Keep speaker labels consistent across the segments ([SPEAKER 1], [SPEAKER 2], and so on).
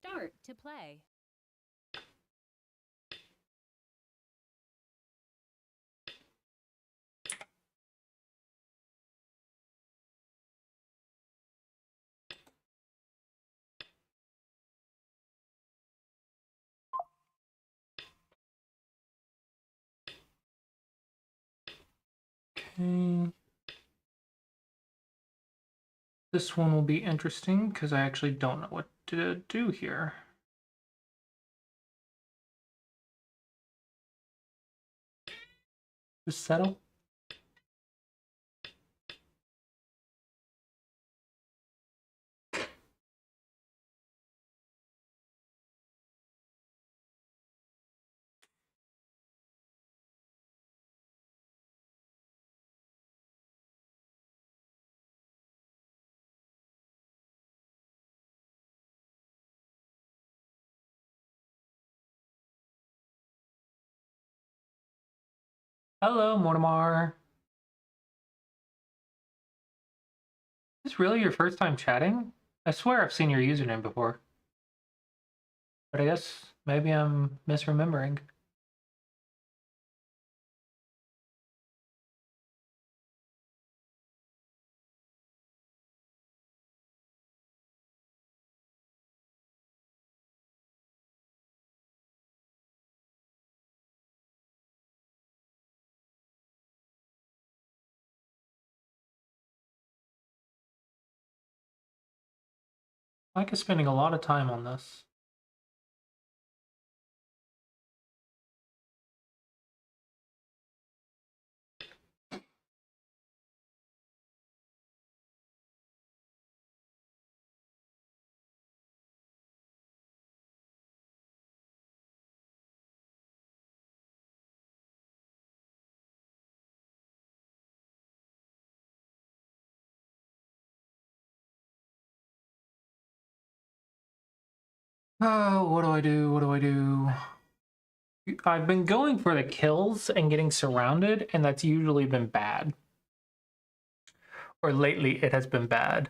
[SPEAKER 1] Start to play.
[SPEAKER 2] Okay. This one will be interesting because I actually don't know what to do here. Just settle. Hello, Mortimer. Is this really your first time chatting? I swear I've seen your username before. But I guess maybe I'm misremembering. Mike is spending a lot of time on this. Oh, what do I do? What do I do? I've been going for the kills and getting surrounded, and that's usually been bad. Or lately, it has been bad.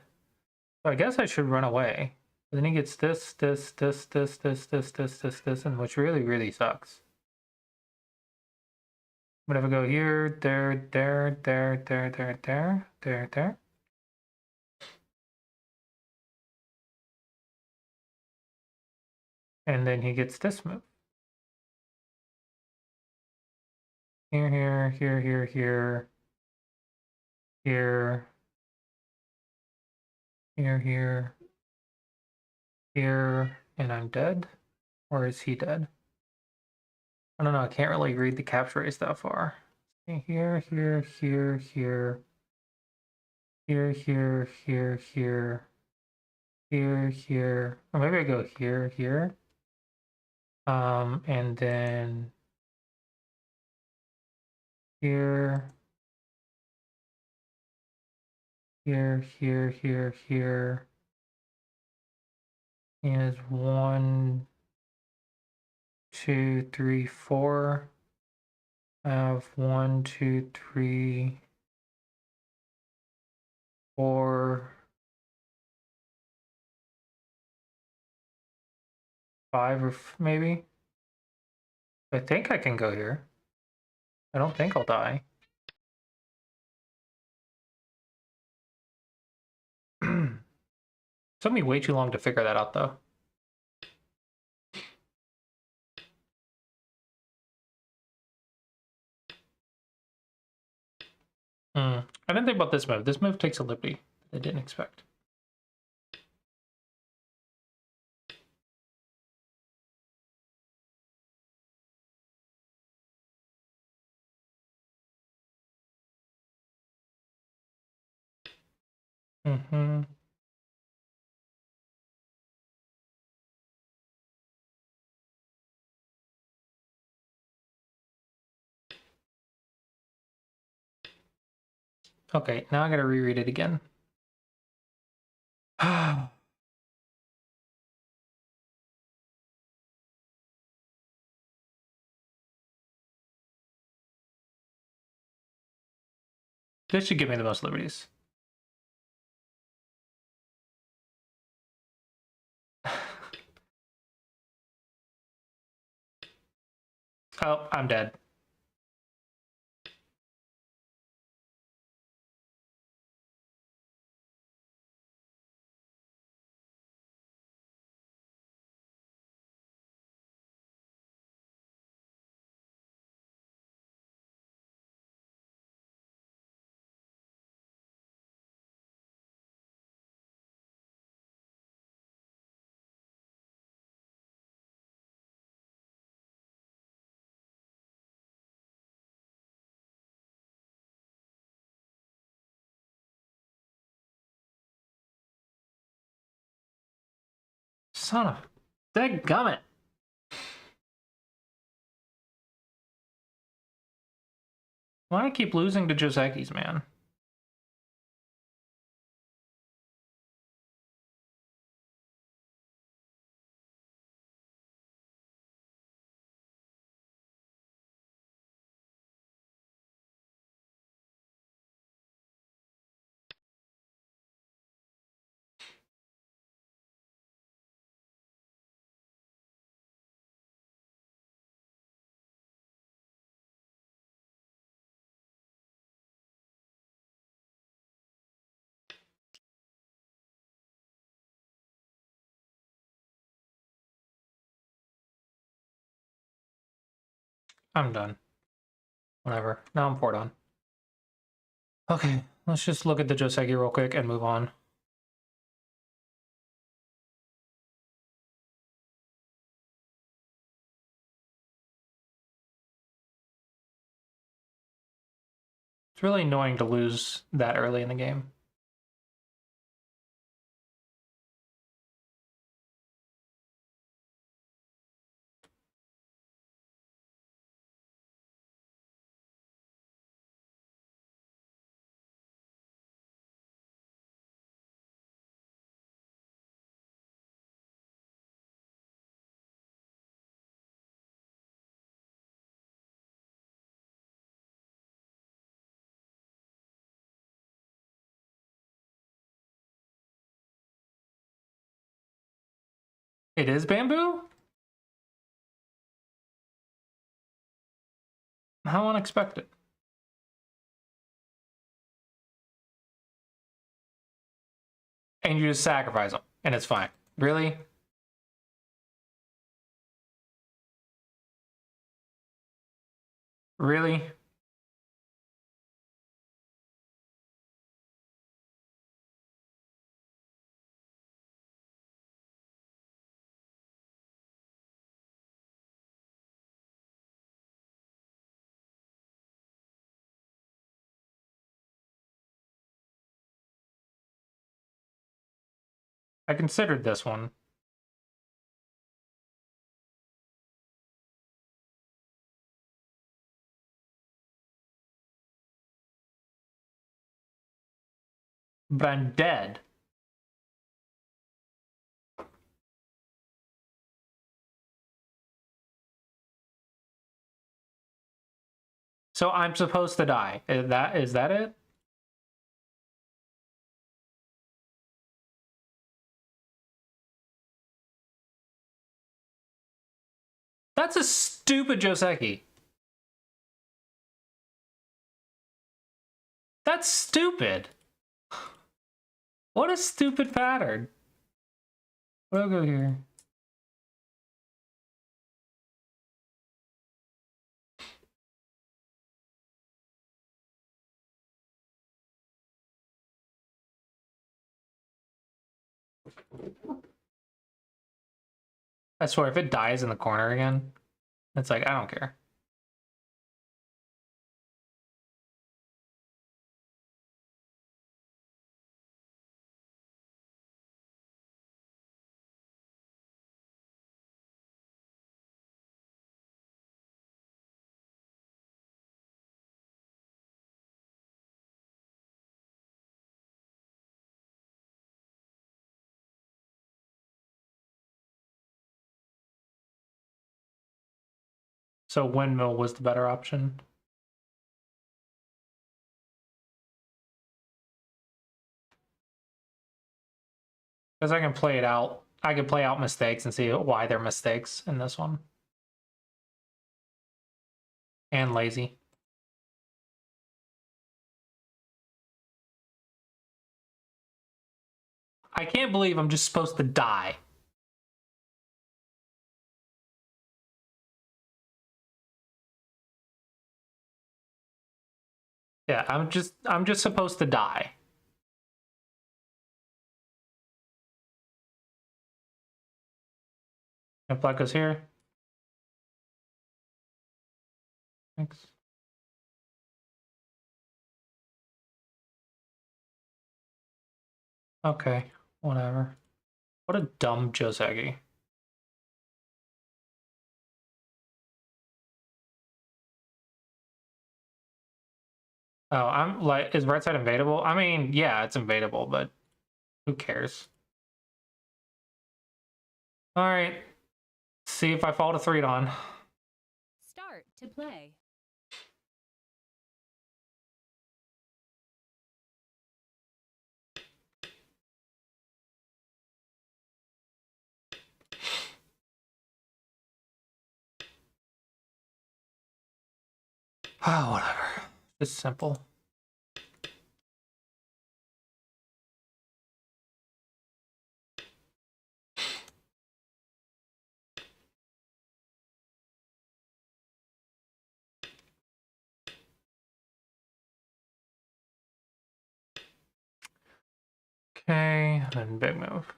[SPEAKER 2] So I guess I should run away. But then he gets this, and which really, really sucks. But if I go here, there, there. And then he gets this move. Here, here. Here, and I'm dead? Or is he dead? I don't know, I can't really read the capture race that far. Here. Here. Or maybe I go here. And then here. Here. Is 1, 2, 3, 4. I have 1, 2, 3, 4, 5, or maybe. I think I can go here. I don't think I'll die. Took me way too long to figure that out, though. I didn't think about this move. This move takes a liberty that I didn't expect. Okay, now I gotta reread it again. This should give me the most liberties. Oh, I'm dead. Son of... Dadgummit. Why do I keep losing to Joseki's, man? I'm done. Whatever. Now I'm poured on. Okay, let's just look at the Joseki real quick and move on. It's really annoying to lose that early in the game. It is bamboo? How unexpected. And you just sacrifice them, and it's fine. Really? Really? I considered this one. But I'm dead. So I'm supposed to die. Is that it? That's a stupid Joseki. That's stupid. What a stupid pattern. We'll go here. I swear, if it dies in the corner again, it's like, I don't care. So windmill was the better option. Because I can play it out. I can play out mistakes and see why they're mistakes in this one. And lazy. I can't believe I'm just supposed to die. Yeah, I'm just supposed to die. If black goes here. Thanks. Okay, whatever. What a dumb Josegi. Oh, I'm like, is right side invadable? I mean, yeah, it's invadable, but who cares? All right, see if I fall to 3 on.
[SPEAKER 1] Start to play.
[SPEAKER 2] Oh, whatever. Just simple. Okay, then big move.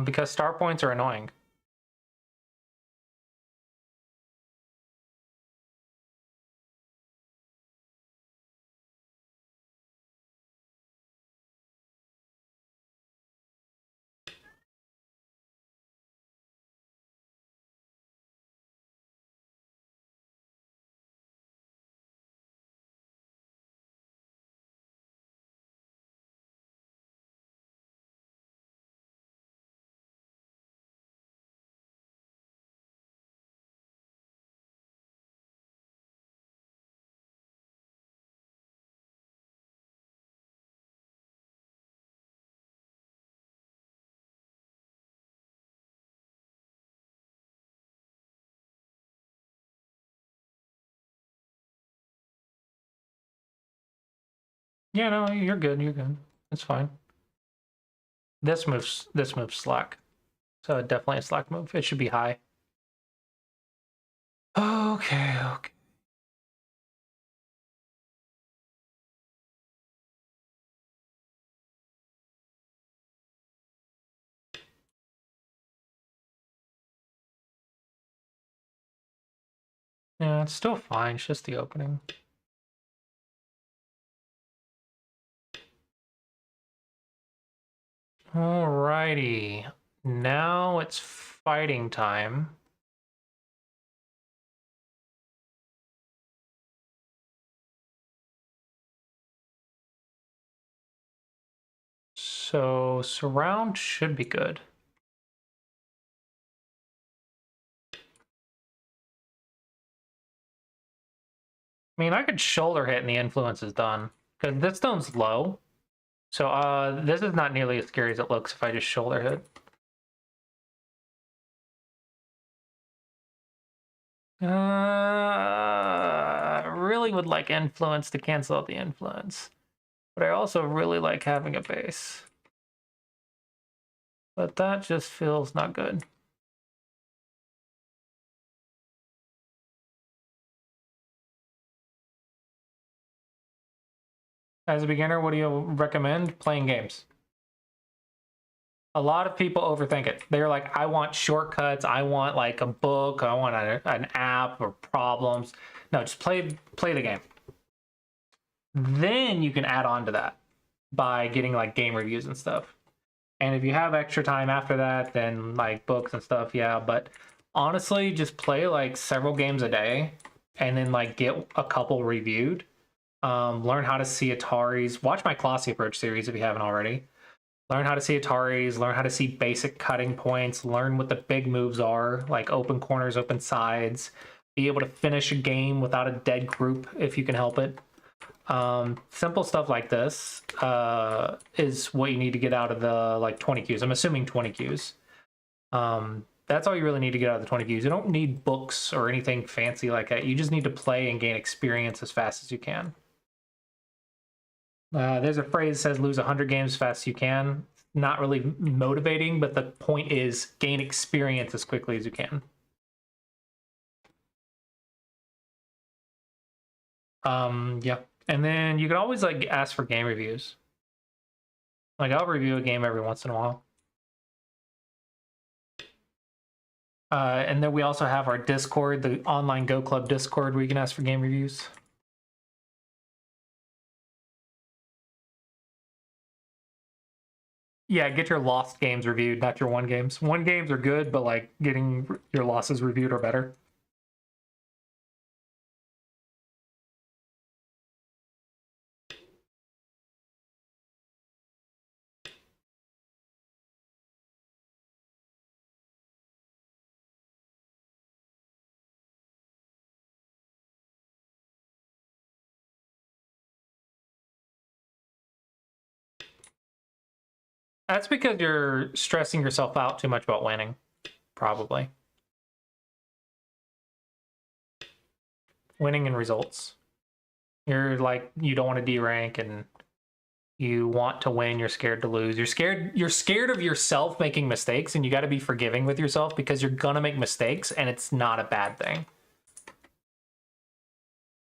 [SPEAKER 2] Because star points are annoying. Yeah, no, you're good. You're good. It's fine. This moves slack. So definitely a slack move. It should be high. Okay, okay. Yeah, it's still fine. It's just the opening. Alrighty. Now it's fighting time. So surround should be good. I mean, I could shoulder hit and the influence is done. Because this stone's low. So this is not nearly as scary as it looks if I just shoulder hit. I really would like influence to cancel out the influence. But I also really like having a base. But that just feels not good. As a beginner, what do you recommend? Playing games. A lot of people overthink it. They're like, I want shortcuts. I want like a book. I want an app or problems. No, just play the game. Then you can add on to that by getting like game reviews and stuff. And if you have extra time after that, then like books and stuff, yeah. But honestly, just play like several games a day and then like get a couple reviewed. Learn how to see Ataris. Watch my Classy Approach series if you haven't already. Learn how to see Ataris, learn how to see basic cutting points, learn what the big moves are, like open corners, open sides, be able to finish a game without a dead group if you can help it. Simple stuff like this is what you need to get out of the like 20 Qs. I'm assuming 20 Qs. That's all you really need to get out of the 20 Qs. You don't need books or anything fancy like that. You just need to play and gain experience as fast as you can. There's a phrase that says lose 100 games as fast as you can. Not really motivating, but the point is gain experience as quickly as you can. Yeah. And then you can always like ask for game reviews. Like I'll review a game every once in a while. And then we also have our Discord, the online Go Club Discord, where you can ask for game reviews. Yeah, get your lost games reviewed, not your won games. Won games are good, but like getting your losses reviewed are better. That's because you're stressing yourself out too much about winning, probably. Winning and results. You're like, you don't want to D-rank and you want to win, you're scared to lose. You're scared of yourself making mistakes, and you got to be forgiving with yourself because you're going to make mistakes and it's not a bad thing.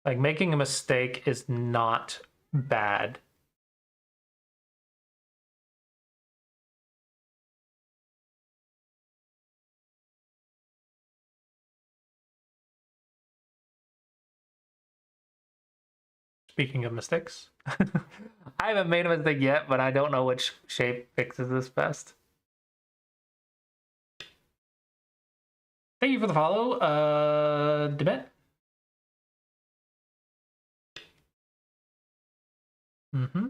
[SPEAKER 2] Like making a mistake is not bad. Speaking of mistakes, I haven't made a mistake yet, but I don't know which shape fixes this best. Thank you for the follow, Debet. Mm-hmm.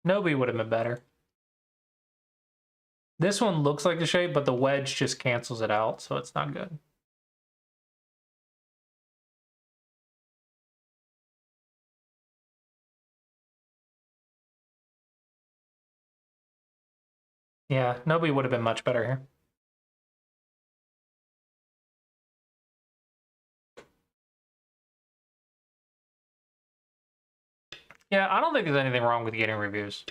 [SPEAKER 2] Nobi would have been better. This one looks like the shape, but the wedge just cancels it out, so it's not good. Yeah, Nobi would have been much better here. Yeah, I don't think there's anything wrong with getting reviews.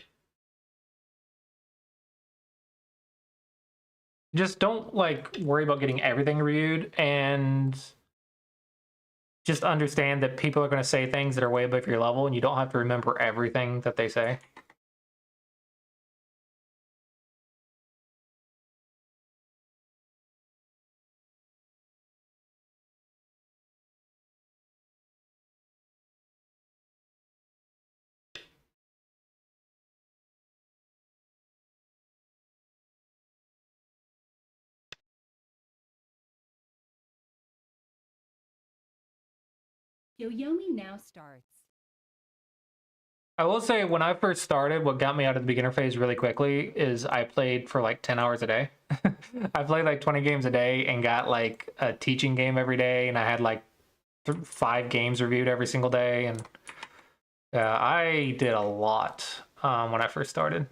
[SPEAKER 2] Just don't like worry about getting everything reviewed, and just understand that people are going to say things that are way above your level and you don't have to remember everything that they say.
[SPEAKER 1] Yoyomi now starts.
[SPEAKER 2] I will say when I first started, what got me out of the beginner phase really quickly is I played for like 10 hours a day. I played like 20 games a day and got like a teaching game every day, and I had like 5 games reviewed every single day, and yeah, I did a lot when I first started.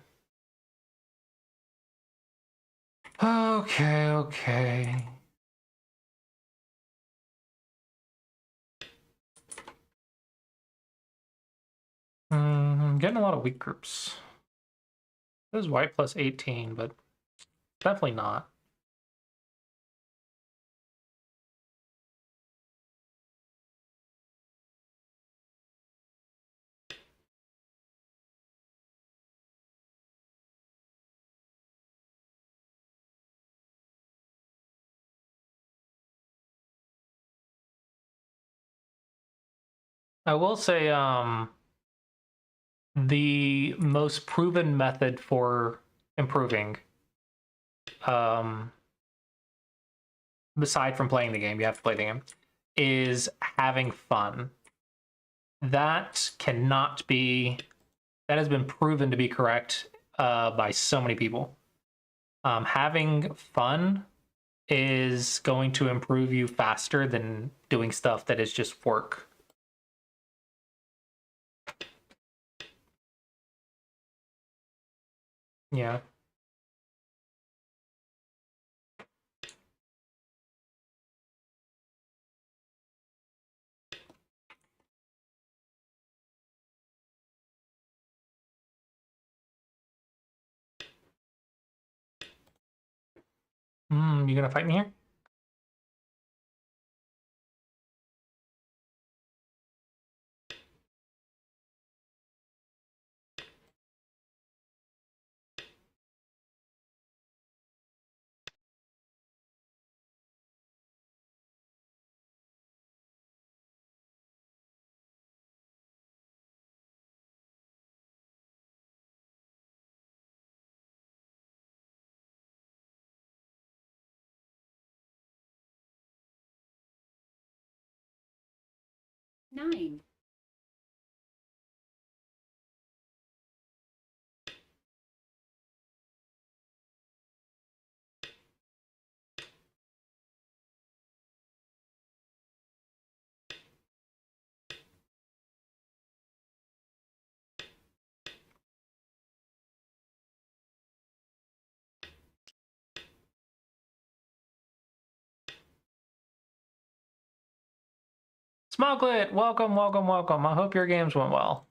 [SPEAKER 2] Okay. I'm getting a lot of weak groups. This is white plus 18, but definitely not. I will say, the most proven method for improving, um, aside from playing the game, you have to play the game, is having fun. That cannot be, that has been proven to be correct by so many people. Having fun is going to improve you faster than doing stuff that is just work. Yeah. You gonna fight me here?
[SPEAKER 1] Nine.
[SPEAKER 2] Smoglet, welcome, welcome, welcome. I hope your games went well.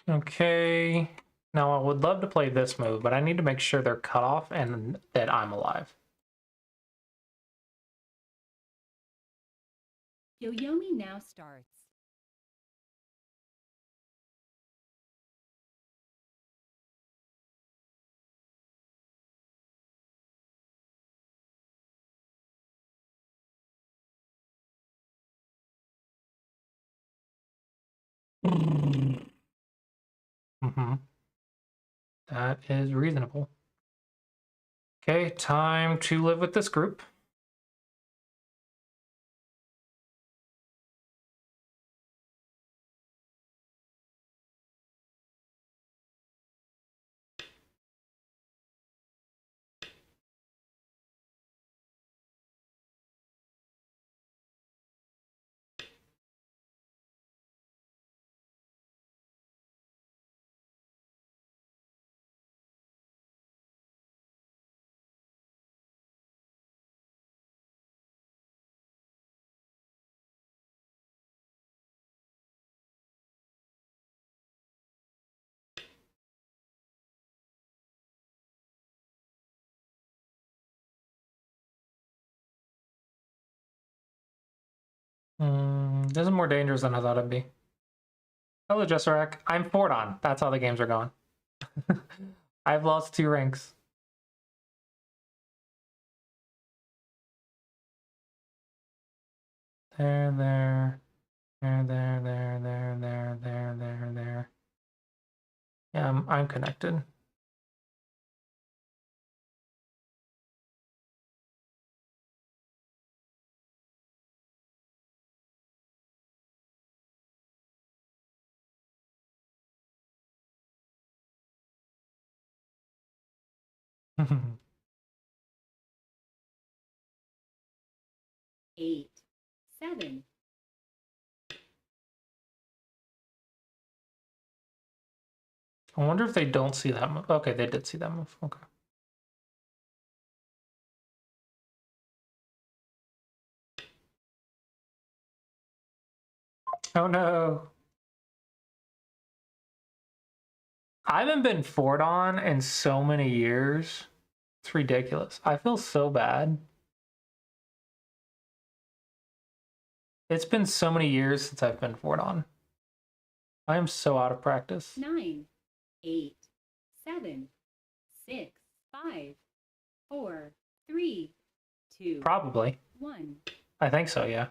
[SPEAKER 2] Okay. Now I would love to play this move, but I need to make sure they're cut off and that I'm alive.
[SPEAKER 1] Yoyomi now starts.
[SPEAKER 2] That is reasonable. Okay, time to live with this group. This is more dangerous than I thought it'd be. Hello, Jesserak. I'm Fordon. That's how the games are going. I've lost 2 ranks. There. Yeah, I'm connected.
[SPEAKER 1] 8, 7,
[SPEAKER 2] I wonder if they don't see that move. Okay, they did see that move. Okay. Oh no. I haven't been forward on in so many years. It's ridiculous. I feel so bad. It's been so many years since I've been forward on. I am so out of practice.
[SPEAKER 1] 9, 8, 7, 6, 5, 4, 3, 2,
[SPEAKER 2] Probably.
[SPEAKER 1] 1.
[SPEAKER 2] I think so, yeah.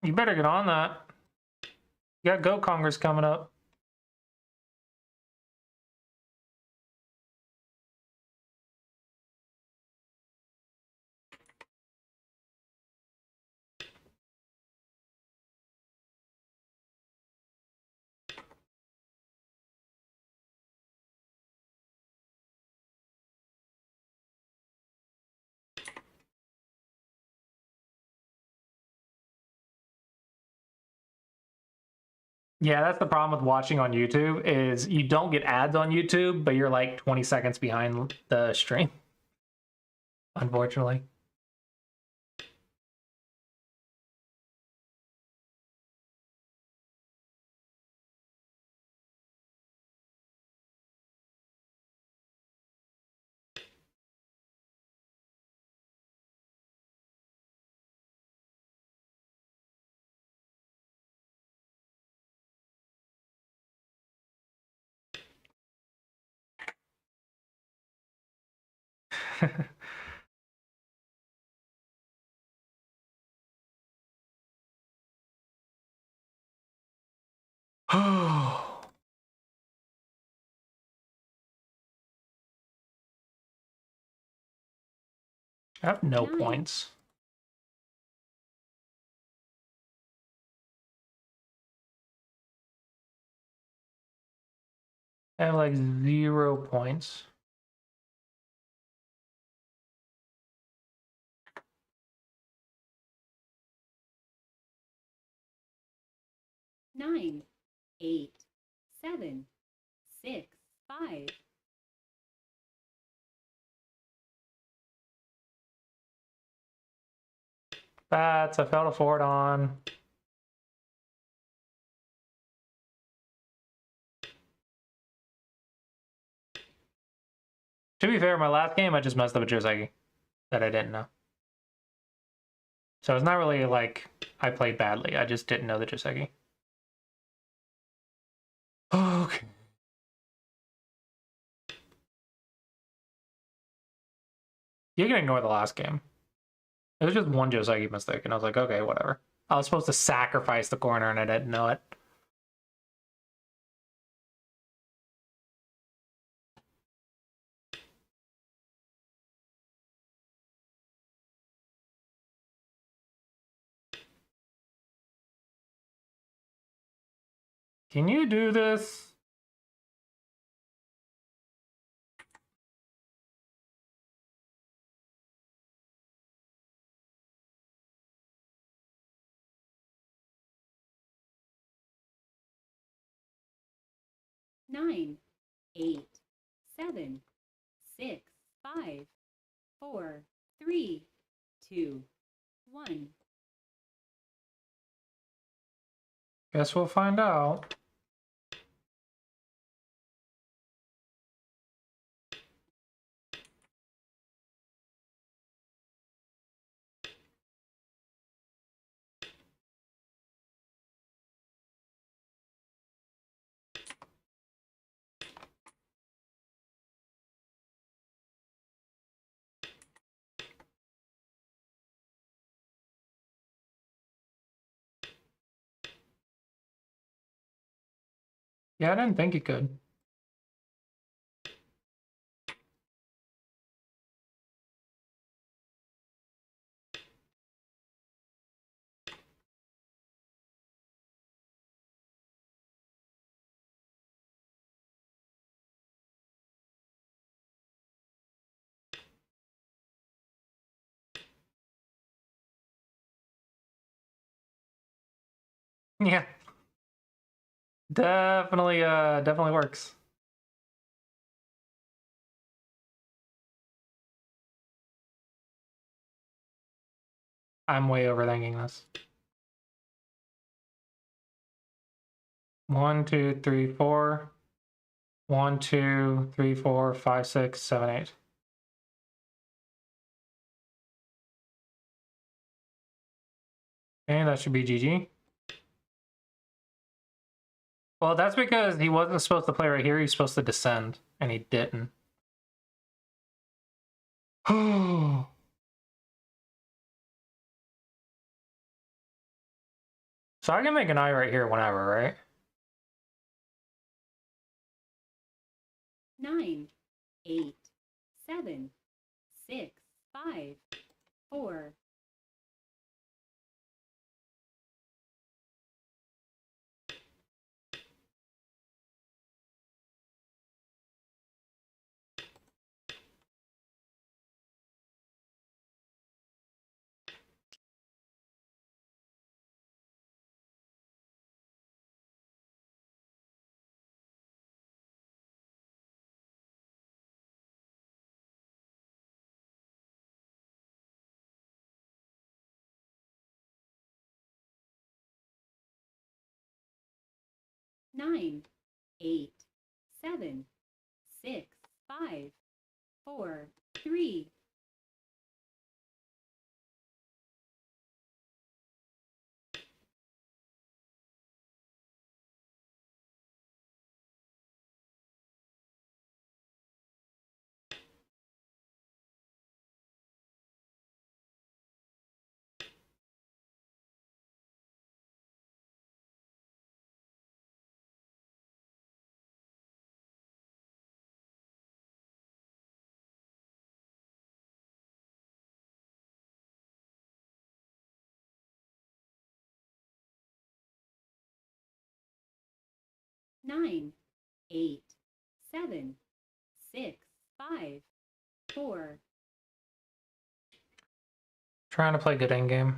[SPEAKER 2] You better get on that. You got Go Congress coming up. Yeah, that's the problem with watching on YouTube is you don't get ads on YouTube, but you're like 20 seconds behind the stream, unfortunately. I have no
[SPEAKER 1] 9.
[SPEAKER 2] points. I have like 0 points.
[SPEAKER 1] Nine, 8, 7, 6, 5.
[SPEAKER 2] Bats, I failed a forward on. To be fair, my last game, I just messed up a Joseki that I didn't know. So it's not really like I played badly. I just didn't know the Joseki. Okay. You can ignore the last game. It was just one Joseki mistake, and I was like, okay, whatever. I was supposed to sacrifice the corner, and I didn't know it. Can you do this?
[SPEAKER 1] Nine, 8, 7, 6, 5, 4, 3, 2, 1.
[SPEAKER 2] Guess we'll find out. Yeah, I didn't think he could. Yeah. Definitely works. I'm way overthinking this. 1, 2, 3, 4. 1, 2, 3, 4, 5, 6, 7, 8. Okay, that should be GG. Well, that's because he wasn't supposed to play right here. He's supposed to descend, and he didn't. So I can make an eye right here whenever, right?
[SPEAKER 1] 9, 8, 7, 6, 5, 4, 9, 8, 7, 6, 5, 4, 3, nine, 8, 7, 6, 5, 4,
[SPEAKER 2] Trying to play good endgame.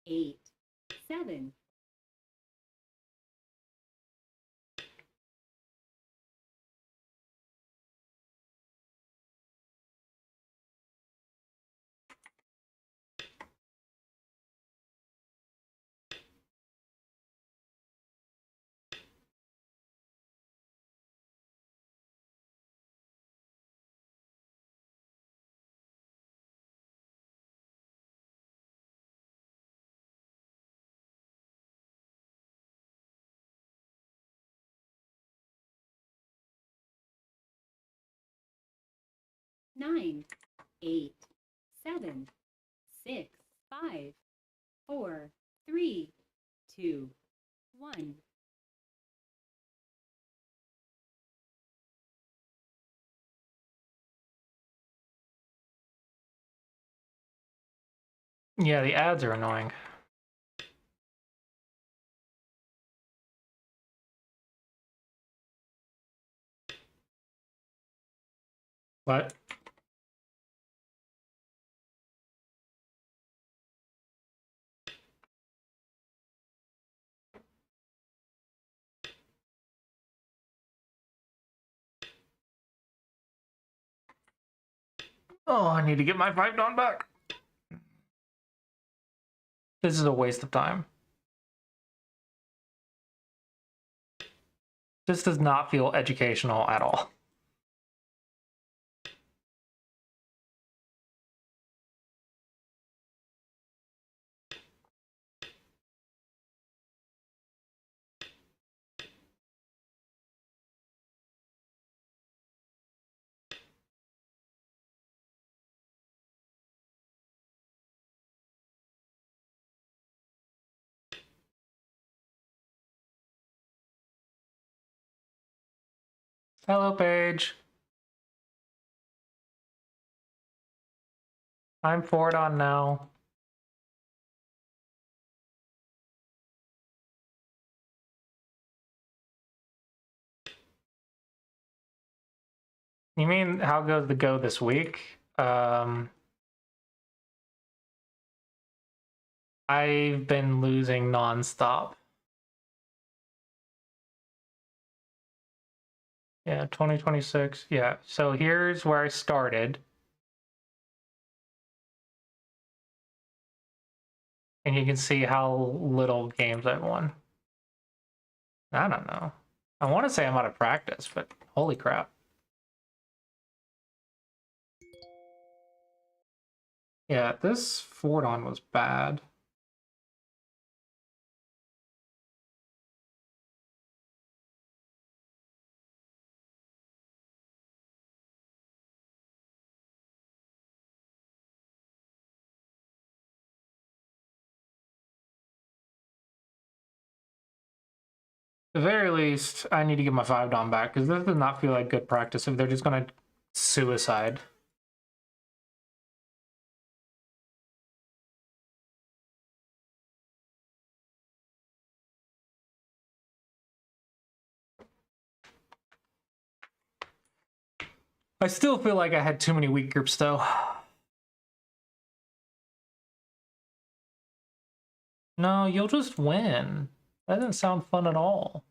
[SPEAKER 1] eight, 7, nine, 8, 7, 6, 5, 4, 3, 2, 1.
[SPEAKER 2] Yeah, the ads are annoying. What? Oh, I need to get my $5 back. This is a waste of time. This does not feel educational at all. Hello, Paige. I'm forward on now. You mean how goes the go this week? I've been losing nonstop. Yeah, 2026. Yeah, so here's where I started. And you can see how little games I've won. I don't know. I want to say I'm out of practice, but holy crap. Yeah, this Fordon was bad. At the very least, I need to get my 5 Dom back, because this does not feel like good practice if they're just going to suicide. I still feel like I had too many weak groups, though. No, you'll just win. That doesn't sound fun at all.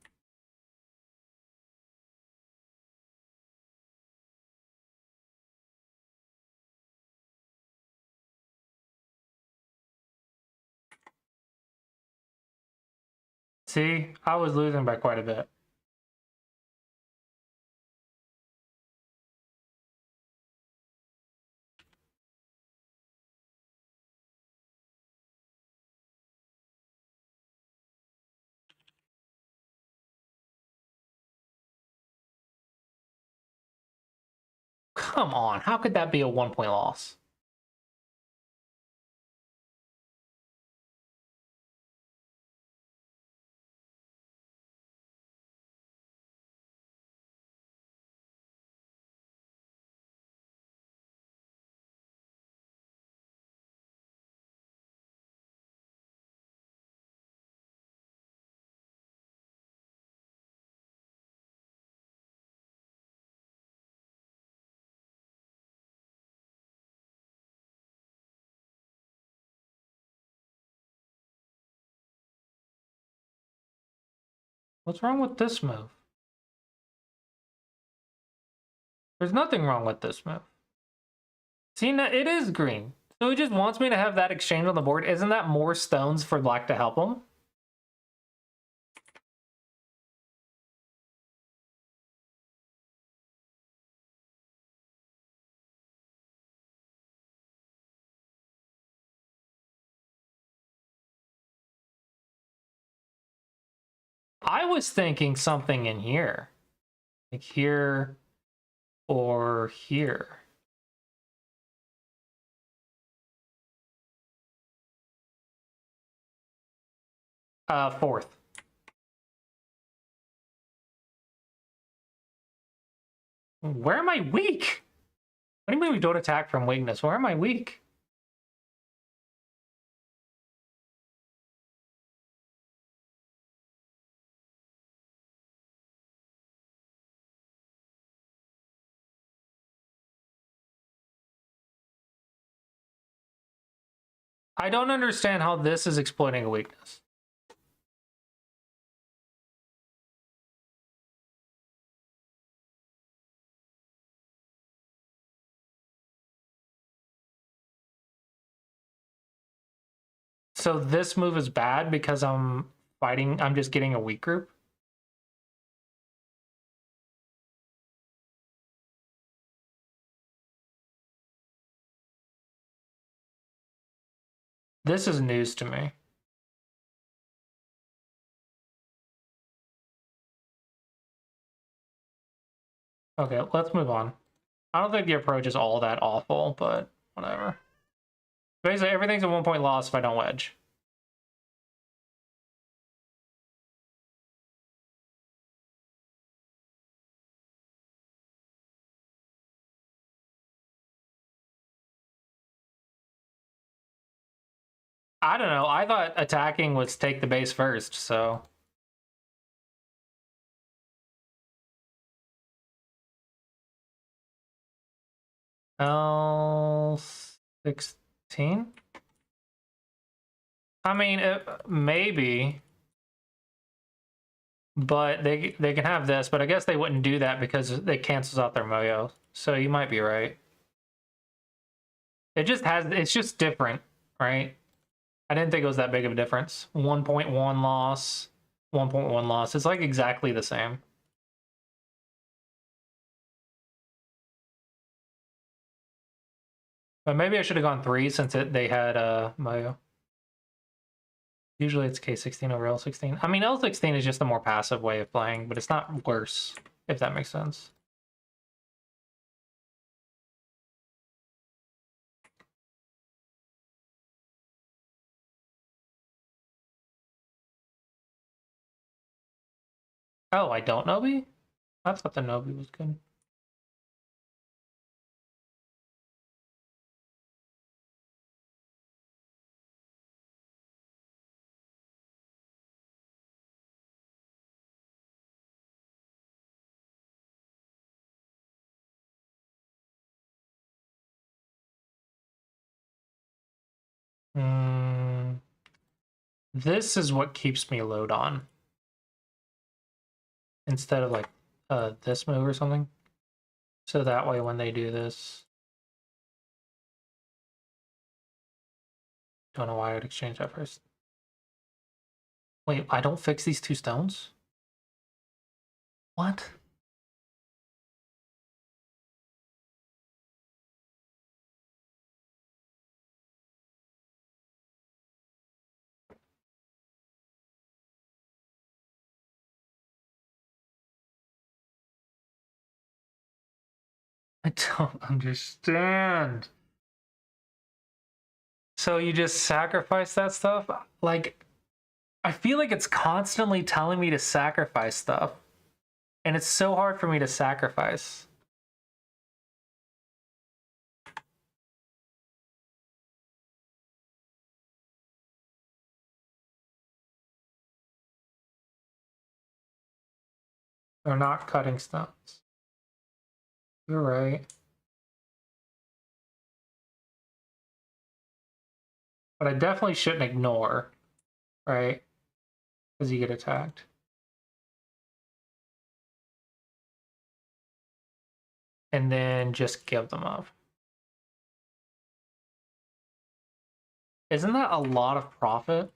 [SPEAKER 2] See, I was losing by quite a bit. Come on, how could that be a 1-point loss? What's wrong with this move? There's nothing wrong with this move. See, now it is green. So he just wants me to have that exchange on the board. Isn't that more stones for black to help him? I was thinking something in here. Like here or here. Fourth. Where am I weak? What do you mean we don't attack from weakness? Where am I weak? I don't understand how this is exploiting a weakness. So this move is bad because I'm fighting, I'm just getting a weak group? This is news to me. Okay, let's move on. I don't think the approach is all that awful, but whatever. Basically, everything's a 1-point loss if I don't wedge. I don't know. I thought attacking was take the base first, so... L16? I mean, maybe. But they can have this, but I guess they wouldn't do that because it cancels out their Moyo. So you might be right. It's just different, right? I didn't think it was that big of a difference. 1.1 loss, 1.1 loss. It's like exactly the same. But maybe I should have gone 3 since they had Moyo. Usually it's K16 over L16. I mean, L16 is just a more passive way of playing, but it's not worse, if that makes sense. Oh, I don't Nobi? I thought the Nobi was good. This is what keeps me load on. Instead of like this move or something. So that way when they do this... Don't know why I would exchange that first. Wait, I don't fix these 2 stones? What? I don't understand. So you just sacrifice that stuff? Like, I feel like it's constantly telling me to sacrifice stuff. And it's so hard for me to sacrifice. They're not cutting stones. You're right. But I definitely shouldn't ignore, right? Because you get attacked. And then just give them up. Isn't that a lot of profit?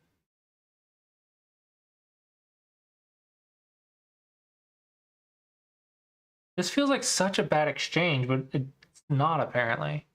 [SPEAKER 2] This feels like such a bad exchange, but it's not apparently.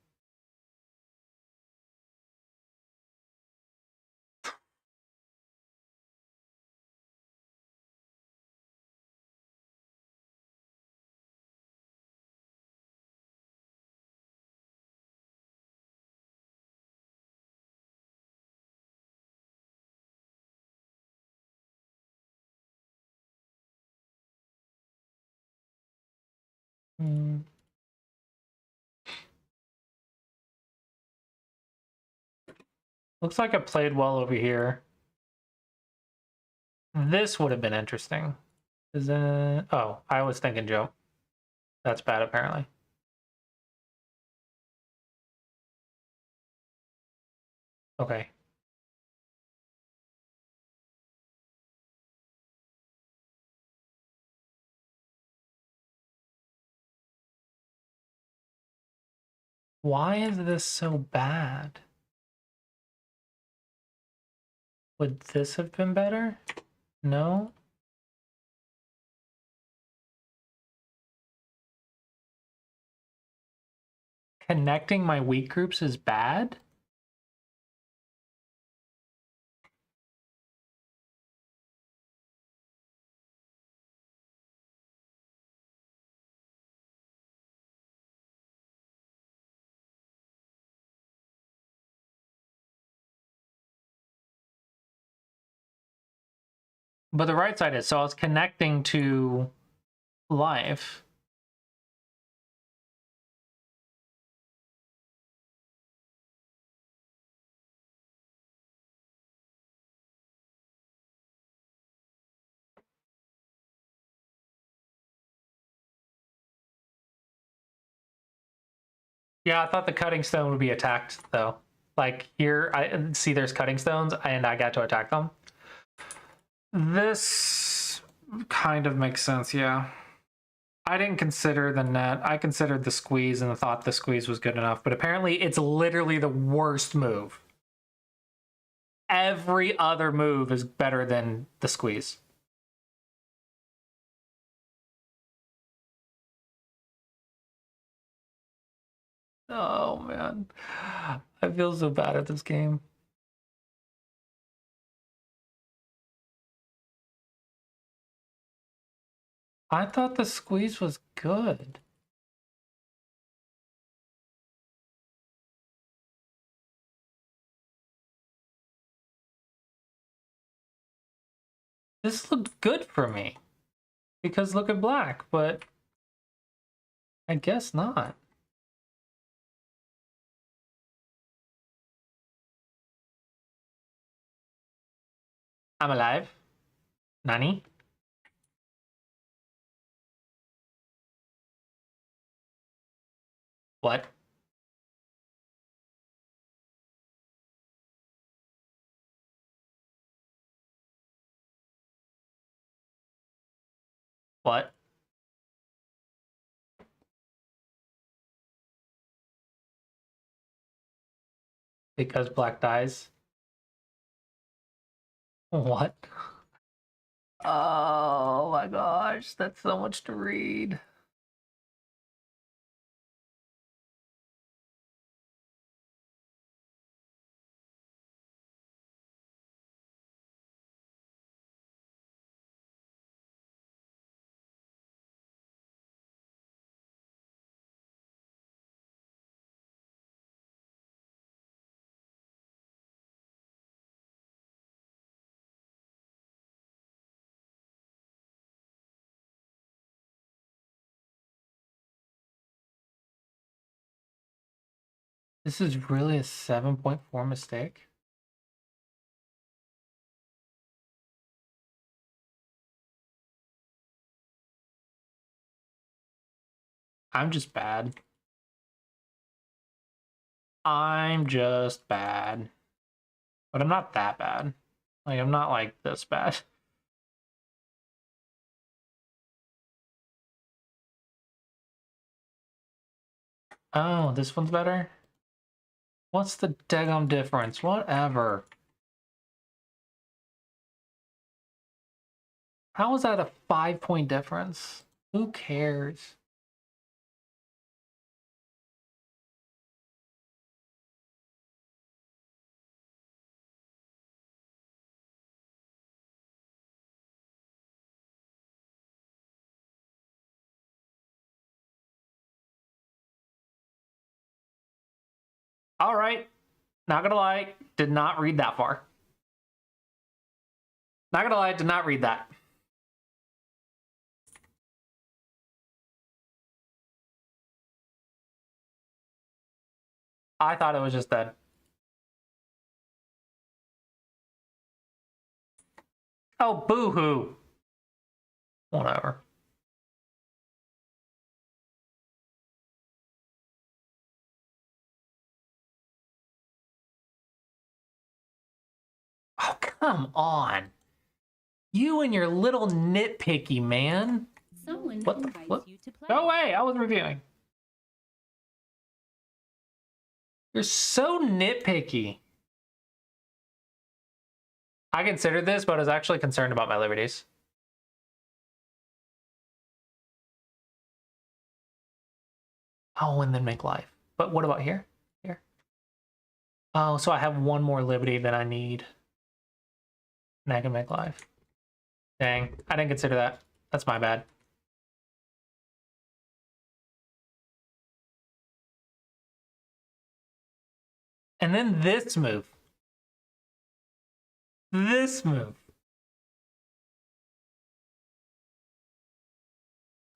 [SPEAKER 2] Looks like I played well over here. This would have been interesting. Is it... Oh, I was thinking jump. That's bad apparently. Okay. Why is this so bad? Would this have been better? No? Connecting my weak groups is bad? But the right side is, so I was connecting to life. Yeah, I thought the cutting stone would be attacked, though. Like, here, I see there's cutting stones, and I got to attack them. This kind of makes sense, yeah. I didn't consider the net. I considered the squeeze and thought the squeeze was good enough, but apparently it's literally the worst move. Every other move is better than the squeeze. Oh, man. I feel so bad at this game. I thought the squeeze was good. This looked good for me. Because look at black, but I guess not. I'm alive. Nani? What? What? Because black dies? What? Oh my gosh, that's so much to read. This is really a 7.4 mistake? I'm just bad. I'm just bad. But I'm not that bad. Like, I'm not like this bad. Oh, this one's better? What's the daggum difference? Whatever. How is that a 5-point difference? Who cares? All right. Not gonna lie, did not read that far. Not gonna lie, did not read that. I thought it was just dead. Oh, boo-hoo. Whatever. Oh, come on. You and your little nitpicky, man.
[SPEAKER 1] Someone
[SPEAKER 2] What the
[SPEAKER 1] invites
[SPEAKER 2] what?
[SPEAKER 1] you to play.
[SPEAKER 2] No way, I was reviewing. You're so nitpicky. I considered this, but I was actually concerned about my liberties. Oh, and then make life. But what about here? Here. Oh, so I have one more liberty than I need. And I can make life. Dang, I didn't consider that. That's my bad. And then this move. This move.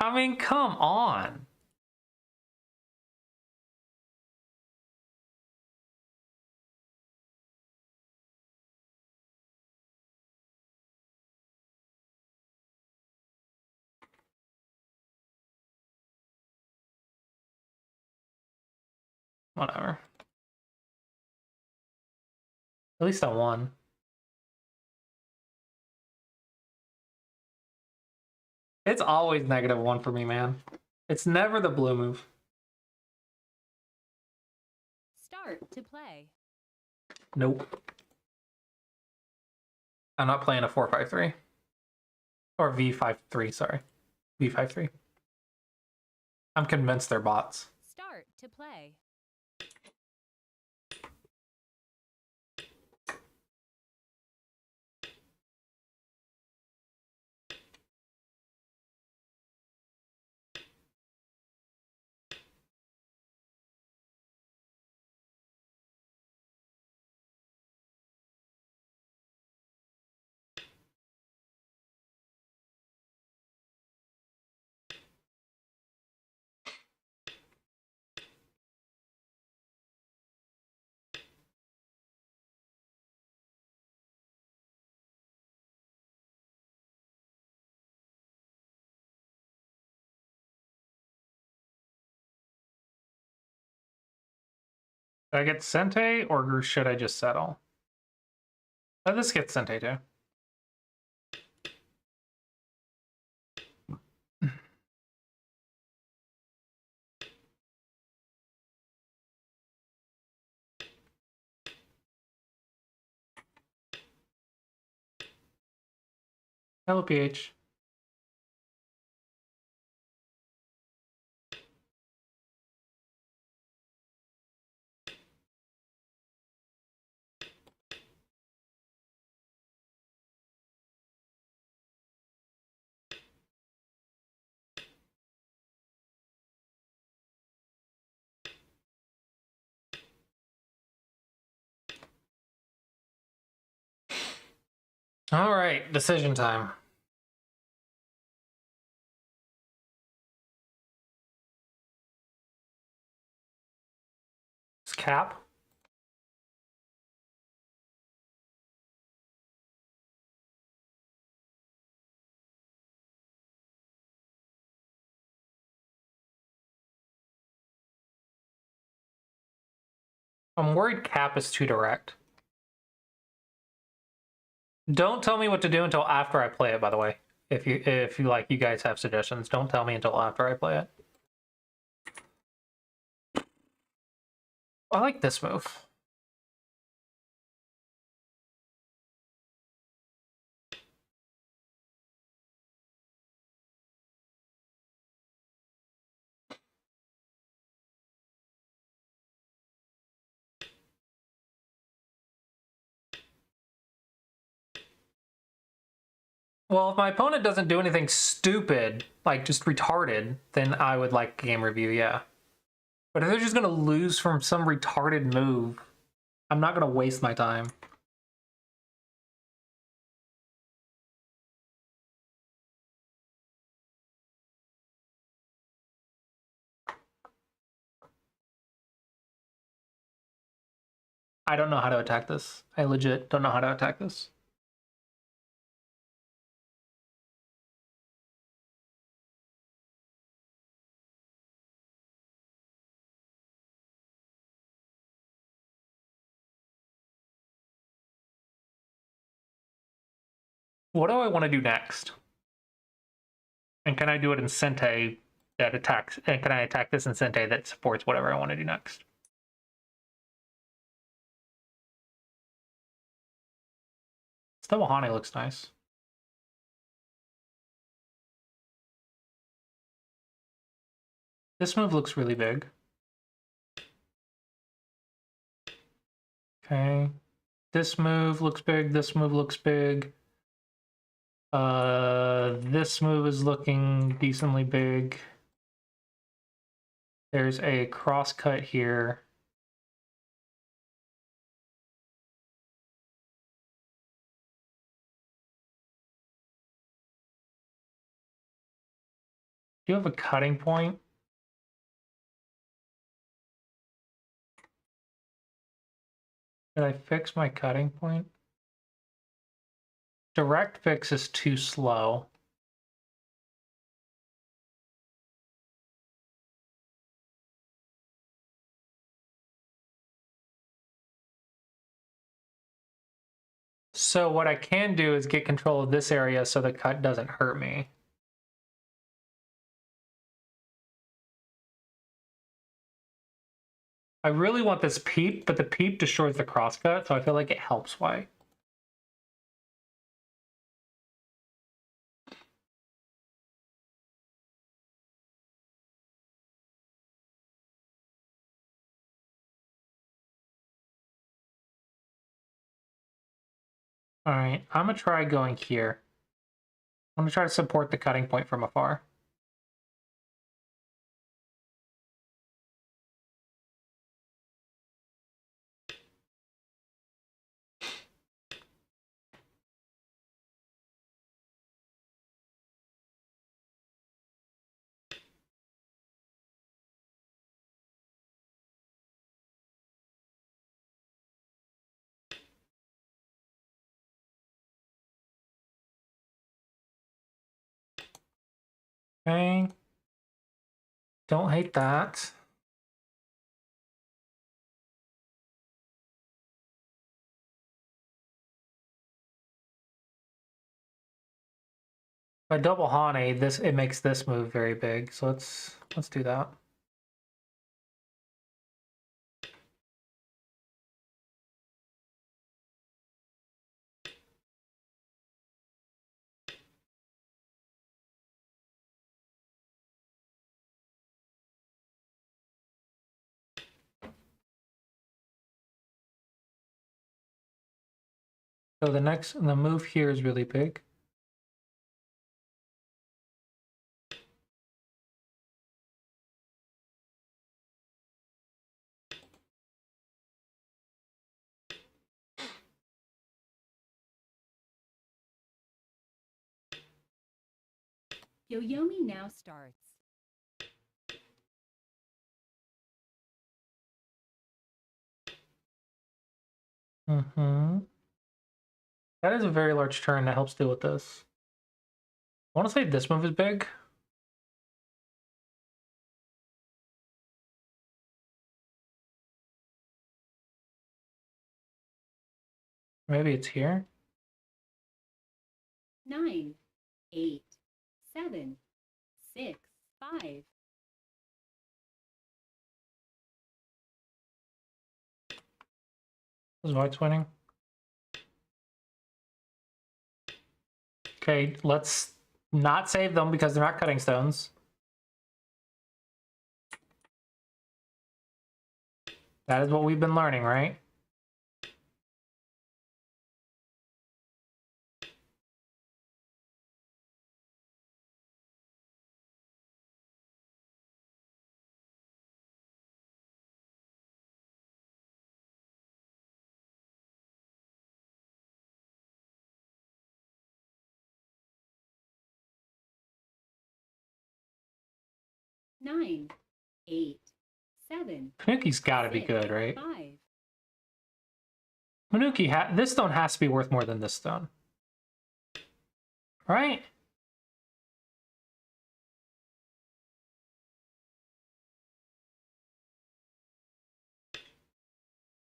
[SPEAKER 2] I mean, come on. Whatever. At least I won. It's always -1 for me, man. It's never the blue move.
[SPEAKER 1] Start to play.
[SPEAKER 2] Nope. I'm not playing a 4-5-3. Or V5-3, sorry. V5-3. I'm convinced they're bots.
[SPEAKER 1] Start to play.
[SPEAKER 2] Do I get Sente, or should I just settle? Oh, this gets Sente too. Hello, PH. All right, decision time. It's cap. I'm worried cap is too direct. Don't tell me what to do until after I play it, by the way. If you like, you guys have suggestions, don't tell me until after I play it. I like this move. Well, if my opponent doesn't do anything stupid, like just retarded, then I would like game review, yeah. But if they're just gonna lose from some retarded move, I'm not gonna waste my time. I don't know how to attack this. I legit don't know how to attack this. What do I want to do next? And can I do it in Sente that attacks? And can I attack this in Sente that supports whatever I want to do next? Double Hane looks nice. This move looks really big. Okay. This move looks big. This move looks big. This move is looking decently big. There's a cross cut here. Do you have a cutting point? Did I fix my cutting point? Direct fix is too slow. So what I can do is get control of this area so the cut doesn't hurt me. I really want this peep, but the peep destroys the crosscut, so I feel like it helps white. All right, I'm gonna try going here. I'm gonna try to support the cutting point from afar. Okay. Don't hate that. If I double Hane, it makes this move very big. So let's do that. So the move here is really big.
[SPEAKER 1] Yoyomi now starts.
[SPEAKER 2] Mm-hmm. That is a very large turn that helps deal with this. I want to say this move is big. Maybe it's here.
[SPEAKER 1] 9, 8, 7, 6, 5.
[SPEAKER 2] Is white's winning? Okay, let's not save them because they're not cutting stones. That is what we've been learning, right?
[SPEAKER 1] Nine, 8, 7.
[SPEAKER 2] Manuki's got to be good, right?
[SPEAKER 1] 5.
[SPEAKER 2] Manuki, this stone has to be worth more than this stone. Right?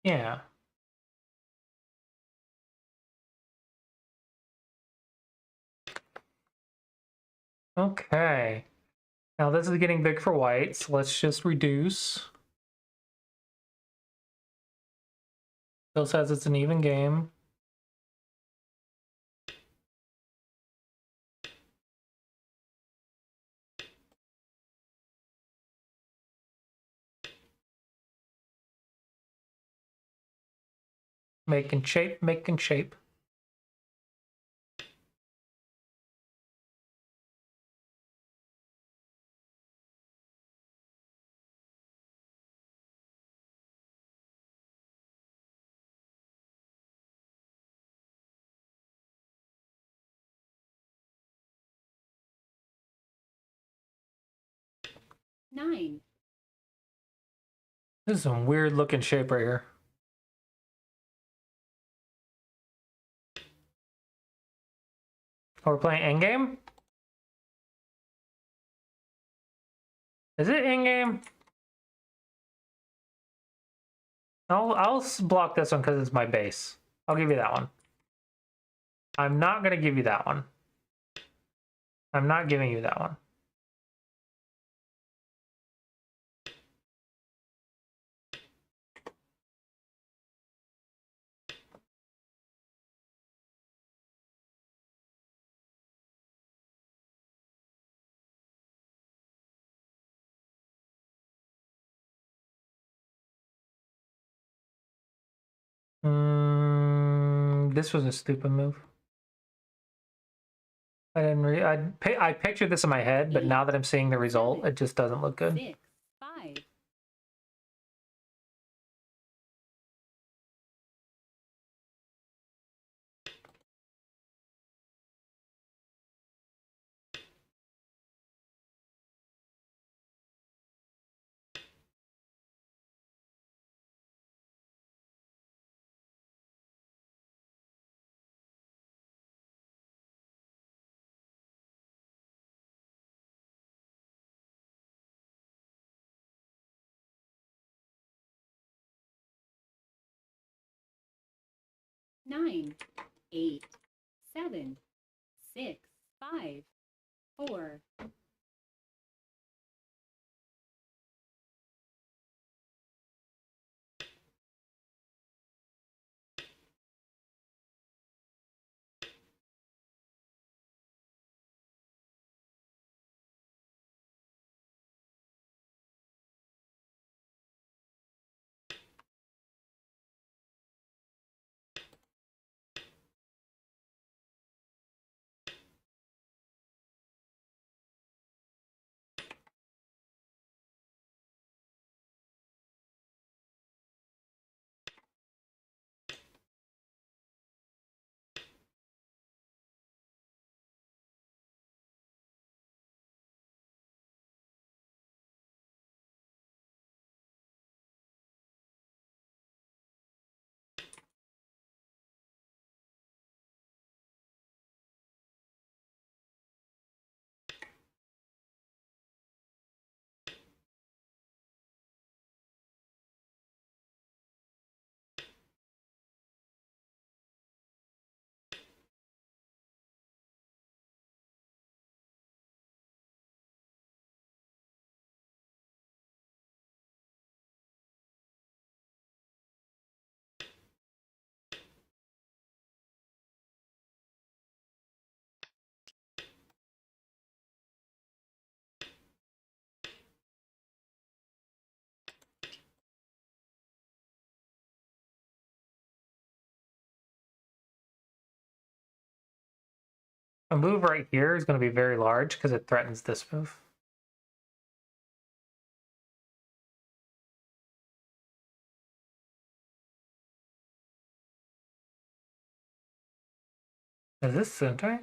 [SPEAKER 2] Yeah. Okay. Now this is getting big for white, so let's just reduce. Still says it's an even game. Making shape, making shape.
[SPEAKER 1] Nine.
[SPEAKER 2] This is some weird looking shape right here. Oh, we're playing endgame? Is it in-game? I'll block this one because it's my base. I'll give you that one. I'm not going to give you that one. I'm not giving you that one. This was a stupid move. I didn't I pictured this in my head, but now that I'm seeing the result, it just doesn't look good.
[SPEAKER 1] 6, 5. Nine, 8, 7, 6, 5, 4.
[SPEAKER 2] A move right here is going to be very large because it threatens this move. Is this center?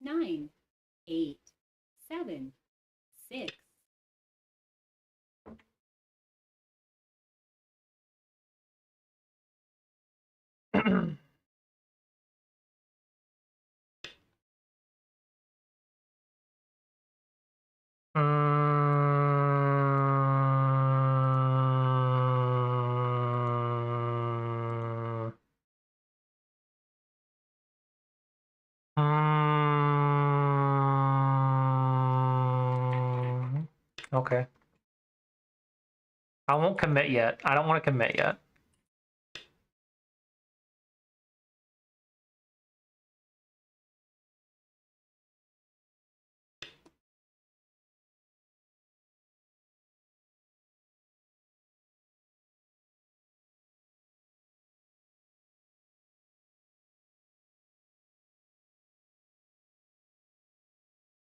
[SPEAKER 1] 9, 8, 7, 6.
[SPEAKER 2] Okay. I won't commit yet. I don't want to commit yet.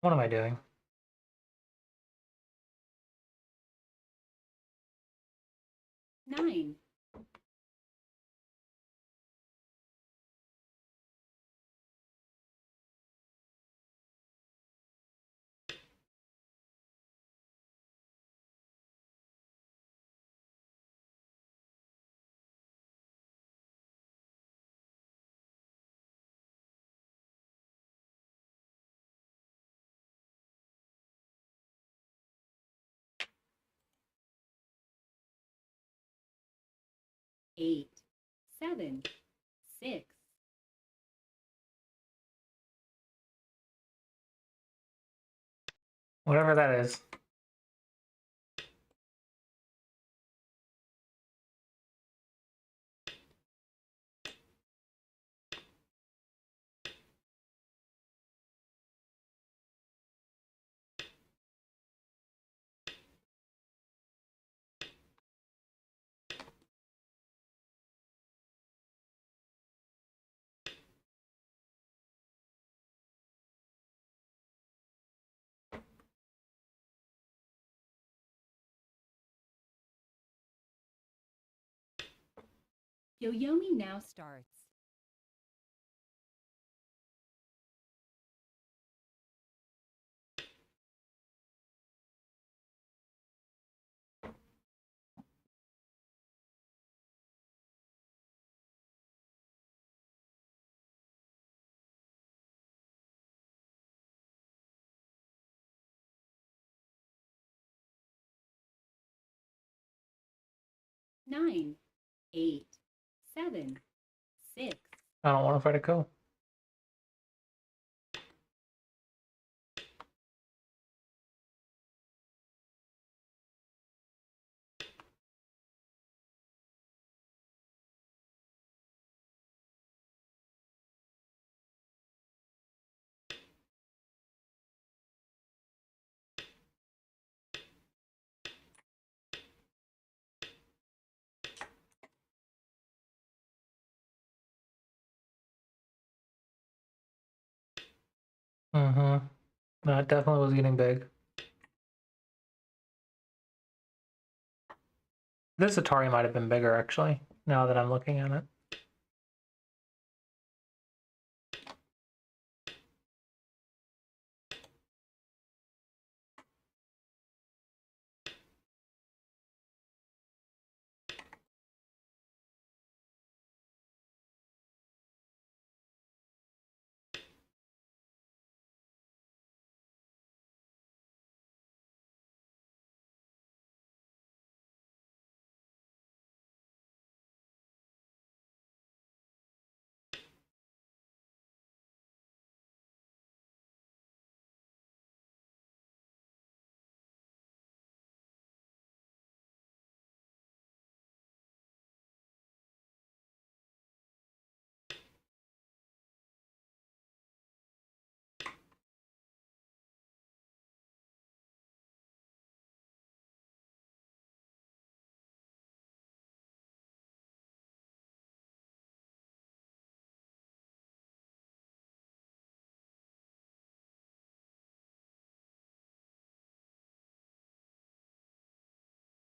[SPEAKER 2] What am I doing?
[SPEAKER 1] Nine. Eight. Seven. Six.
[SPEAKER 2] Whatever that is.
[SPEAKER 1] Yo-Yomi now starts. Nine. Eight. Seven. Six.
[SPEAKER 2] I don't want to fight a Ko. Mm-hmm. That definitely was getting big. This Atari might have been bigger, actually, now that I'm looking at it.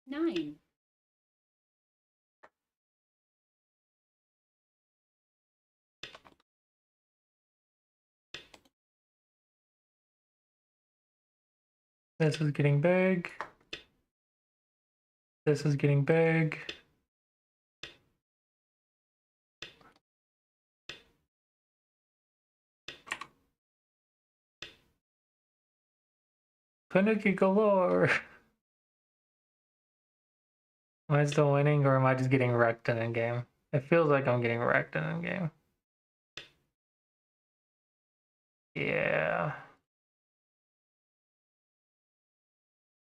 [SPEAKER 1] Nine.
[SPEAKER 2] This is getting big. This is getting big. Panuki galore. Am I still winning, or am I just getting wrecked in game? It feels like I'm getting wrecked in game. Yeah.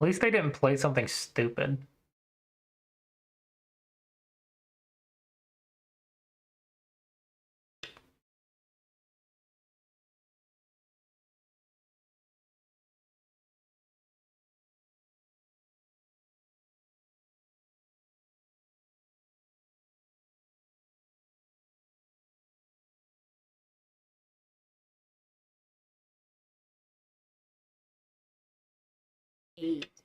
[SPEAKER 2] At least they didn't play something stupid.
[SPEAKER 1] 8,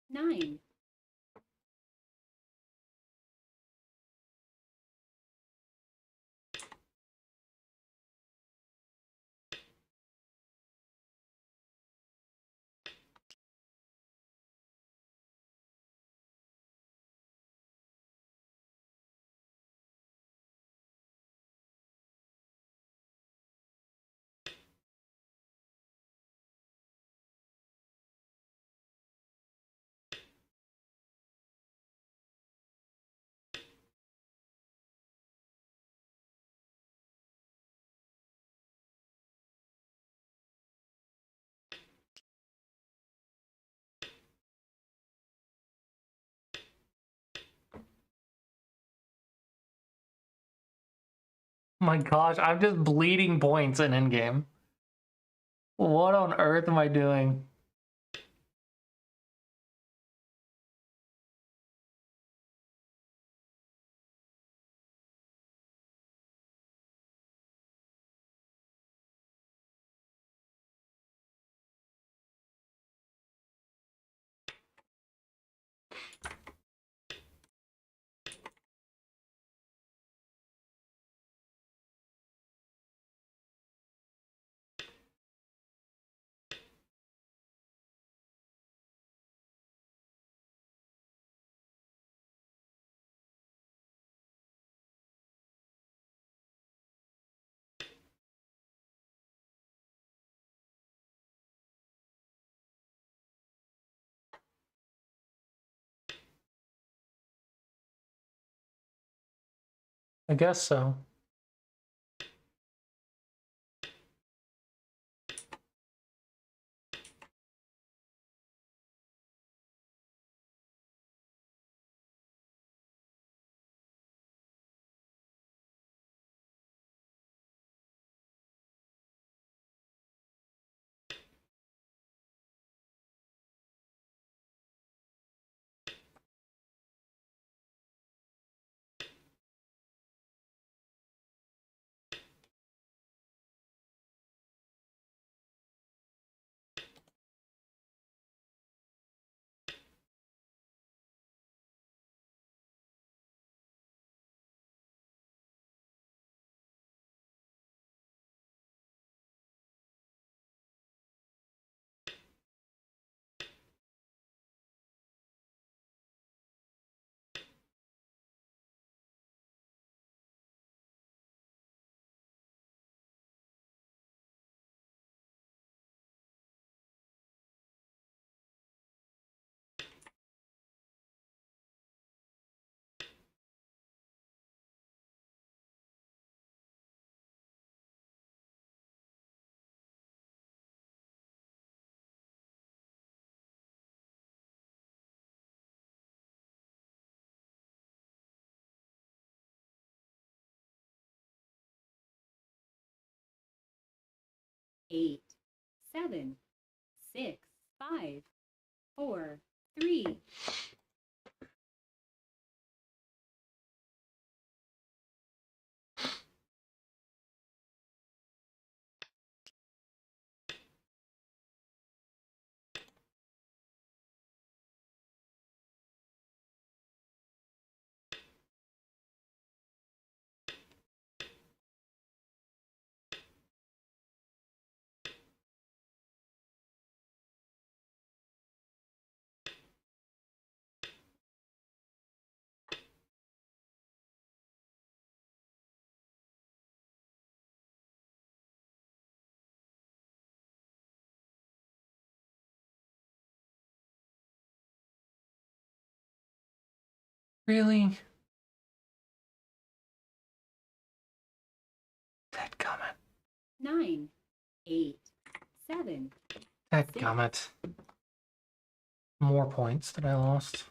[SPEAKER 1] 9,
[SPEAKER 2] My gosh, I'm just bleeding points in endgame. What on earth am I doing? I guess so.
[SPEAKER 1] eight, 7, 6, 5, 4, 3,
[SPEAKER 2] Really? Dadgummit.
[SPEAKER 1] 9, 8, 7,
[SPEAKER 2] Dadgummit. More points that I lost.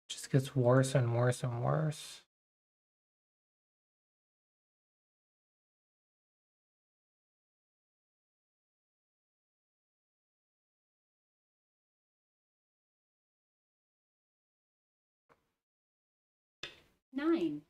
[SPEAKER 2] Just gets worse and worse and worse.
[SPEAKER 1] nine,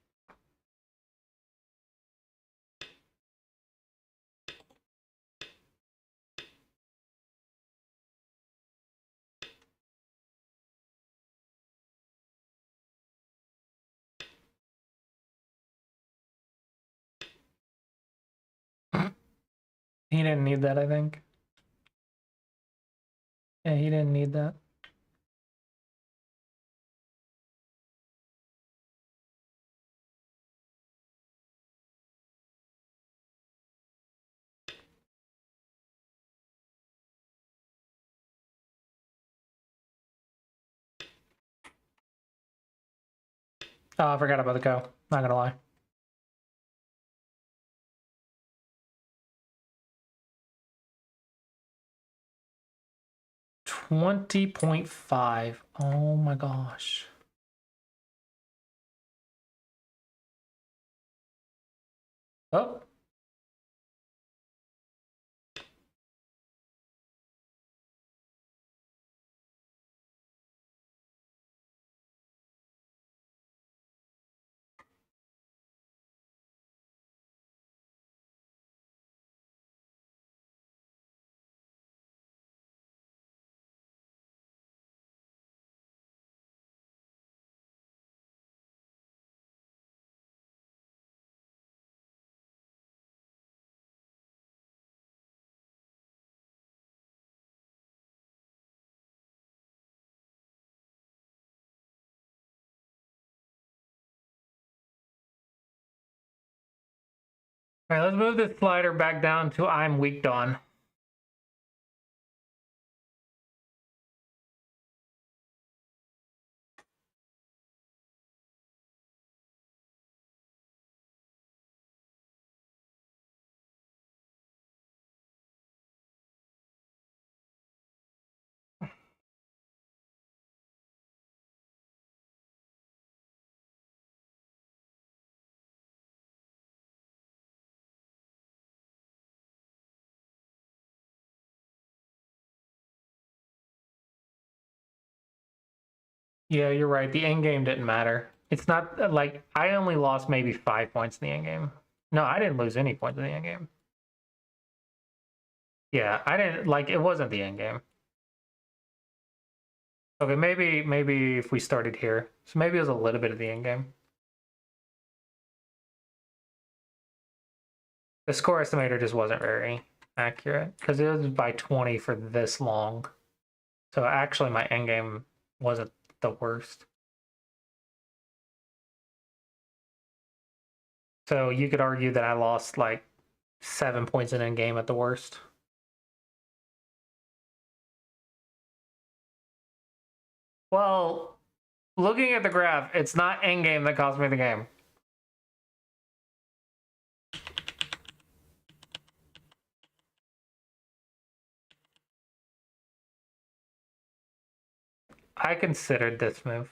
[SPEAKER 2] He didn't need that, I think. Yeah, he didn't need that. Oh, I forgot about the cow. Not gonna lie. $20.5. Oh my gosh. Oh. All right, let's move this slider back down to I'm weak on. Yeah, you're right. The end game didn't matter. It's not like I only lost maybe 5 points in the end game. No, I didn't lose any points in the end game. Yeah, I didn't like it wasn't the end game. Okay, maybe if we started here. So maybe it was a little bit of the end game. The score estimator just wasn't very accurate because it was by 20 for this long. So actually my end game wasn't the worst. So you could argue that I lost like 7 points in end game at the worst. Well, looking at the graph, it's not end game that cost me the game. I considered this move.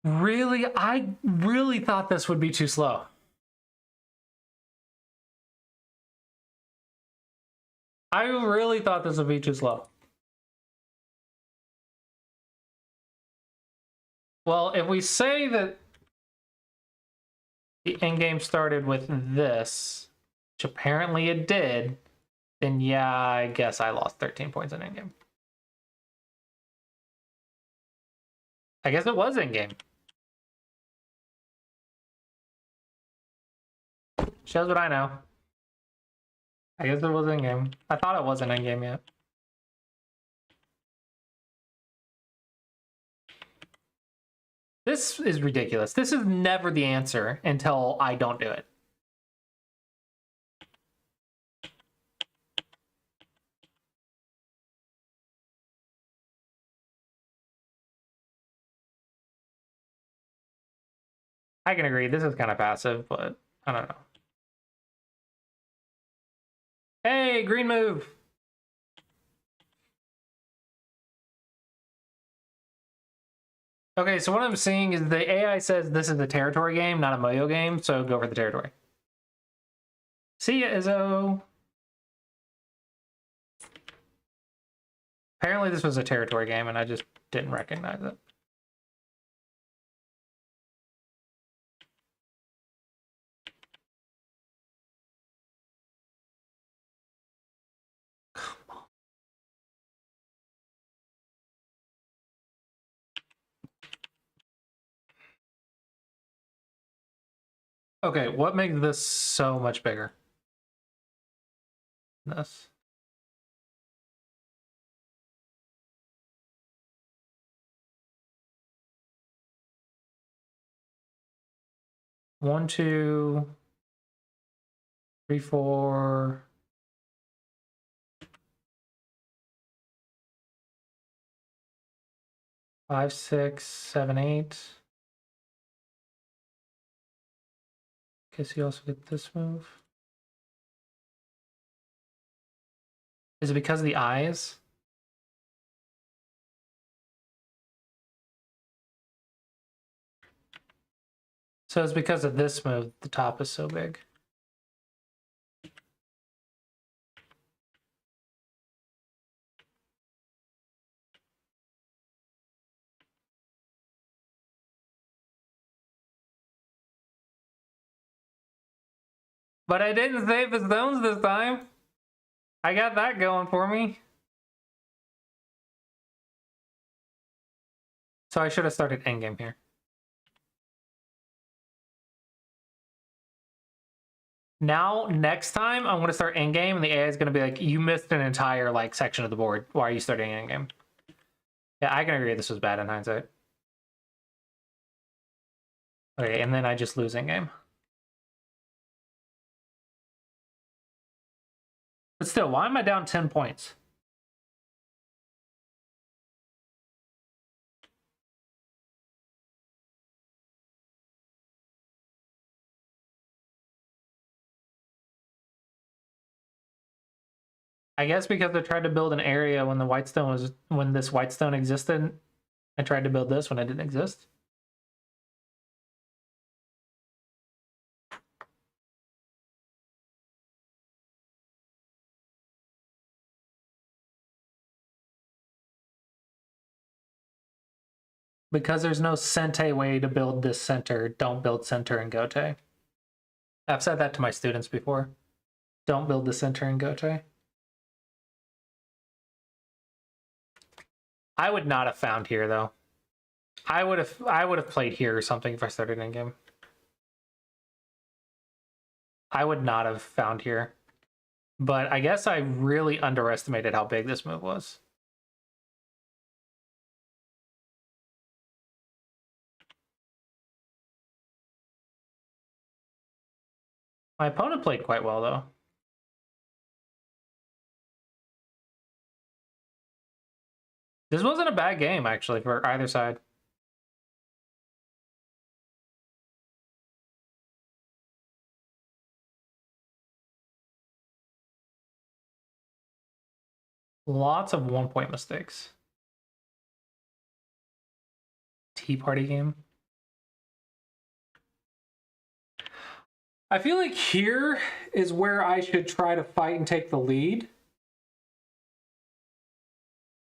[SPEAKER 2] Really? I really thought this would be too slow. I really thought this would be too slow. Well, if we say that the end game started with this, which apparently it did, then yeah, I guess I lost 13 points in end game. I guess it was in-game. Shows what I know. I guess it was in-game. I thought it wasn't in-game yet. This is ridiculous. This is never the answer until I don't do it. I can agree, this is kind of passive, but I don't know. Hey, green move! Okay, so what I'm seeing is the AI says this is a territory game, not a Moyo game, so go for the territory. See ya, Izzo! Apparently this was a territory game and I just didn't recognize it. Okay, what makes this so much bigger? This. One, 2, 3, 4. 5, 6, 7, 8. Guess you also get this move. Is it because of the eyes? So it's because of this move, the top is so big. But I didn't save the stones this time. I got that going for me. So I should have started endgame here. Now, next time, I'm going to start endgame, and the AI is going to be like, you missed an entire like section of the board. Why are you starting endgame? Yeah, I can agree this was bad in hindsight. Okay, and then I just lose endgame. But still, why am I down 10 points? I guess because I tried to build an area when this whitestone existed. I tried to build this when it didn't exist. Because there's no Sente way to build this center, don't build center in Gote. I've said that to my students before. Don't build the center in Gote. I would not have found here though. I would have played here or something if I started in game. I would not have found here. But I guess I really underestimated how big this move was. My opponent played quite well though. This wasn't a bad game actually for either side. Lots of 1-point mistakes. Tea party game. I feel like here is where I should try to fight and take the lead.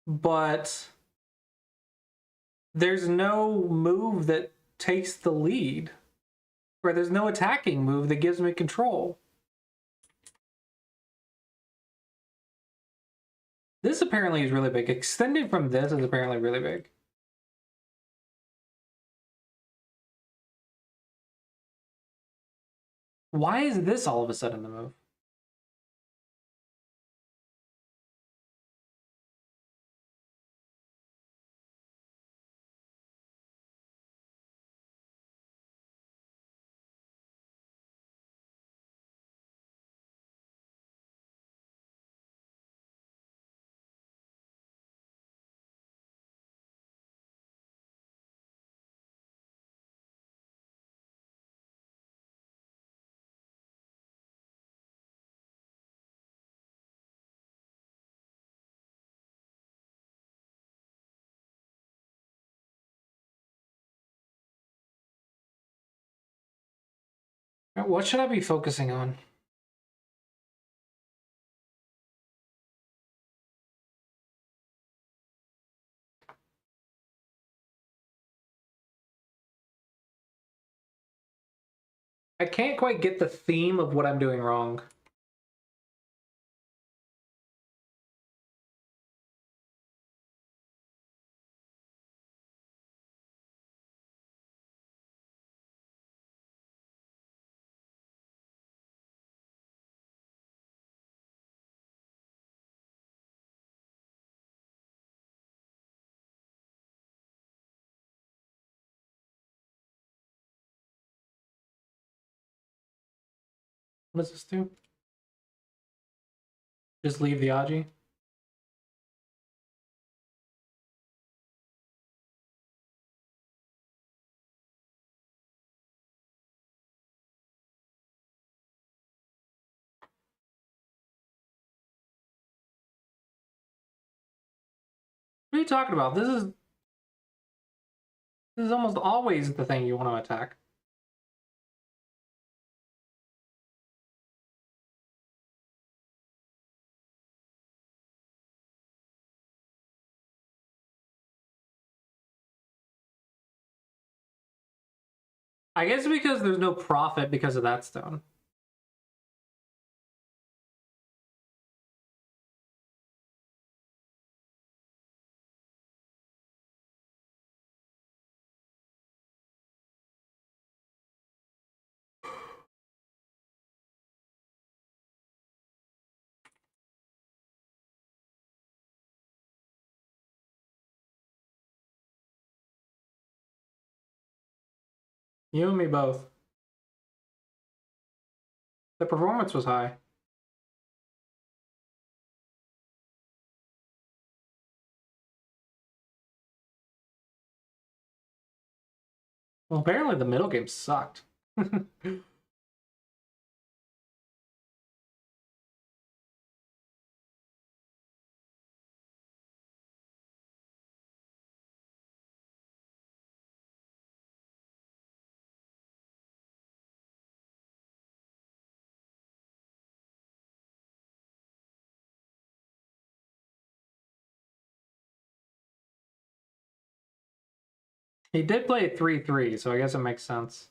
[SPEAKER 2] But there's no move that takes the lead. Or there's no attacking move that gives me control. This apparently is really big. Extending from this is apparently really big. Why is this all of a sudden the move? What should I be focusing on? I can't quite get the theme of what I'm doing wrong. What does this do? Just leave the Aji? What are you talking about? This is almost always the thing you want to attack. I guess because there's no profit because of that stone. You and me both. The performance was high. Well, apparently the middle game sucked. He did play 3-3, so I guess it makes sense.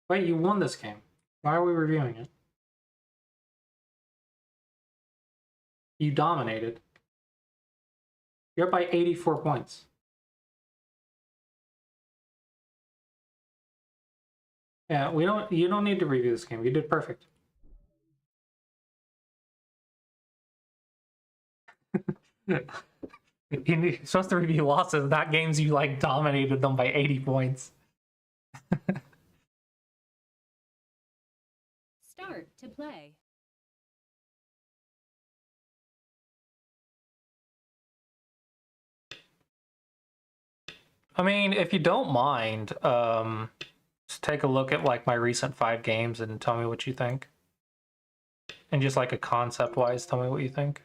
[SPEAKER 2] Wait, you won this game. Why are we reviewing it? You dominated. You're up by 84 points. Yeah, you don't need to review this game. You did perfect. You're supposed to review losses, not games you like dominated them by 80 points.
[SPEAKER 1] Start to play.
[SPEAKER 2] I mean, if you don't mind, just take a look at like my recent 5 games and tell me what you think. And just like a concept wise, tell me what you think.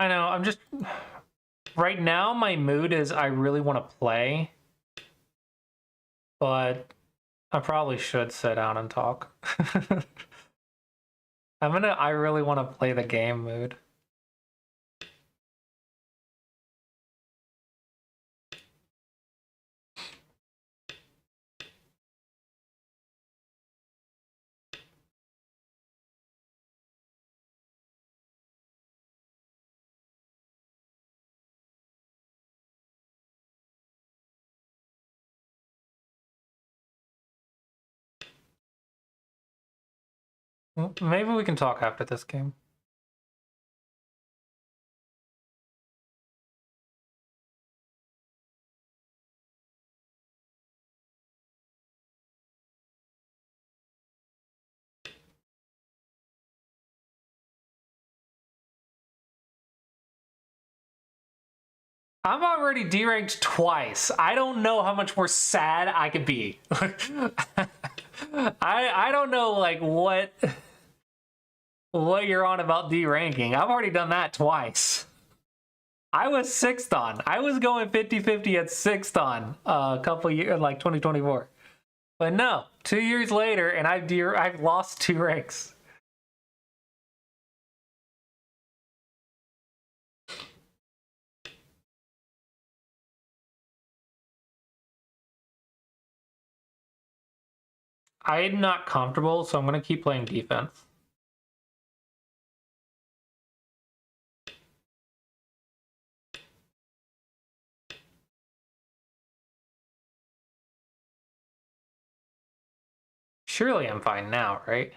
[SPEAKER 2] I know, I'm just... Right now, my mood is I really want to play. But I probably should sit down and talk. I really want to play the game mood. Maybe we can talk after this game. I'm already D-ranked twice. I don't know how much more sad I could be. I don't know like what you're on about D-ranking. I've already done that twice. I was 6th on. I was going 50-50 at 6th on a couple years, like 2024. But no, 2 years later, and I've lost 2 ranks. I'm not comfortable, so I'm going to keep playing defense. Surely I'm fine now, right?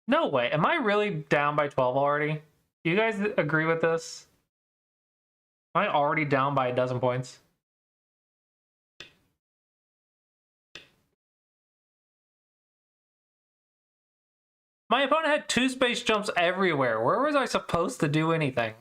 [SPEAKER 2] No way. Am I really down by 12 already? Do you guys agree with this? Am I already down by a dozen points? My opponent had 2 space jumps everywhere. Where was I supposed to do anything?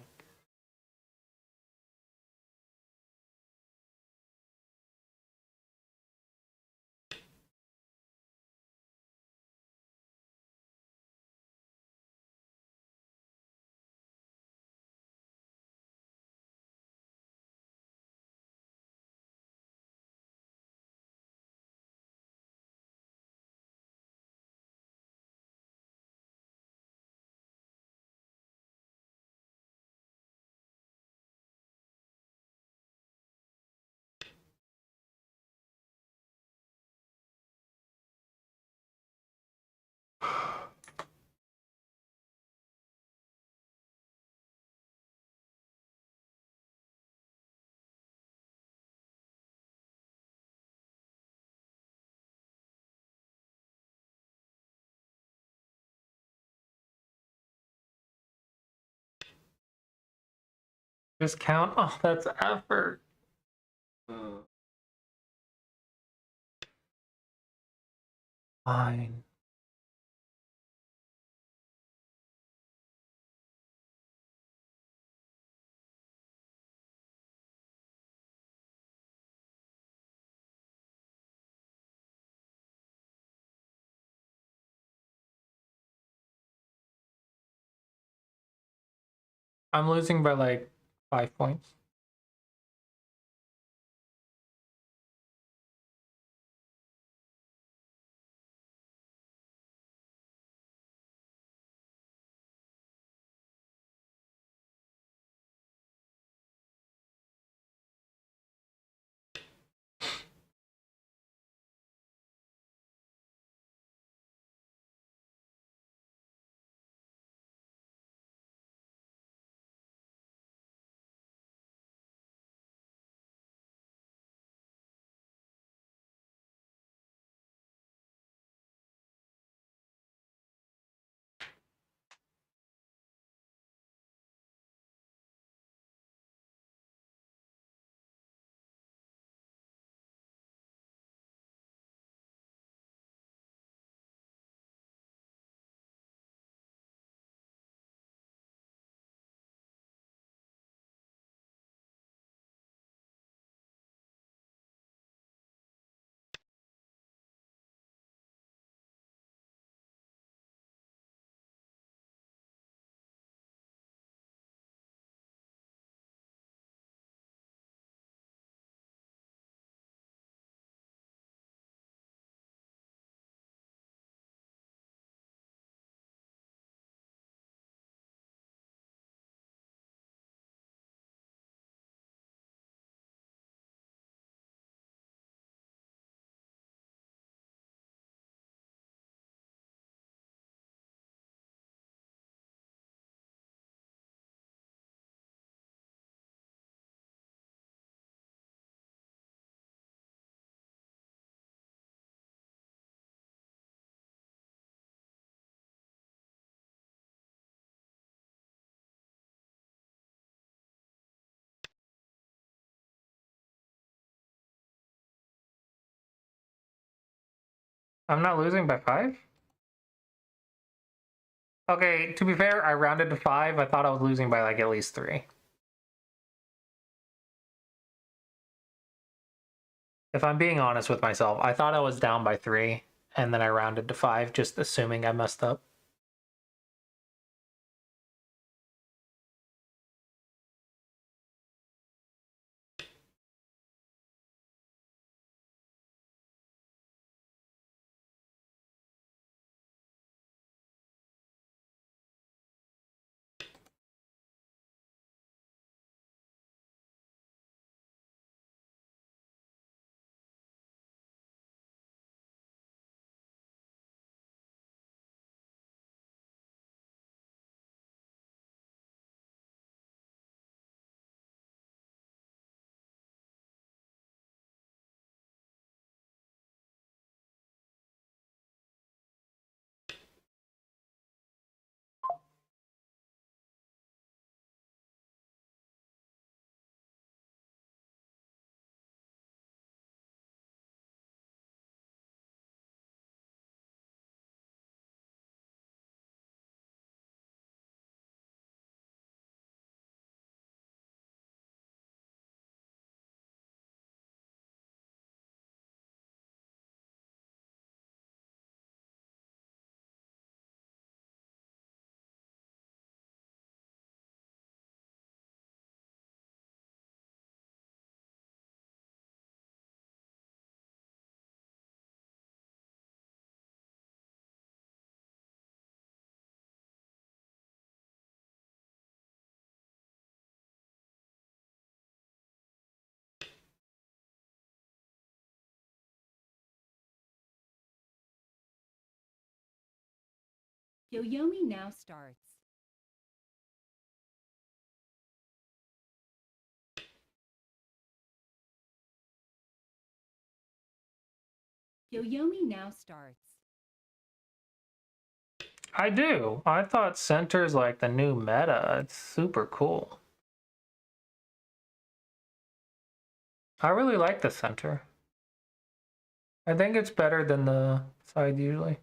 [SPEAKER 2] Just count? Oh, that's effort. Fine. I'm losing by like 5 points. I'm not losing by 5? Okay, to be fair, I rounded to 5. I thought I was losing by like at least 3. If I'm being honest with myself, I thought I was down by 3, and then I rounded to 5, just assuming I messed up.
[SPEAKER 1] Yoyomi now starts. Yoyomi now starts.
[SPEAKER 2] I do. I thought center's like the new meta. It's super cool. I really like the center. I think it's better than the side usually.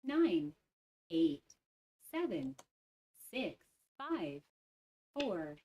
[SPEAKER 1] Nine, 8, 7, 6, 5, 4,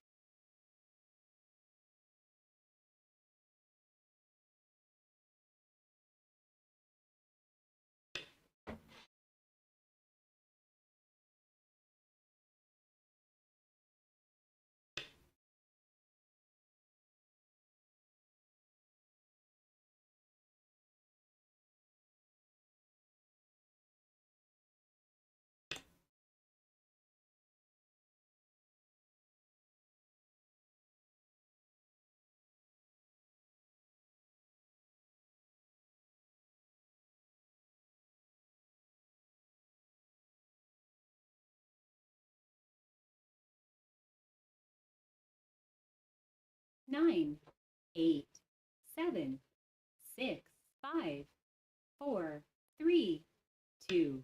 [SPEAKER 1] nine, 8, 7, 6, 5, 4, 3, 2.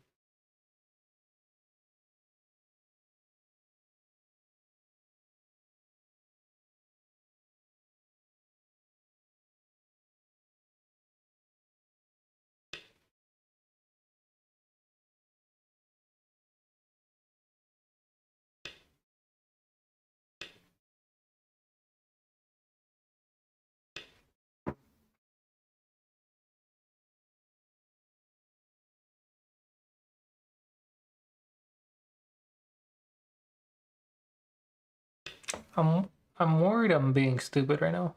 [SPEAKER 2] I'm worried I'm being stupid right now.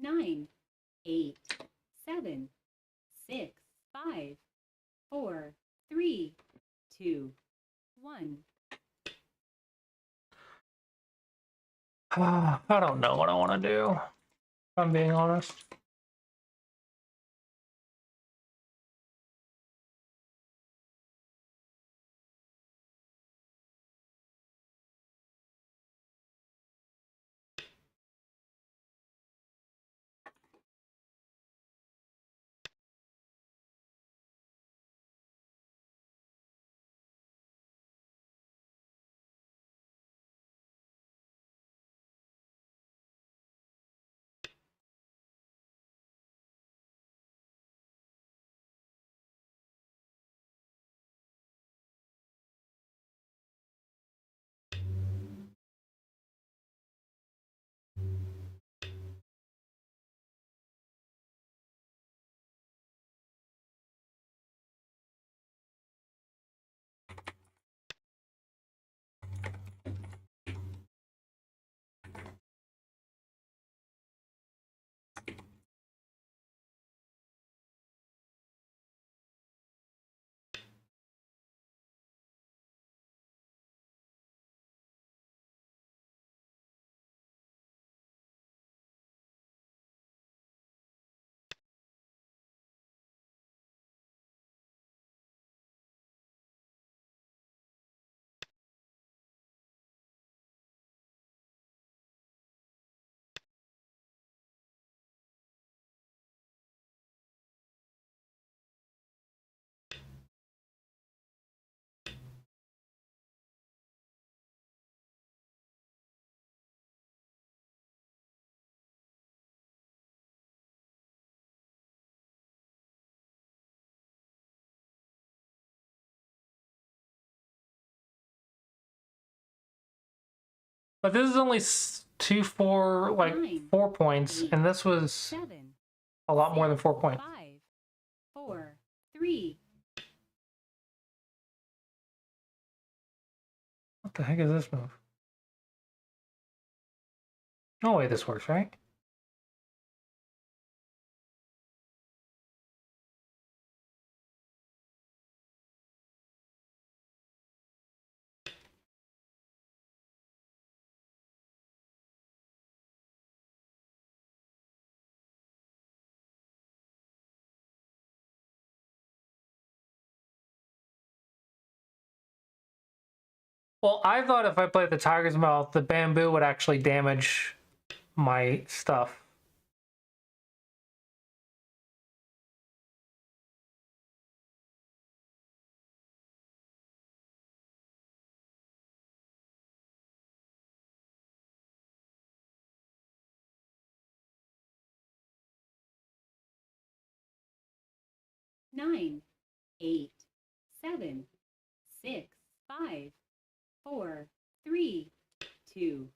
[SPEAKER 1] Nine, 8, 7, 6, 5, 4, 3, 2, 1.
[SPEAKER 2] I don't know what I want to do, if I'm being honest. But this is only 4 points, and this was
[SPEAKER 1] 7,
[SPEAKER 2] a lot more than 4 points.
[SPEAKER 1] 5, 4, 3.
[SPEAKER 2] What the heck is this move? No way this works, right? Well, I thought if I played the Tiger's Mouth, the bamboo would actually damage my stuff.
[SPEAKER 1] Nine, 8, 7, 6, 5, 4, 3, 2.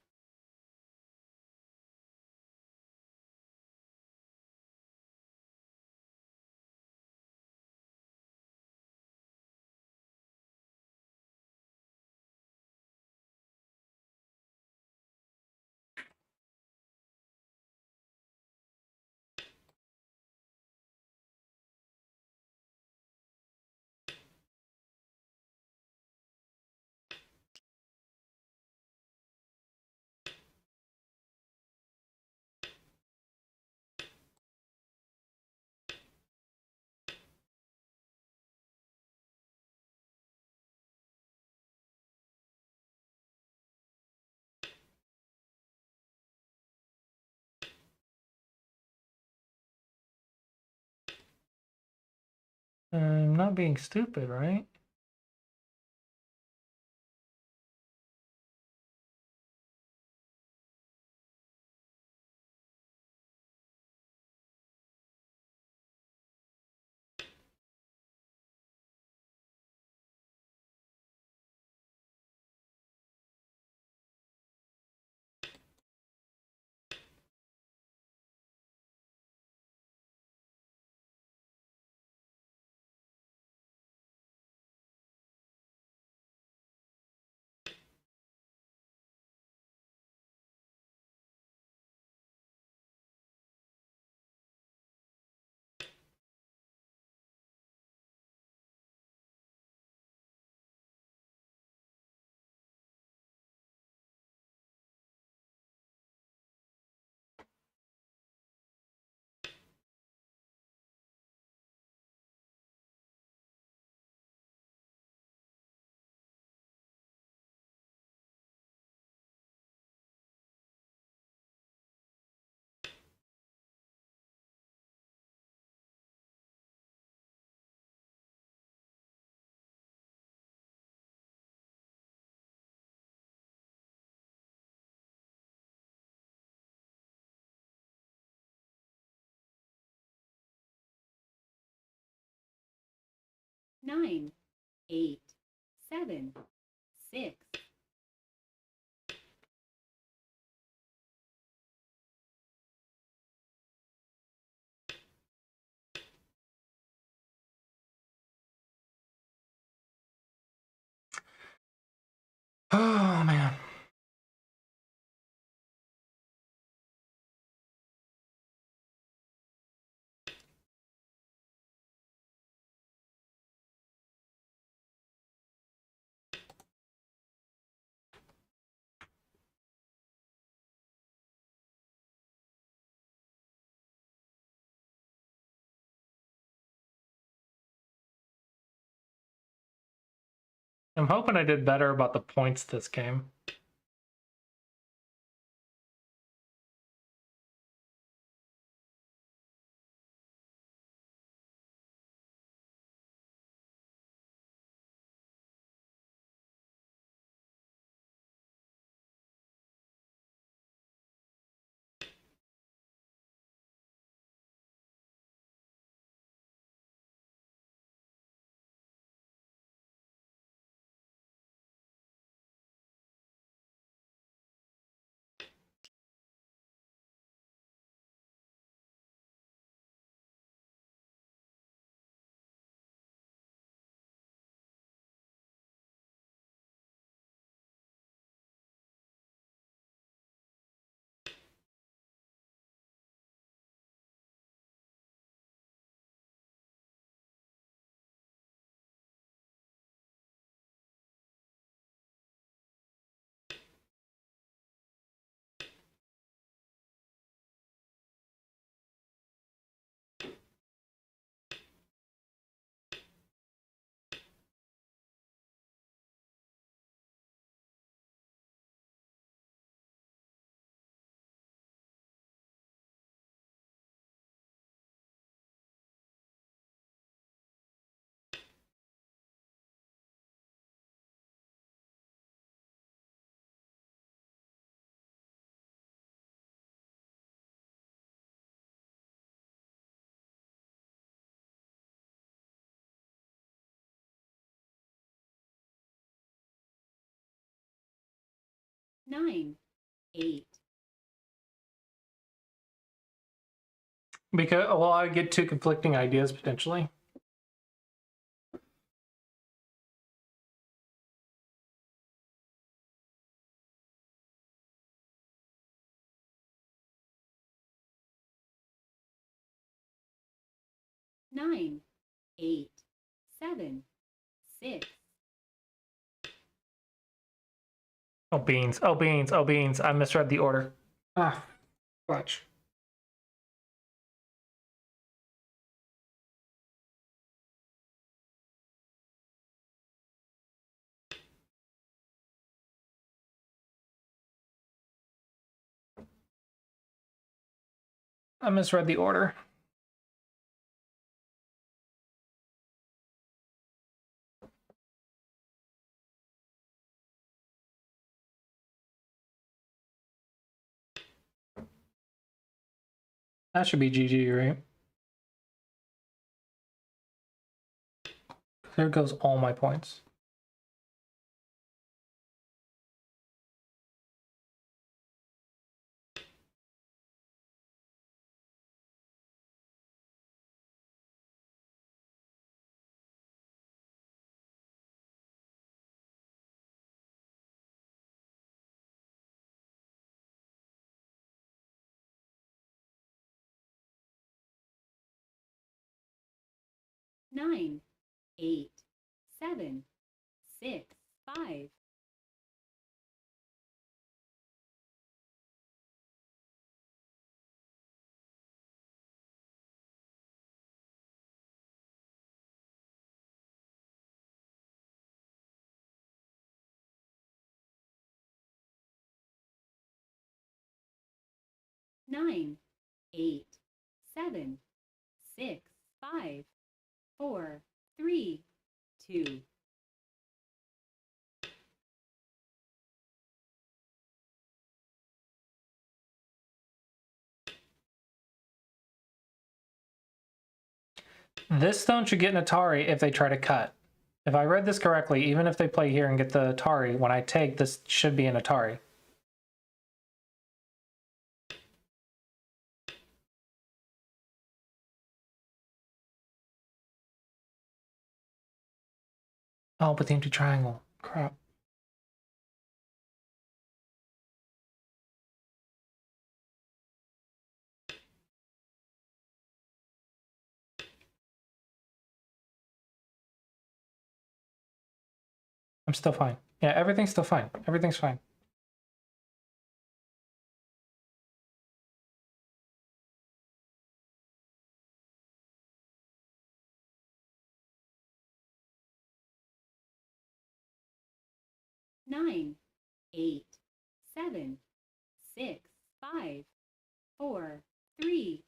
[SPEAKER 2] I'm not being stupid, right?
[SPEAKER 1] 9, 8, 7, 6.
[SPEAKER 2] Oh, man. I'm hoping I did better about the points this game.
[SPEAKER 1] Nine, 8.
[SPEAKER 2] Because, well, I get two conflicting ideas potentially.
[SPEAKER 1] Nine, 8, 7, 6.
[SPEAKER 2] Oh, beans. Oh, beans. Oh, beans. I misread the order. Ah, watch. I misread the order. That should be GG, right? There goes all my points.
[SPEAKER 1] Nine, 8, 7, 6, 5. Nine, 8, 7, 6, 5, 4, 3, 2.
[SPEAKER 2] This stone should get an Atari if they try to cut. If I read this correctly, even if they play here and get the Atari, when I take, this should be an Atari. Oh, but the empty triangle. Crap. I'm still fine. Yeah, everything's still fine. Everything's fine.
[SPEAKER 1] Nine, 8, 7, 6, 5, 4, 3.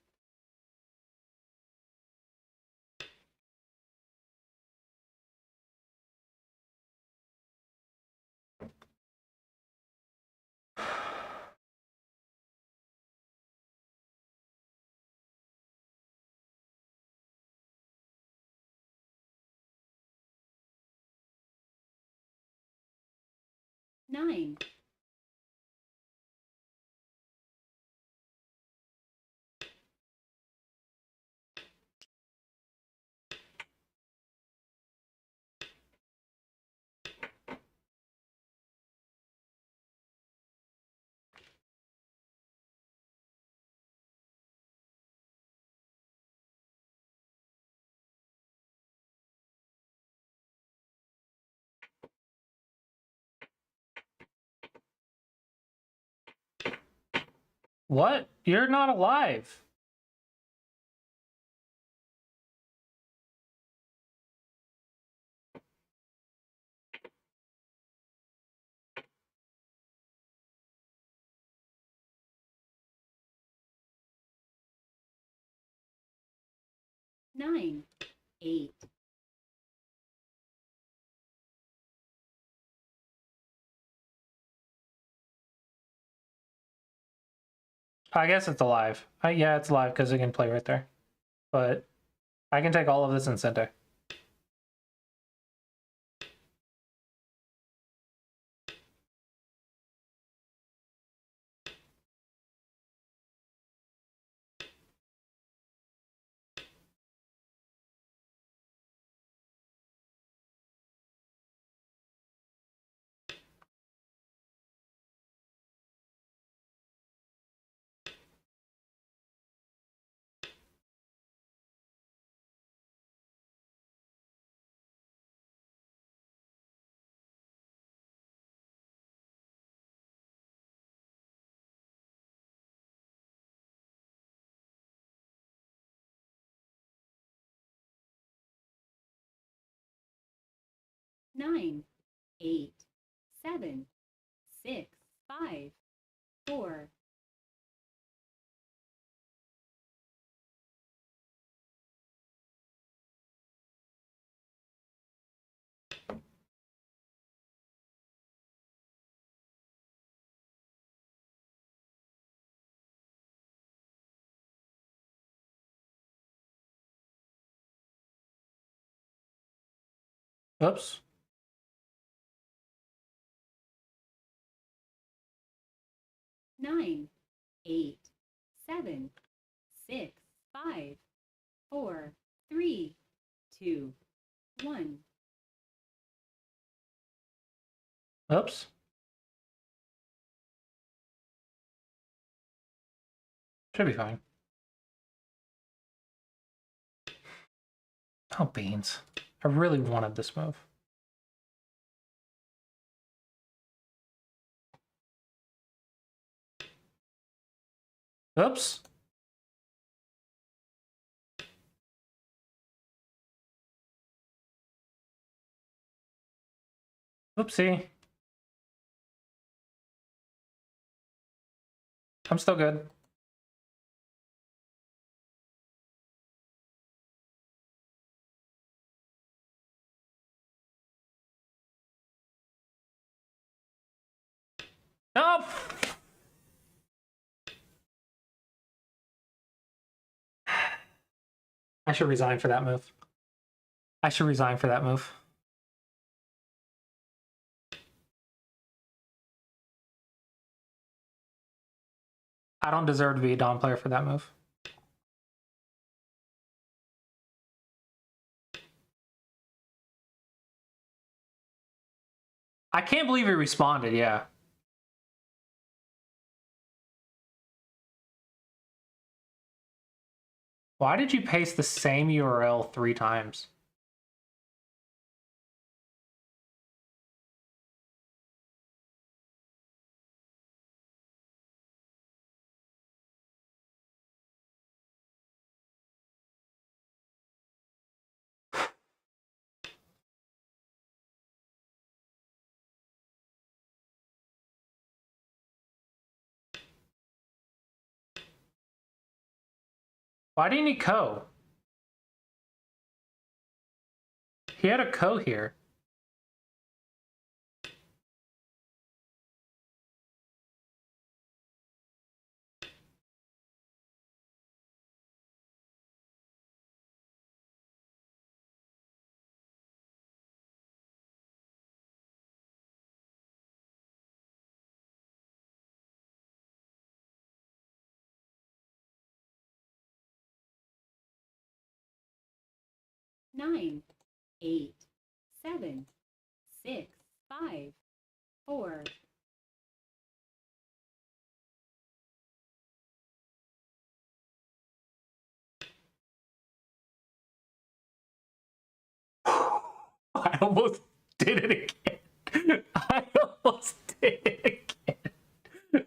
[SPEAKER 1] Nine,
[SPEAKER 2] What? You're not alive.
[SPEAKER 1] nine, 8.
[SPEAKER 2] I guess it's alive. Yeah, it's alive because it can play right there. But I can take all of this and center.
[SPEAKER 1] Nine, 8, 7, 6, 5, 4.
[SPEAKER 2] Oops.
[SPEAKER 1] Nine, 8, 7, 6, 5, 4, 3, 2, 1.
[SPEAKER 2] Oops. Should be fine. Oh, beans. I really wanted this move. Oops. Oopsie. I'm still good. Nope. I should resign for that move. I should resign for that move. I don't deserve to be a Dom player for that move. I can't believe he responded, yeah. Why did you paste the same URL 3 times? Why didn't he co? He had a co here.
[SPEAKER 1] Nine, 8, 7, 6, 5, 4.
[SPEAKER 2] I almost did it again. I almost did it again.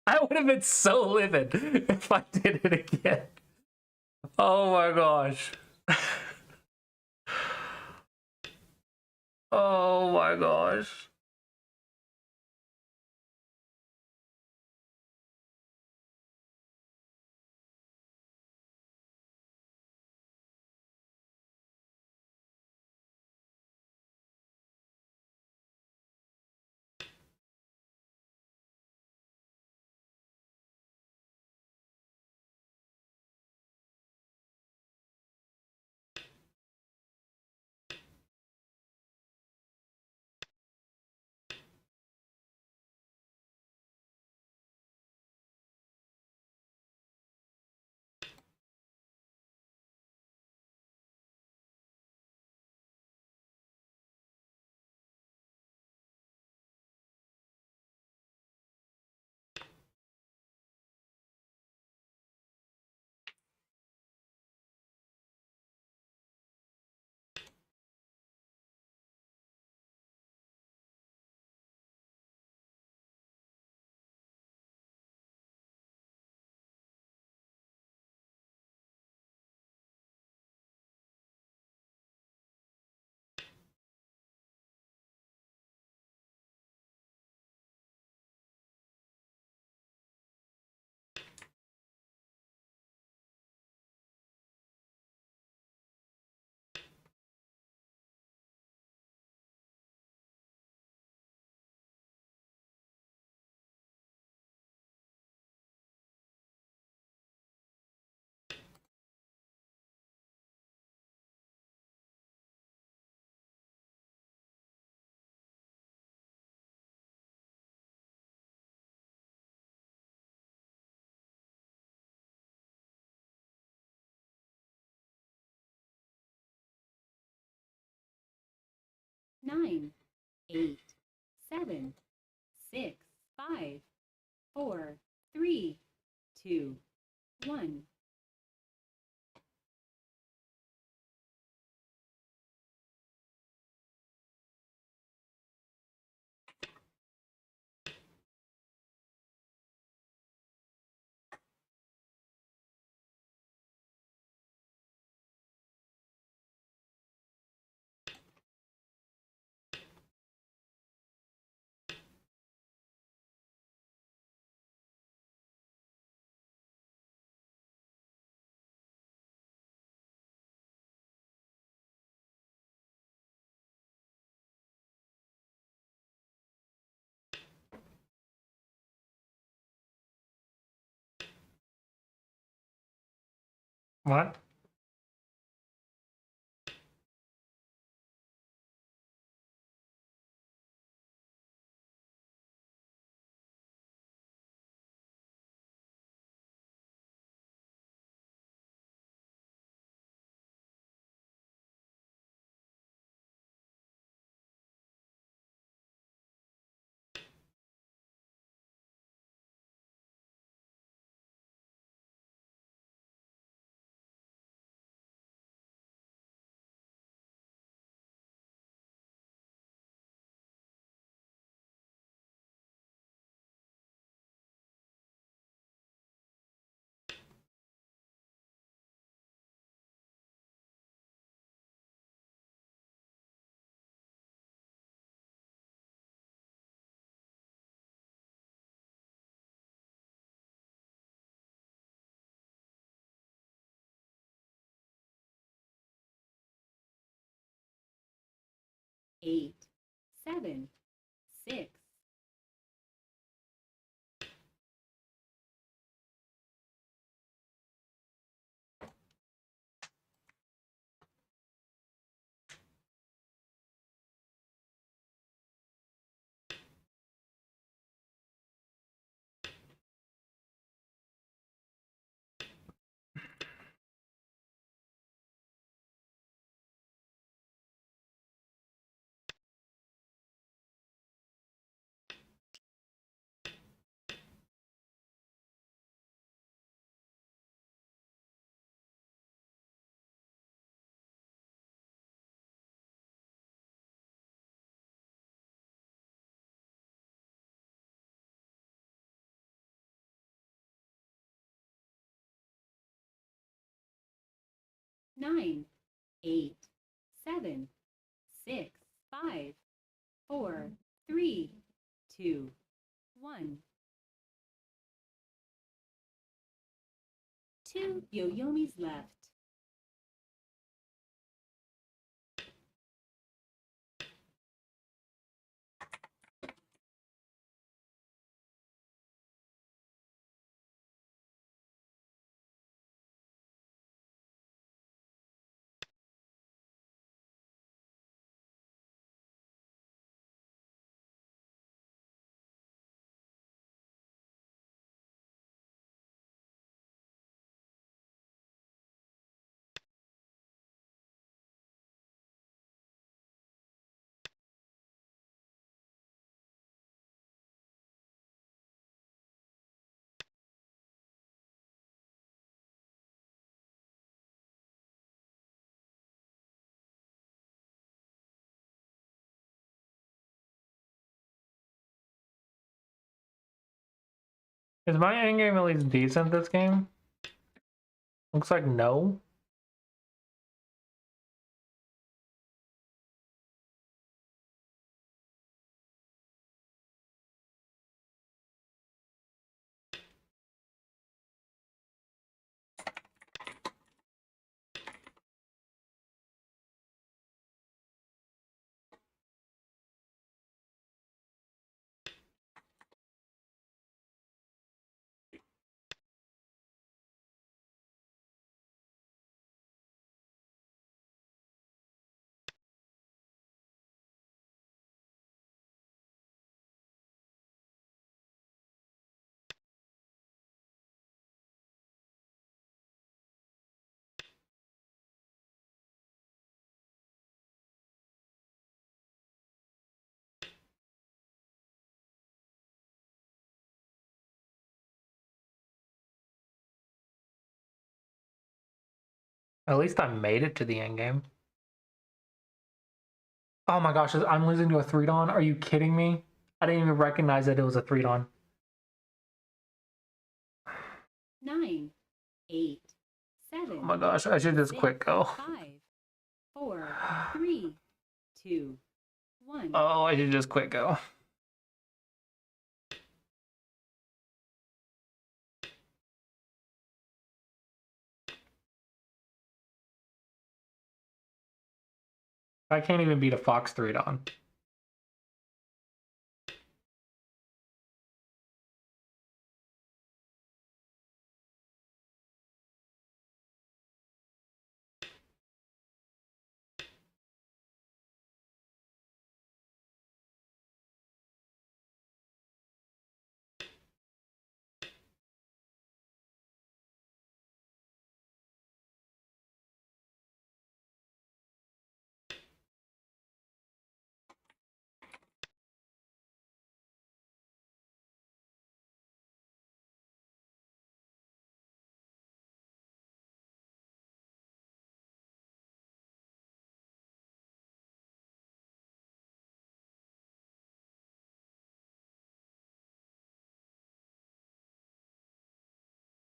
[SPEAKER 2] I would have been so livid if I did it again. Oh my gosh. Oh my gosh.
[SPEAKER 1] Nine, 8, 7, 6, 5, 4, 3, 2, 1.
[SPEAKER 2] What?
[SPEAKER 1] 8, 7, 6, 9, 8, 7, 6, 5, 4, 3, 2, 1. 2 yo-yomis left.
[SPEAKER 2] Is my endgame at least decent this game? Looks like no. At least I made it to the end game. Oh my gosh, I'm losing to a 3-don? Are you kidding me? I didn't even recognize that it was a 3-don.
[SPEAKER 1] 9, 8, 7.
[SPEAKER 2] Oh my gosh, I should just
[SPEAKER 1] 6,
[SPEAKER 2] quit go.
[SPEAKER 1] 5, 4, 3, 2, 1.
[SPEAKER 2] Oh, I should just quit go. I can't even beat a Fox 3-don.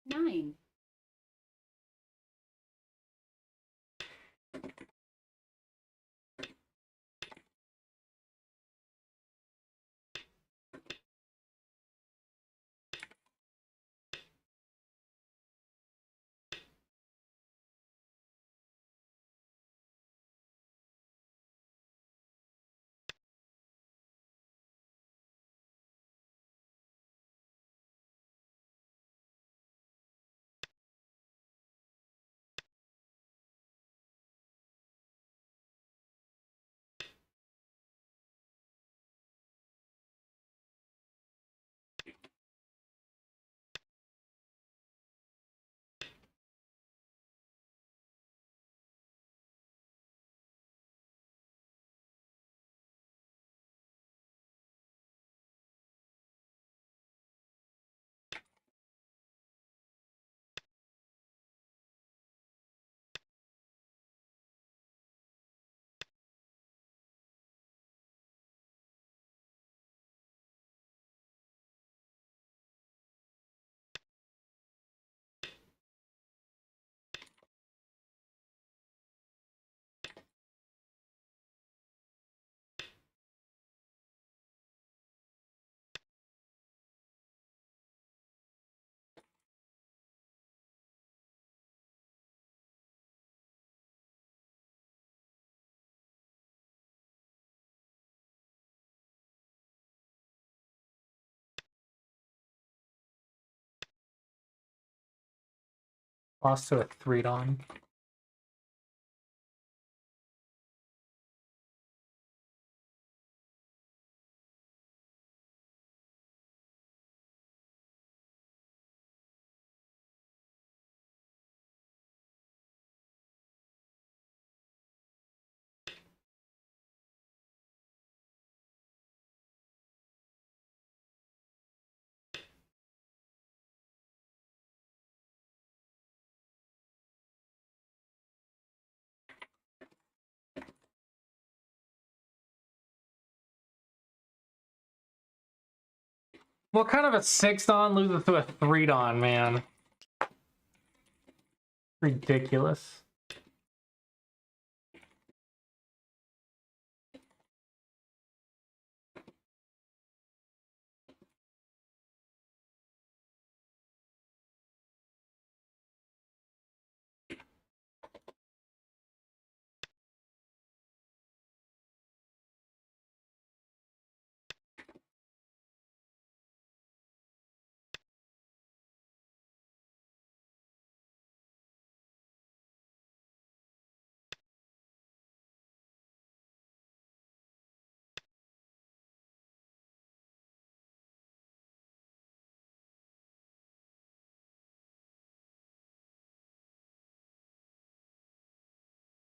[SPEAKER 1] Nine,
[SPEAKER 2] Lost to a 3-don. What kind of a 6-don loses to a 3-don, man? Ridiculous.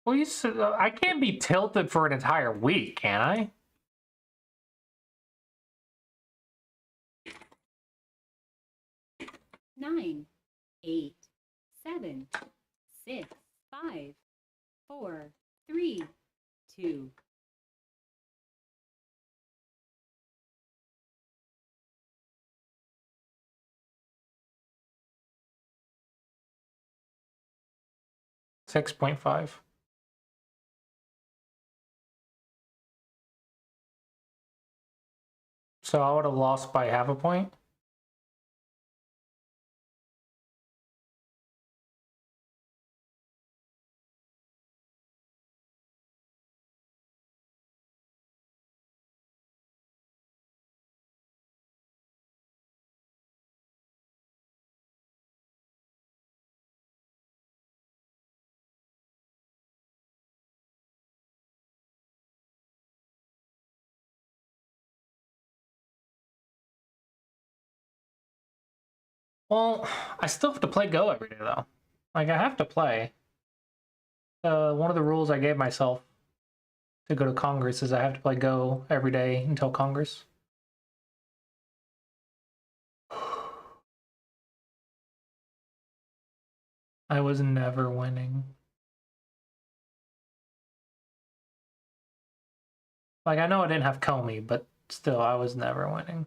[SPEAKER 2] Well, I can't be tilted for an entire week, can I?
[SPEAKER 1] Nine, 8, 7, 6, 5, 4, 3, 2.
[SPEAKER 2] $6.5. So I would have lost by half a point. Well, I still have to play Go every day, though. Like, I have to play. One of the rules I gave myself to go to Congress is I have to play Go every day until Congress. I was never winning. Like, I know I didn't have Comey, but still, I was never winning.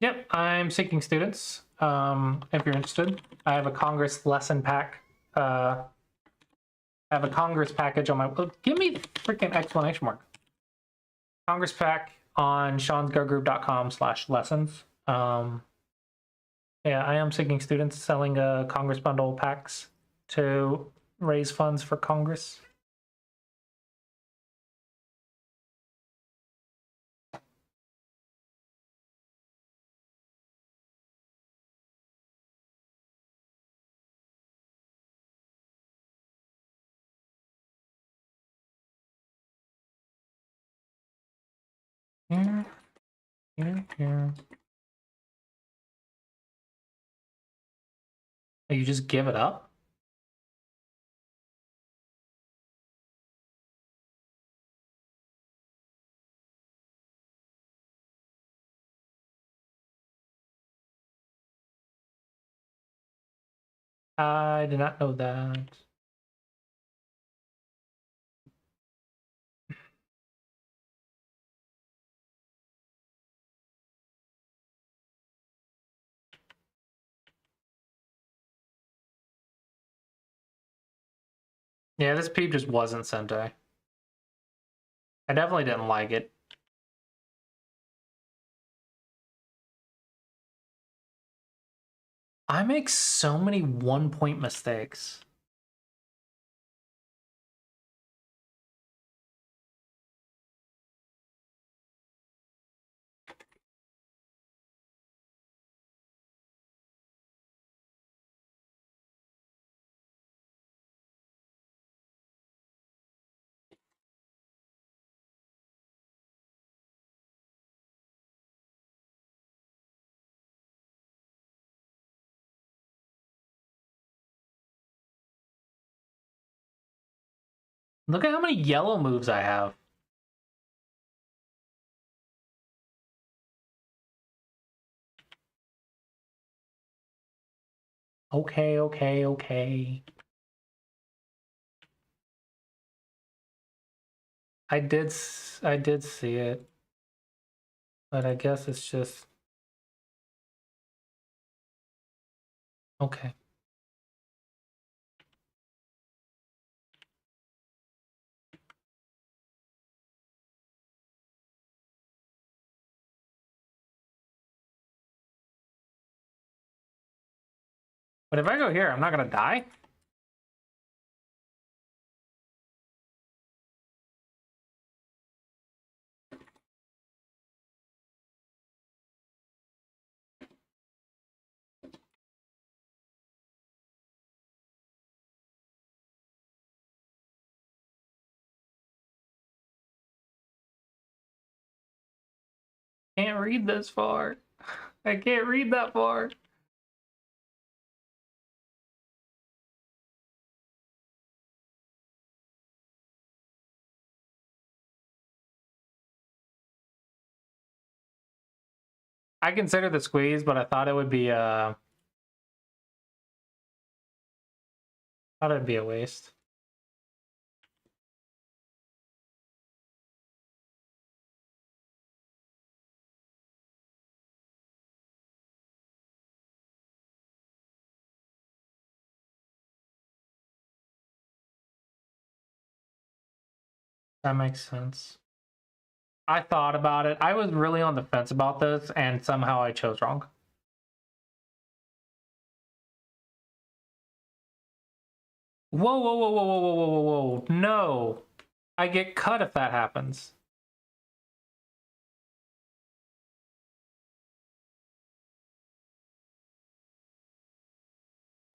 [SPEAKER 2] Yep, I'm seeking students. If you're interested, I have a Congress lesson pack. I have a Congress package on my. Give me the freaking exclamation mark. Congress pack on seansgogroup.com/lessons. Yeah, I am seeking students selling Congress bundle packs to raise funds for Congress. Here, here, here. Oh, you just give it up? I did not know that. Yeah, this peep just wasn't Sente. I definitely didn't like it. I make so many 1-point mistakes. Look at how many yellow moves I have. Okay, okay, okay. I did see it. But I guess it's just okay. But if I go here, I'm not gonna die? Can't read this far. I can't read that far. I considered the squeeze, but I thought it would be thought it'd be a waste. That makes sense. I thought about it. I was really on the fence about this, and somehow I chose wrong. Whoa, whoa, whoa, whoa, whoa, whoa, whoa, whoa, whoa. No. I get cut if that happens.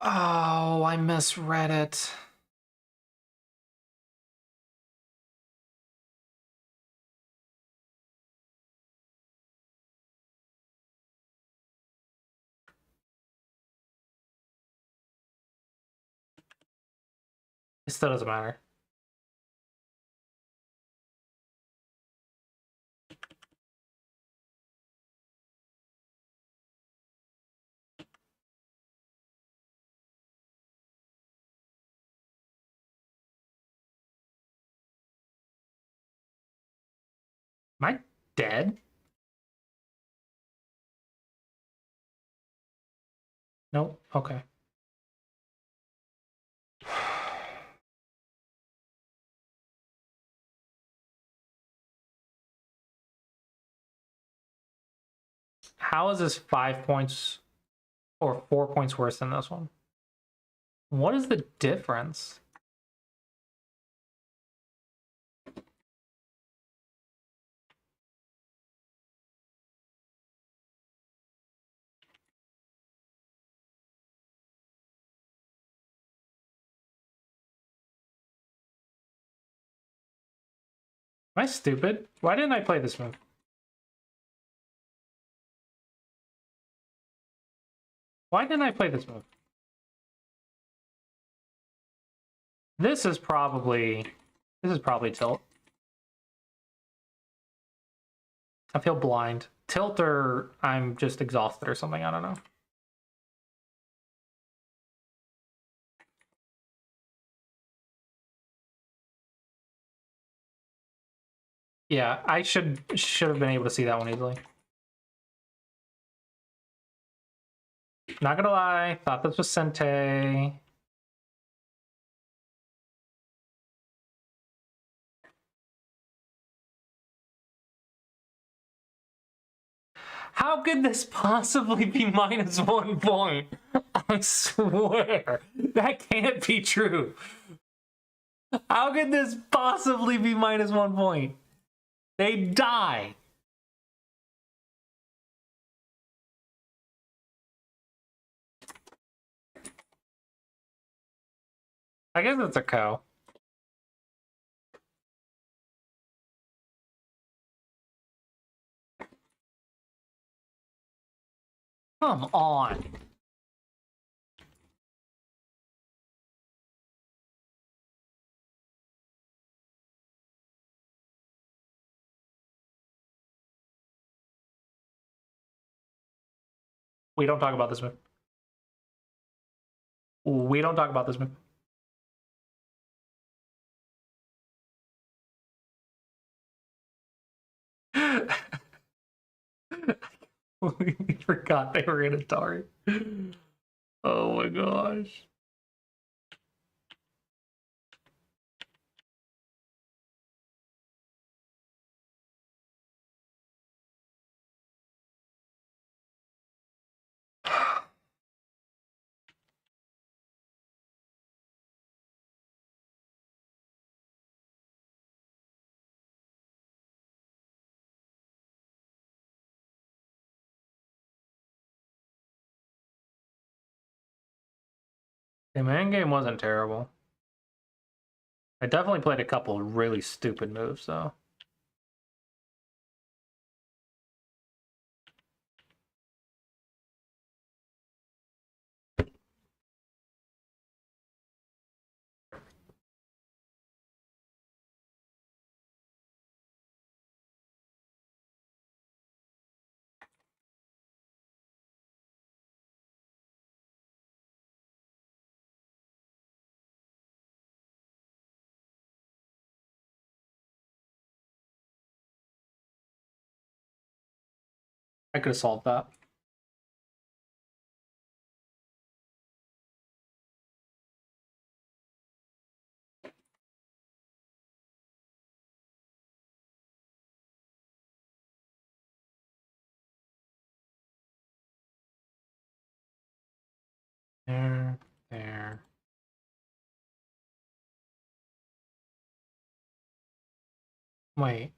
[SPEAKER 2] Oh, I misread it. It still doesn't matter. Am I dead? Nope. Okay. How is this 5 points or 4 points worse than this one? What is the difference? Am I stupid? Why didn't I play this move? Why didn't I play this move? This is probably tilt. I feel blind. Tilt or I'm just exhausted or something, I don't know. Yeah, I should have been able to see that one easily. Not gonna lie, thought this was Sente. How could this possibly be minus 1 point? I swear, that can't be true. How could this possibly be minus 1 point? They die. I guess it's a cow. Come on. We don't talk about this move. We don't talk about this move. We forgot they were in Atari. Oh my gosh. The main game wasn't terrible. I definitely played a couple really stupid moves, though. I could have solved that. There. Wait.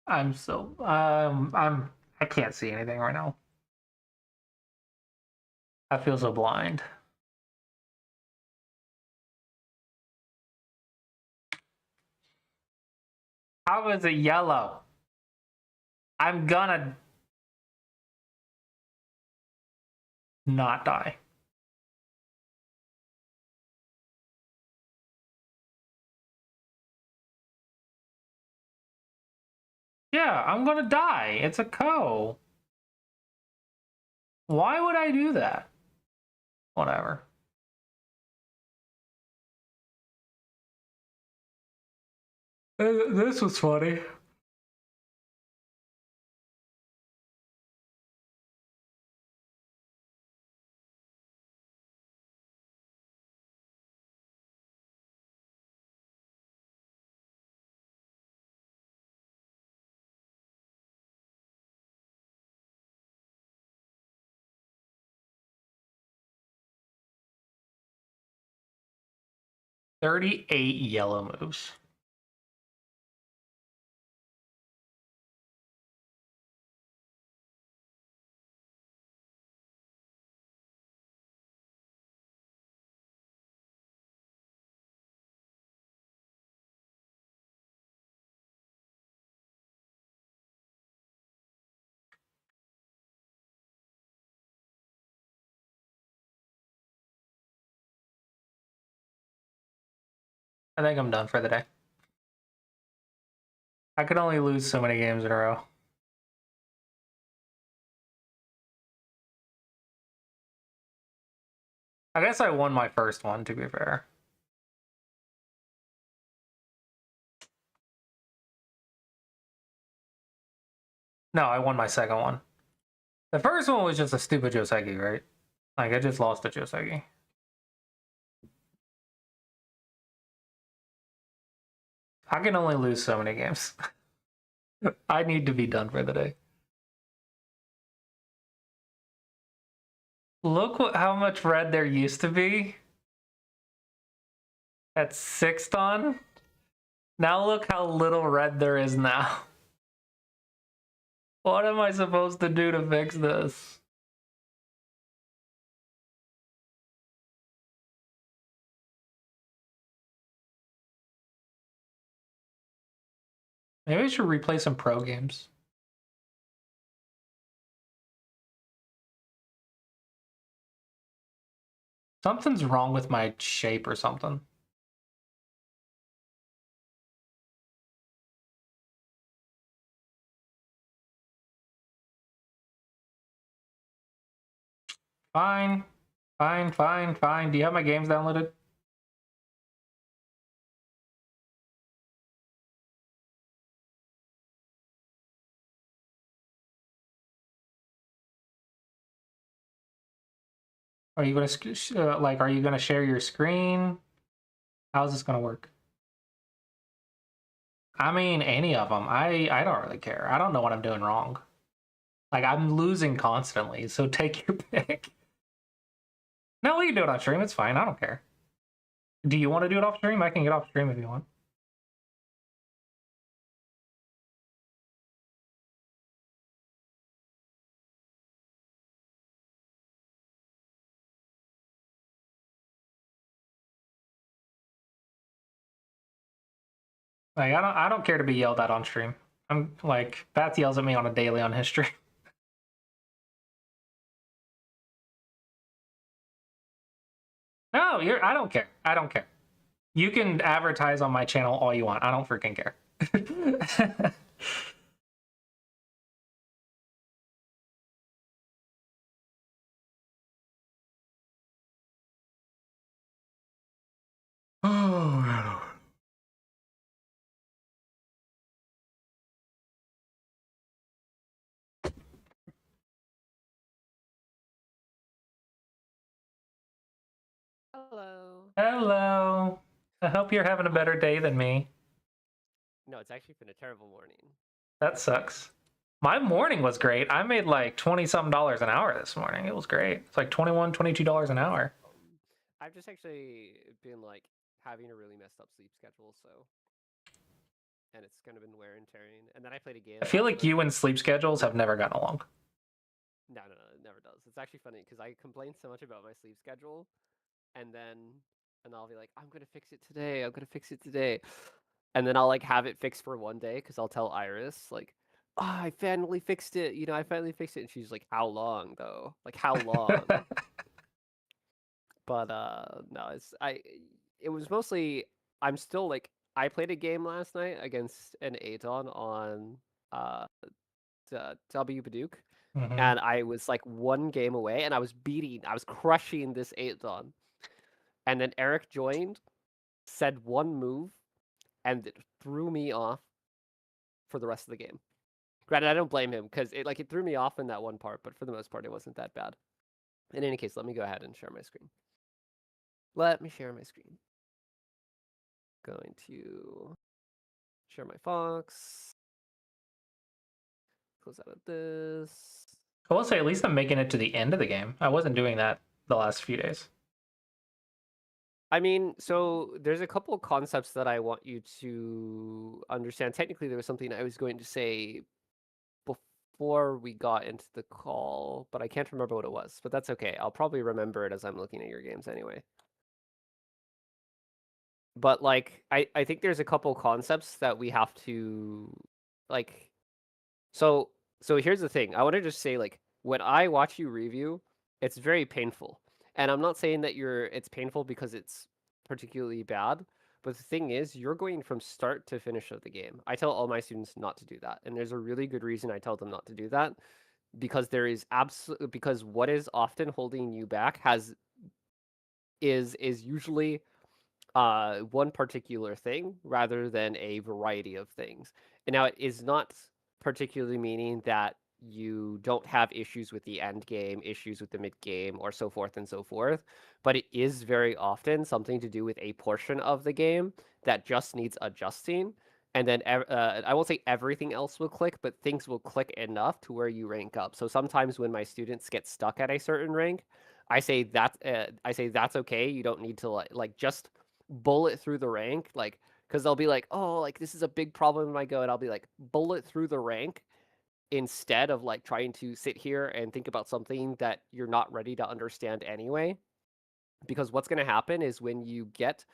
[SPEAKER 2] I can't see anything right now. I feel so blind. How is it yellow? I'm gonna not die. Yeah, I'm gonna die. It's a co. Why would I do that? Whatever. This was funny. $38 yellow moves. I think I'm done for the day. I could only lose so many games in a row. I guess I won my first one, to be fair. No, I won my second one. The first one was just a stupid Joseki, right? Like, I just lost to Joseki. I can only lose so many games. I need to be done for the day. Look how much red there used to be. At 6th on. Now look how little red there is now. What am I supposed to do to fix this? Maybe I should replay some pro games. Something's wrong with my shape or something. Fine. Fine, fine, fine. Do you have my games downloaded? Are you gonna like? Are you gonna share your screen? How's this gonna work? I mean, any of them. I don't really care. I don't know what I'm doing wrong. Like, I'm losing constantly, so take your pick. No, we can do it on stream. It's fine. I don't care. Do you want to do it off stream? I can get off stream if you want. Like, I don't care to be yelled at on stream. I'm like, Bats yells at me on a daily on his stream. No, I don't care. I don't care. You can advertise on my channel all you want. I don't freaking care. Oh, man.
[SPEAKER 3] Hello.
[SPEAKER 2] Hello. I hope you're having a better day than me.
[SPEAKER 3] No, it's actually been a terrible morning.
[SPEAKER 2] That sucks. My morning was great. I made like 20-something dollars an hour this morning. It was great. It's like $21, $22 an hour.
[SPEAKER 3] I've just actually been like having a really messed up sleep schedule, so and it's kind of been wear and tearing. And then I played a game.
[SPEAKER 2] I feel
[SPEAKER 3] last
[SPEAKER 2] like
[SPEAKER 3] night.
[SPEAKER 2] you and sleep schedules have never gotten along.
[SPEAKER 3] No, it never does. It's actually funny because I complain so much about my sleep schedule, and I'll be like, I'm gonna fix it today. I'm gonna fix it today, and then I'll like have it fixed for one day because I'll tell Iris like, oh, I finally fixed it. You know, I finally fixed it, and she's like, how long though? Like how long? But no, it was mostly I'm still like I played a game last night against an Aton on W Baduk, and I was like one game away, and I was crushing this Aton, and then Eric joined, said one move, and it threw me off for the rest of the game. Granted, I don't blame him because it threw me off in that one part, but for the most part, it wasn't that bad. In any case, let me go ahead and share my screen. Let me share my screen. Going to share my Fox. Close out of this.
[SPEAKER 2] I will say, at least I'm making it to the end of the game. I wasn't doing that the last few days.
[SPEAKER 3] I mean, so there's a couple of concepts that I want you to understand. Technically, there was something I was going to say before we got into the call, but I can't remember what it was. But that's okay. I'll probably remember it as I'm looking at your games anyway. But like, I think there's a couple concepts that we have to like. So here's the thing. I want to just say like when I watch you review, it's very painful. And I'm not saying that it's painful because it's particularly bad, But the thing is, you're going from start to finish of the game. I tell all my students not to do that. And there's a really good reason I tell them not to do that, because there is because what is often holding you back is usually one particular thing rather than a variety of things. And now it is not particularly meaning that you don't have issues with the end game, issues with the mid game, or so forth and so forth, but it is very often something to do with a portion of the game that just needs adjusting. And then I won't say everything else will click, but things will click enough to where you rank up. So sometimes when my students get stuck at a certain rank, I say that's okay. You don't need to like just bullet through the rank, like, because they'll be like, oh, like this is a big problem in my go, and I'll be like, bullet through the rank instead of like trying to sit here and think about something that you're not ready to understand anyway. Because what's going to happen is when you get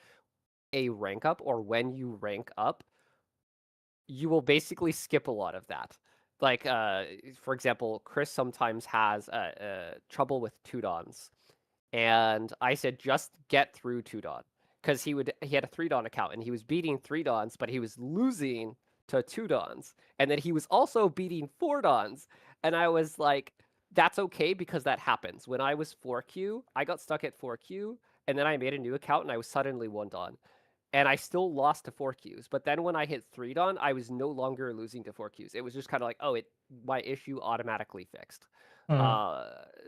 [SPEAKER 3] a rank up, or when you rank up, you will basically skip a lot of that. Like, for example, Chris sometimes has trouble with Tudons, and I said just get through Tudon, because he had a 3-don account and he was beating 3-dons, but he was losing to 2-dons, and then he was also beating 4-dons, and I was like, that's okay because that happens. When I was 4Q, I got stuck at 4Q, and then I made a new account and I was suddenly 1-don. And I still lost to 4Qs, but then when I hit 3-don, I was no longer losing to 4Qs. It was just kind of like, oh, my issue automatically fixed.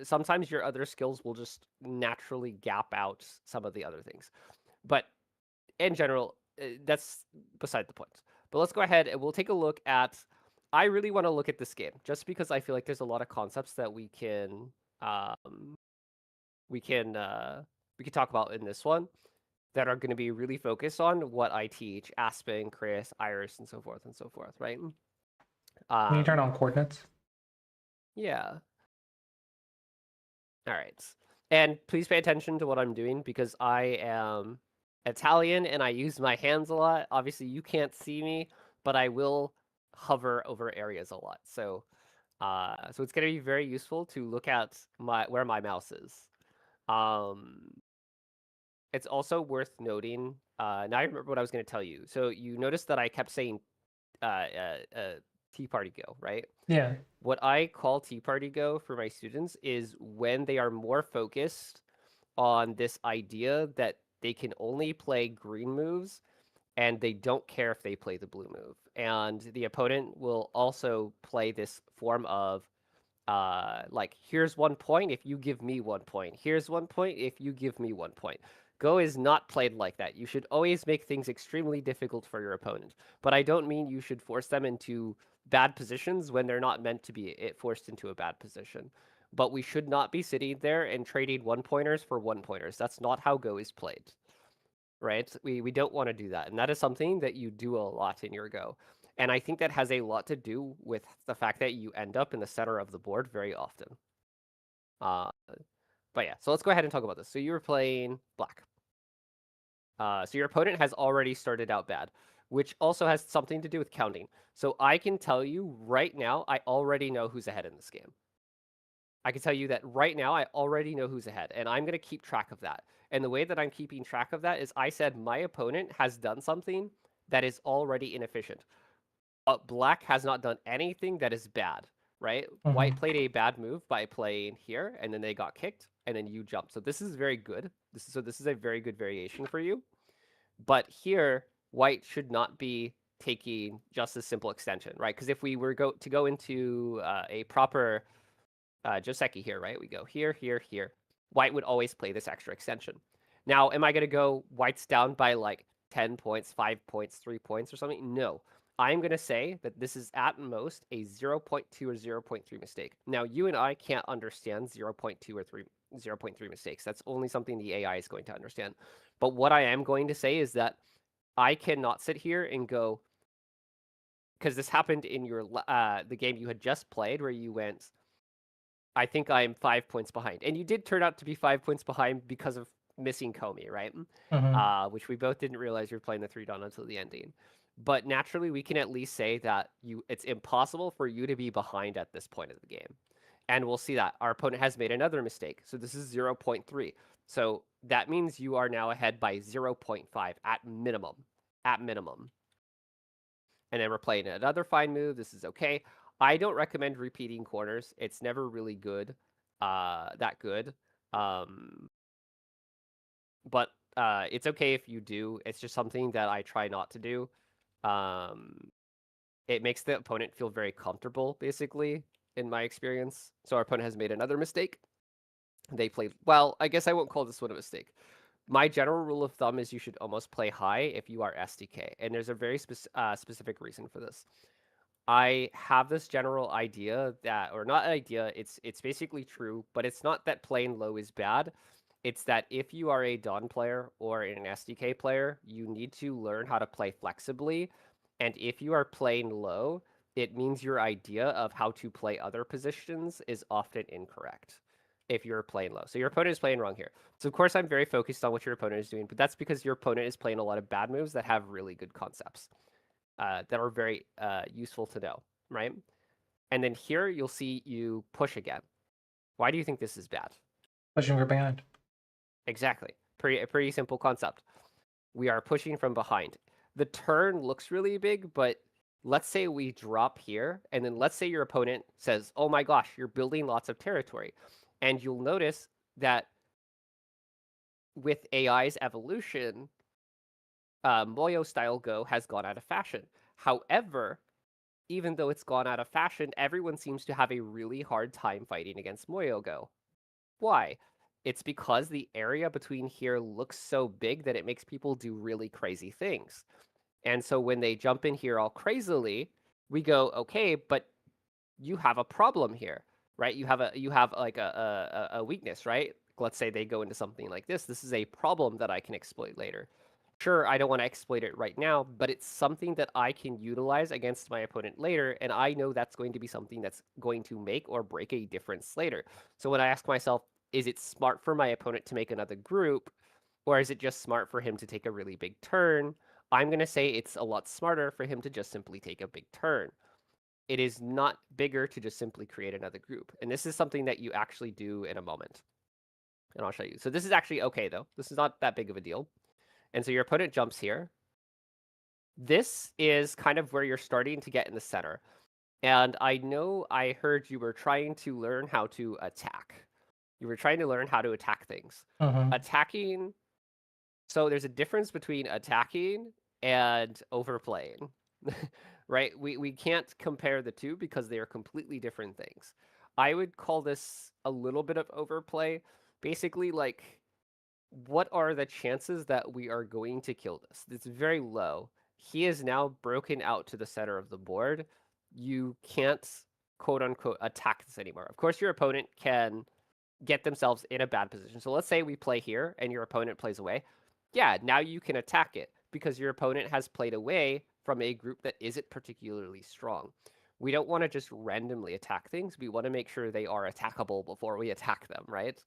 [SPEAKER 3] Sometimes your other skills will just naturally gap out some of the other things. But in general, that's beside the point. But let's go ahead and we'll take a look at. I really want to look at this game just because I feel like there's a lot of concepts that we can talk about in this one that are going to be really focused on what I teach, Aspen, Chris, Iris, and so forth, right?
[SPEAKER 2] Can you turn on coordinates?
[SPEAKER 3] Yeah. All right. And please pay attention to what I'm doing because I am Italian and I use my hands a lot. Obviously, you can't see me, but I will hover over areas a lot. So it's going to be very useful to look at where my mouse is. It's also worth noting. Now I remember what I was going to tell you. So you noticed that I kept saying Tea Party Go, right?
[SPEAKER 2] Yeah.
[SPEAKER 3] What I call Tea Party Go for my students is when they are more focused on this idea that they can only play green moves and they don't care if they play the blue move. And the opponent will also play this form of like, here's 1 point if you give me 1 point. Here's 1 point if you give me 1 point. Go is not played like that. You should always make things extremely difficult for your opponent. But I don't mean you should force them into bad positions when they're not meant to be forced into a bad position. But we should not be sitting there and trading 1-pointers for 1-pointers. That's not how Go is played, right? We don't want to do that. And that is something that you do a lot in your Go. And I think that has a lot to do with the fact that you end up in the center of the board very often. But yeah, so let's go ahead and talk about this. So you were playing black. So your opponent has already started out bad, which also has something to do with counting. So I can tell you right now, I already know who's ahead in this game. I can tell you that right now, I already know who's ahead, and I'm going to keep track of that. And the way that I'm keeping track of that is I said my opponent has done something that is already inefficient. But black has not done anything that is bad, right? White played a bad move by playing here, and then they got kicked, and then you jumped. So this is very good. This is a very good variation for you. But here, white should not be taking just a simple extension, right? Because if we were to go into a proper Joseki here, right? We go here, here, here. White would always play this extra extension. Now, am I going to go white's down by like 10 points, 5 points, 3 points or something? No. I'm going to say that this is at most a 0.2 or 0.3 mistake. Now, you and I can't understand 0.2 or 0.3 mistakes. That's only something the AI is going to understand. But what I am going to say is that I cannot sit here and go, because this happened in your the game you had just played where you went, I think I'm 5 points behind. And you did turn out to be 5 points behind because of missing Comey, right? Which we both didn't realize you were playing the 3-don until the ending. But naturally, we can at least say that it's impossible for you to be behind at this point of the game. And we'll see that our opponent has made another mistake. So this is 0.3. So that means you are now ahead by 0.5 at minimum. At minimum. And then we're playing another fine move. This is okay. I don't recommend repeating corners. It's never really good. That good. But it's okay if you do. It's just something that I try not to do. It makes the opponent feel very comfortable, basically, in my experience. So our opponent has made another mistake. They played well. I guess I won't call this one a mistake. My general rule of thumb is you should almost play high if you are SDK, and there's a very specific reason for this. I have this general idea that, or not idea, it's basically true, but it's not that playing low is bad. It's that if you are a Dawn player or an SDK player, you need to learn how to play flexibly. And if you are playing low, it means your idea of how to play other positions is often incorrect if you're playing low. So your opponent is playing wrong here. So of course I'm very focused on what your opponent is doing, but that's because your opponent is playing a lot of bad moves that have really good concepts that are very useful to know, right? And then here you'll see you push again. Why do you think this is bad?
[SPEAKER 2] Pushing from behind.
[SPEAKER 3] Exactly. A pretty simple concept. We are pushing from behind. The turn looks really big, but let's say we drop here, and then let's say your opponent says, oh my gosh, you're building lots of territory. And you'll notice that with AI's evolution, Moyo style Go has gone out of fashion. However, even though it's gone out of fashion, everyone seems to have a really hard time fighting against Moyo Go. Why? It's because the area between here looks so big that it makes people do really crazy things. And so when they jump in here all crazily, we go, okay, but you have a problem here, right? You have like a weakness, right? Let's say they go into something like this. This is a problem that I can exploit later. Sure, I don't want to exploit it right now, but it's something that I can utilize against my opponent later, and I know that's going to be something that's going to make or break a difference later. So when I ask myself, is it smart for my opponent to make another group, or is it just smart for him to take a really big turn? I'm going to say it's a lot smarter for him to just simply take a big turn. It is not bigger to just simply create another group. And this is something that you actually do in a moment. And I'll show you. So this is actually okay, though. This is not that big of a deal. And so your opponent jumps here. This is kind of where you're starting to get in the center. And I know I heard you were trying to learn how to attack. You were trying to learn how to attack things. Attacking. So there's a difference between attacking and overplaying. Right? We can't compare the two because they are completely different things. I would call this a little bit of overplay. Basically, like, what are the chances that we are going to kill this? It's very low. He is now broken out to the center of the board. You can't, quote unquote, attack this anymore. Of course, your opponent can get themselves in a bad position. So let's say we play here and your opponent plays away. Yeah, now you can attack it because your opponent has played away from a group that isn't particularly strong. We don't want to just randomly attack things. We want to make sure they are attackable before we attack them, right?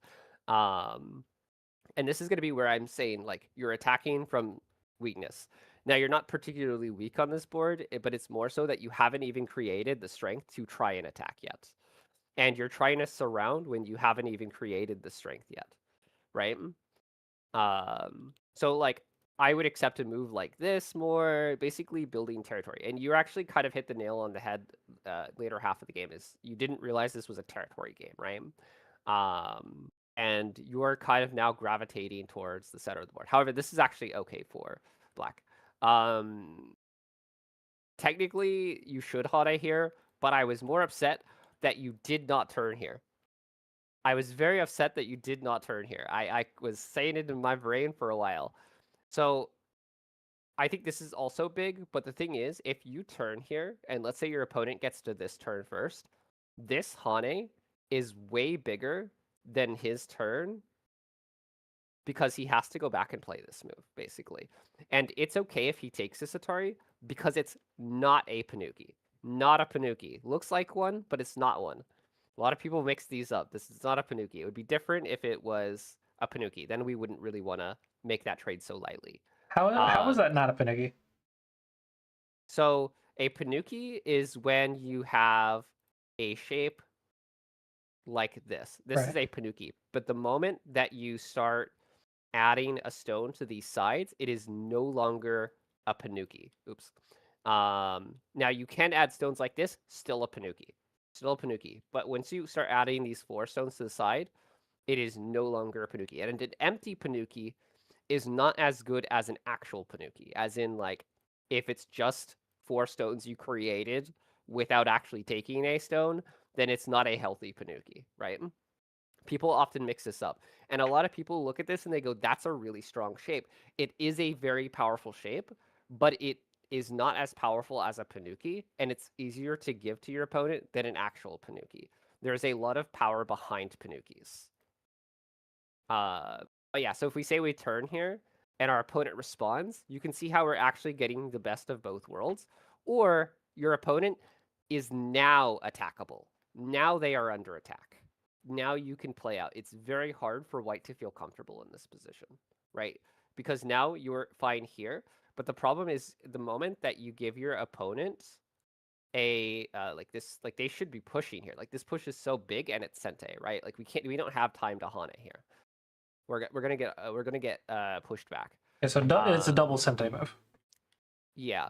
[SPEAKER 3] And this is going to be where I'm saying, like, you're attacking from weakness. Now, you're not particularly weak on this board, but it's more so that you haven't even created the strength to try and attack yet. And you're trying to surround when you haven't even created the strength yet, right? So, like, I would accept a move like this more, basically building territory. And you actually kind of hit the nail on the head later half of the game is you didn't realize this was a territory game, right? And you're kind of now gravitating towards the center of the board. However, this is actually okay for black. Technically, you should Hane here, but I was more upset that you did not turn here. I was very upset that you did not turn here. I was saying it in my brain for a while. So I think this is also big, but the thing is, if you turn here, and let's say your opponent gets to this turn first, this Hane is way bigger than his turn because he has to go back and play this move, basically. And it's okay if he takes this Atari because it's not a Panuki. Not a Panuki. Looks like one, but it's not one. A lot of people mix these up. This is not a Panuki. It would be different if it was a Panuki. Then we wouldn't really want to make that trade so lightly.
[SPEAKER 2] How was that not a Panuki?
[SPEAKER 3] So a Panuki is when you have a shape like this. This is
[SPEAKER 2] Right.
[SPEAKER 3] a Panuki. But the moment that you start adding a stone to these sides, it is no longer a Panuki. Oops. Now you can add stones like this, still a Panuki. Still a Panuki. But once you start adding these 4 stones to the side, it is no longer a Panuki. And an empty Panuki is not as good as an actual Panuki. As in, like, if it's just 4 stones you created without actually taking a stone, then it's not a healthy Panuki, right? People often mix this up. And a lot of people look at this and they go, that's a really strong shape. It is a very powerful shape, but it is not as powerful as a Panuki, and it's easier to give to your opponent than an actual Panuki. There's a lot of power behind Panukis. But yeah, so if we say we turn here and our opponent responds, you can see how we're actually getting the best of both worlds. Or your opponent is now attackable. Now they are under attack. Now you can play out. It's very hard for white to feel comfortable in this position, right? Because now you're fine here. But the problem is the moment that you give your opponent a like this, like they should be pushing here. Like this push is so big and it's Sente, right? Like we don't have time to Hane here. We're gonna get pushed back.
[SPEAKER 2] Yeah, so it's a double Sente move.
[SPEAKER 3] Yeah,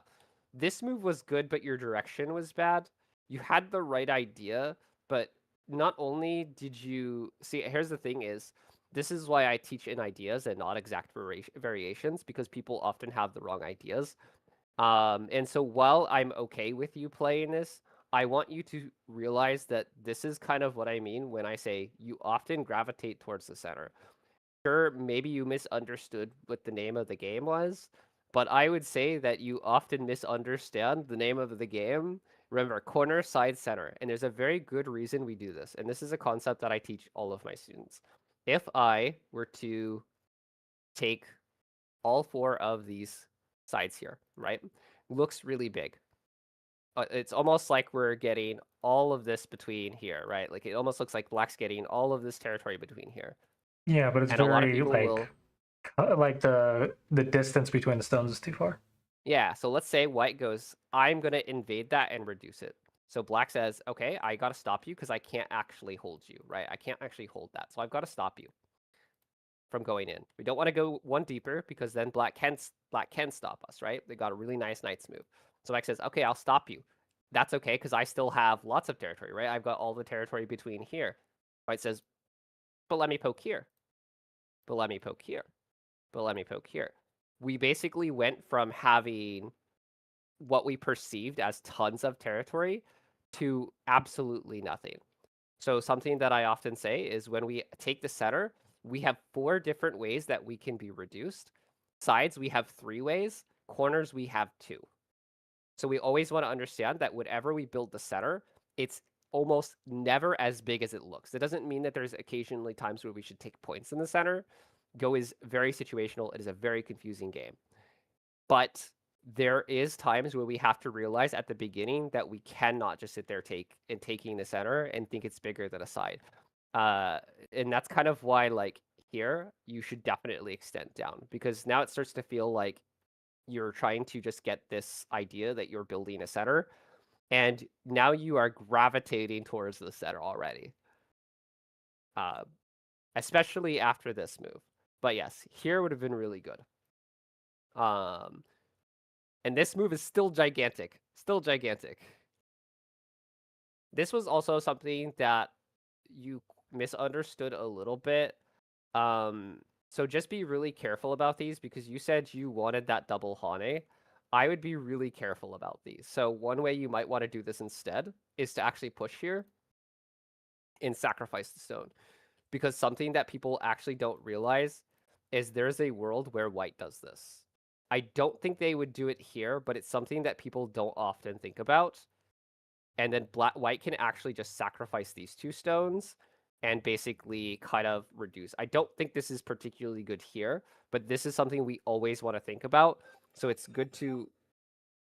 [SPEAKER 3] this move was good, but your direction was bad. You had the right idea, but not only did you see. Here's the thing: is this is why I teach in ideas and not exact variations, because people often have the wrong ideas. And so while I'm okay with you playing this, I want you to realize that this is kind of what I mean when I say you often gravitate towards the center. Sure, maybe you misunderstood what the name of the game was, but I would say that you often misunderstand the name of the game. Remember, corner, side, center. And there's a very good reason we do this. And this is a concept that I teach all of my students. If I were to take all 4 of these sides here, right? Looks really big. It's almost like we're getting all of this between here, right? Like it almost looks like black's getting all of this territory between here.
[SPEAKER 2] Yeah, but it's
[SPEAKER 3] And a lot of
[SPEAKER 2] very
[SPEAKER 3] people will...
[SPEAKER 2] like the distance between the stones is too far.
[SPEAKER 3] Yeah, so let's say white goes, I'm going to invade that and reduce it. So black says, okay, I got to stop you because I can't actually hold you, right? I can't actually hold that. So I've got to stop you from going in. We don't want to go one deeper because then black can stop us, right? They got a really nice knight's move. So black says, okay, I'll stop you. That's okay because I still have lots of territory, right? I've got all the territory between here. White says, but let me poke here. But let me poke here. But let me poke here. We basically went from having what we perceived as tons of territory to absolutely nothing. So something that I often say is when we take the center, we have 4 different ways that we can be reduced. Sides, we have 3 ways. Corners, we have 2. So we always want to understand that whenever we build the center, it's almost never as big as it looks. It doesn't mean that there's occasionally times where we should take points in the center. Go is very situational. It is a very confusing game. But there is times where we have to realize at the beginning that we cannot just sit there taking the center and think it's bigger than a side. And that's kind of why, like, here, you should definitely extend down. Because now it starts to feel like you're trying to just get this idea that you're building a center. And now you are gravitating towards the center already. Especially after this move. But yes, here would have been really good. And this move is still gigantic. Still gigantic. This was also something that you misunderstood a little bit. So just be really careful about these because you said you wanted that double Hane. I would be really careful about these. So one way you might want to do this instead is to actually push here and sacrifice the stone. Because something that people actually don't realize is there's a world where white does this. I don't think they would do it here, but it's something that people don't often think about. And then white can actually just sacrifice these 2 stones and basically kind of reduce. I don't think this is particularly good here, but this is something we always want to think about. So it's good to...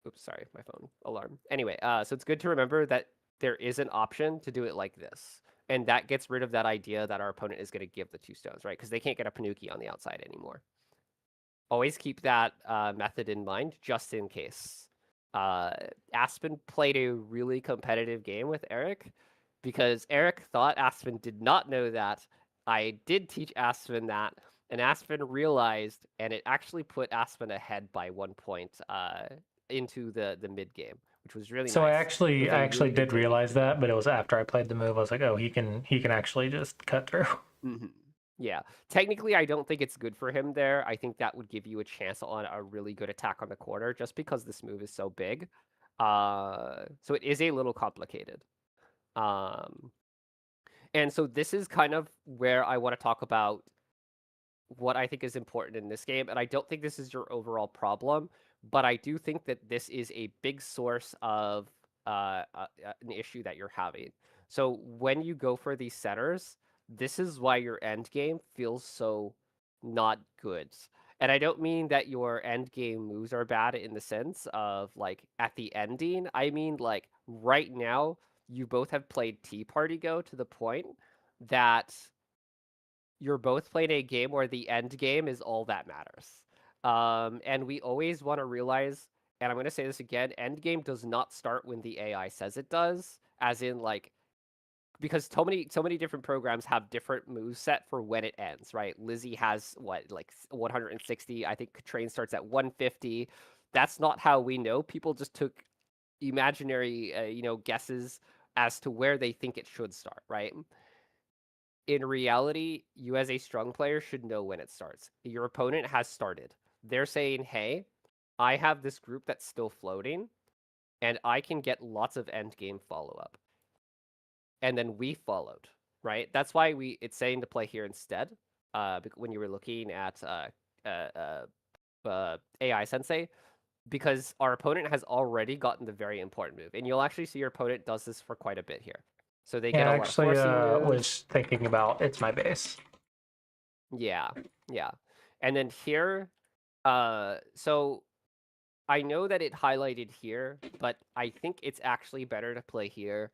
[SPEAKER 3] Oops, sorry, my phone alarm. Anyway, so it's good to remember that there is an option to do it like this. And that gets rid of that idea that our opponent is going to give the 2 stones, right? Because they can't get a Panuki on the outside anymore. Always keep that method in mind, just in case. Aspen played a really competitive game with Eric because Eric thought Aspen did not know that. I did teach Aspen that, and Aspen realized, and it actually put Aspen ahead by 1 point into the mid game, which was really
[SPEAKER 2] So
[SPEAKER 3] nice.
[SPEAKER 2] I
[SPEAKER 3] It was a
[SPEAKER 2] actually
[SPEAKER 3] really good
[SPEAKER 2] did
[SPEAKER 3] game.
[SPEAKER 2] realize that, but it was after I played the move. I was like, oh, he can actually just cut through.
[SPEAKER 3] Yeah, technically, I don't think it's good for him there. I think that would give you a chance on a really good attack on the corner, just because this move is so big. So it is a little complicated. And so this is kind of where I want to talk about what I think is important in this game. And I don't think this is your overall problem, but I do think that this is a big source of an issue that you're having. So when you go for these centers, this is why your end game feels so not good. And I don't mean that your end game moves are bad in the sense of like at the ending. I mean like right now, you both have played Tea Party Go to the point that you're both playing a game where the end game is all that matters. And we always want to realize, and I'm going to say this again, end game does not start when the AI says it does, as in like, because so many different programs have different moves set for when it ends, right? Lizzie has what, like 160. I think Train starts at 150. That's not how we know. People just took imaginary, guesses as to where they think it should start, right? In reality, you as a strong player should know when it starts. Your opponent has started. They're saying, hey, I have this group that's still floating, and I can get lots of end game follow up. And then we followed, right? That's why it's saying to play here instead. When you were looking at AI Sensei, because our opponent has already gotten the very important move, and you'll actually see your opponent does this for quite a bit here. So they get
[SPEAKER 2] Yeah,
[SPEAKER 3] a
[SPEAKER 2] I
[SPEAKER 3] lot of
[SPEAKER 2] actually
[SPEAKER 3] forcing moves.
[SPEAKER 2] was thinking about it's my base.
[SPEAKER 3] Yeah, yeah. And then here, so I know that it highlighted here, but I think it's actually better to play here.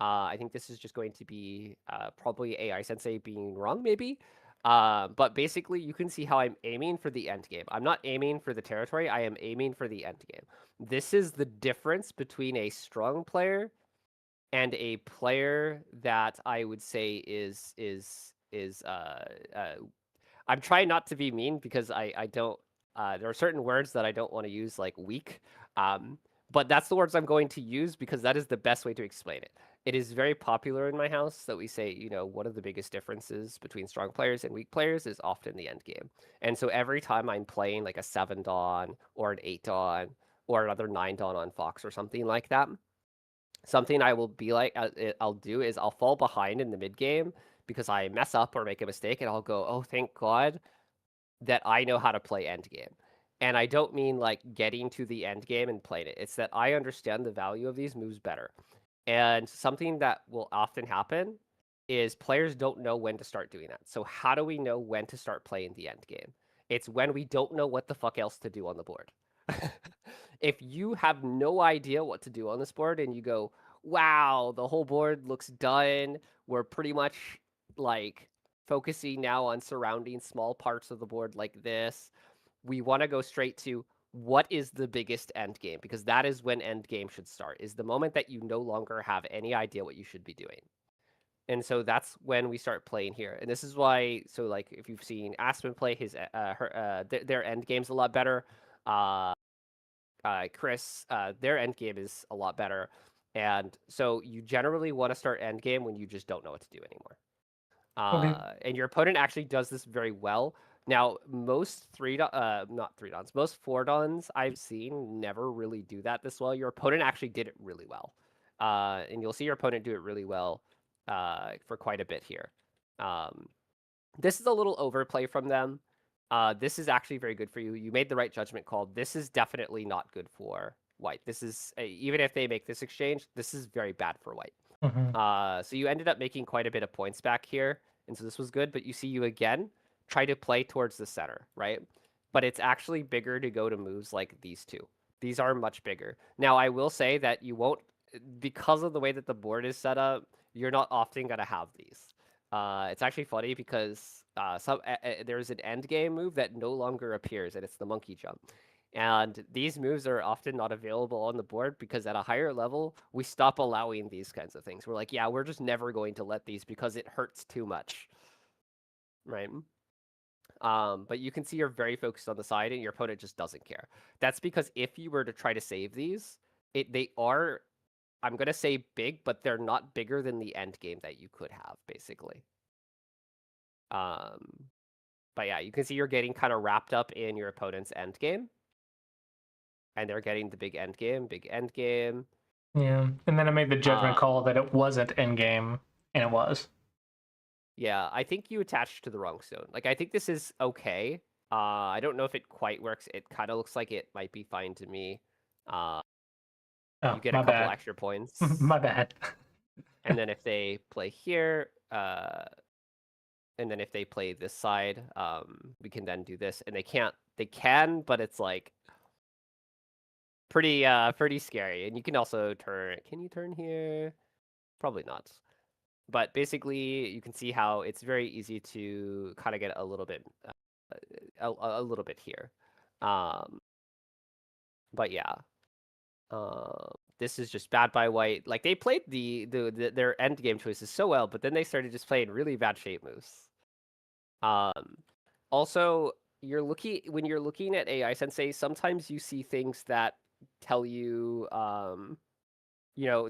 [SPEAKER 3] I think this is just going to be probably AI Sensei being wrong, maybe. But basically, you can see how I'm aiming for the end game. I'm not aiming for the territory. I am aiming for the end game. This is the difference between a strong player and a player that I would say is I'm trying not to be mean because I don't. There are certain words that I don't want to use, like weak. But that's the words I'm going to use because that is the best way to explain it. It is very popular in my house that we say, one of the biggest differences between strong players and weak players is often the end game. And so every time I'm playing like a 7 Dawn or an 8 Dawn or another 9 Dawn on Fox or something like that, something I will be like, I'll do is I'll fall behind in the mid game because I mess up or make a mistake, and I'll go, oh, thank God that I know how to play end game. And I don't mean like getting to the end game and playing it. It's that I understand the value of these moves better. And something that will often happen is players don't know when to start doing that. So how do we know when to start playing the end game? It's when we don't know what the fuck else to do on the board. If you have no idea what to do on this board and you go, wow, the whole board looks done, we're pretty much like focusing now on surrounding small parts of the board like this, we want to go straight to what is the biggest end game, because that is when end game should start, is the moment that you no longer have any idea what you should be doing. And so that's when we start playing here. And this is why, so like if you've seen Aspen play their end game's a lot better. Chris, their end game is a lot better. And so you generally want to start end game when you just don't know what to do anymore.
[SPEAKER 2] Okay.
[SPEAKER 3] And your opponent actually does this very well. Now, most not 3 Dons, most 4 Dons I've seen never really do that this well. Your opponent actually did it really well. And you'll see your opponent do it really well for quite a bit here. This is a little overplay from them. This is actually very good for you. You made the right judgment call. This is definitely not good for white. This is, even if they make this exchange, this is very bad for white. So you ended up making quite a bit of points back here, and so this was good. But you see, you again try to play towards the center, right? But it's actually bigger to go to moves like these two. These are much bigger. Now, I will say that you won't, because of the way that the board is set up, you're not often going to have these. It's actually funny because there's an end game move that no longer appears, and it's the monkey jump. And these moves are often not available on the board because at a higher level, we stop allowing these kinds of things. We're like, yeah, we're just never going to let these because it hurts too much. Right? But you can see you're very focused on the side and your opponent just doesn't care. That's because if you were to try to save these, they are, I'm going to say big, but they're not bigger than the end game that you could have, basically. But yeah, you can see you're getting kind of wrapped up in your opponent's end game. And they're getting the big end game.
[SPEAKER 2] Yeah, and then I made the judgment
[SPEAKER 3] Um,
[SPEAKER 2] call that it wasn't endgame, and it was.
[SPEAKER 3] Yeah, I think you attached to the wrong stone. Like, I think this is okay. I don't know if it quite works. It kind of looks like it might be fine to me.
[SPEAKER 2] Oh,
[SPEAKER 3] You get a
[SPEAKER 2] my
[SPEAKER 3] couple
[SPEAKER 2] bad.
[SPEAKER 3] extra points.
[SPEAKER 2] My bad.
[SPEAKER 3] And then if they play here, and then if they play this side, we can then do this. And they can't. They can, but it's like pretty scary. And you can also turn. Can you turn here? Probably not. But basically, you can see how it's very easy to kind of get a little bit here. But yeah, this is just bad by white. Like they played their end game choices so well, but then they started just playing really bad shape moves. Also, when you're looking at AI Sensei, sometimes you see things that tell you,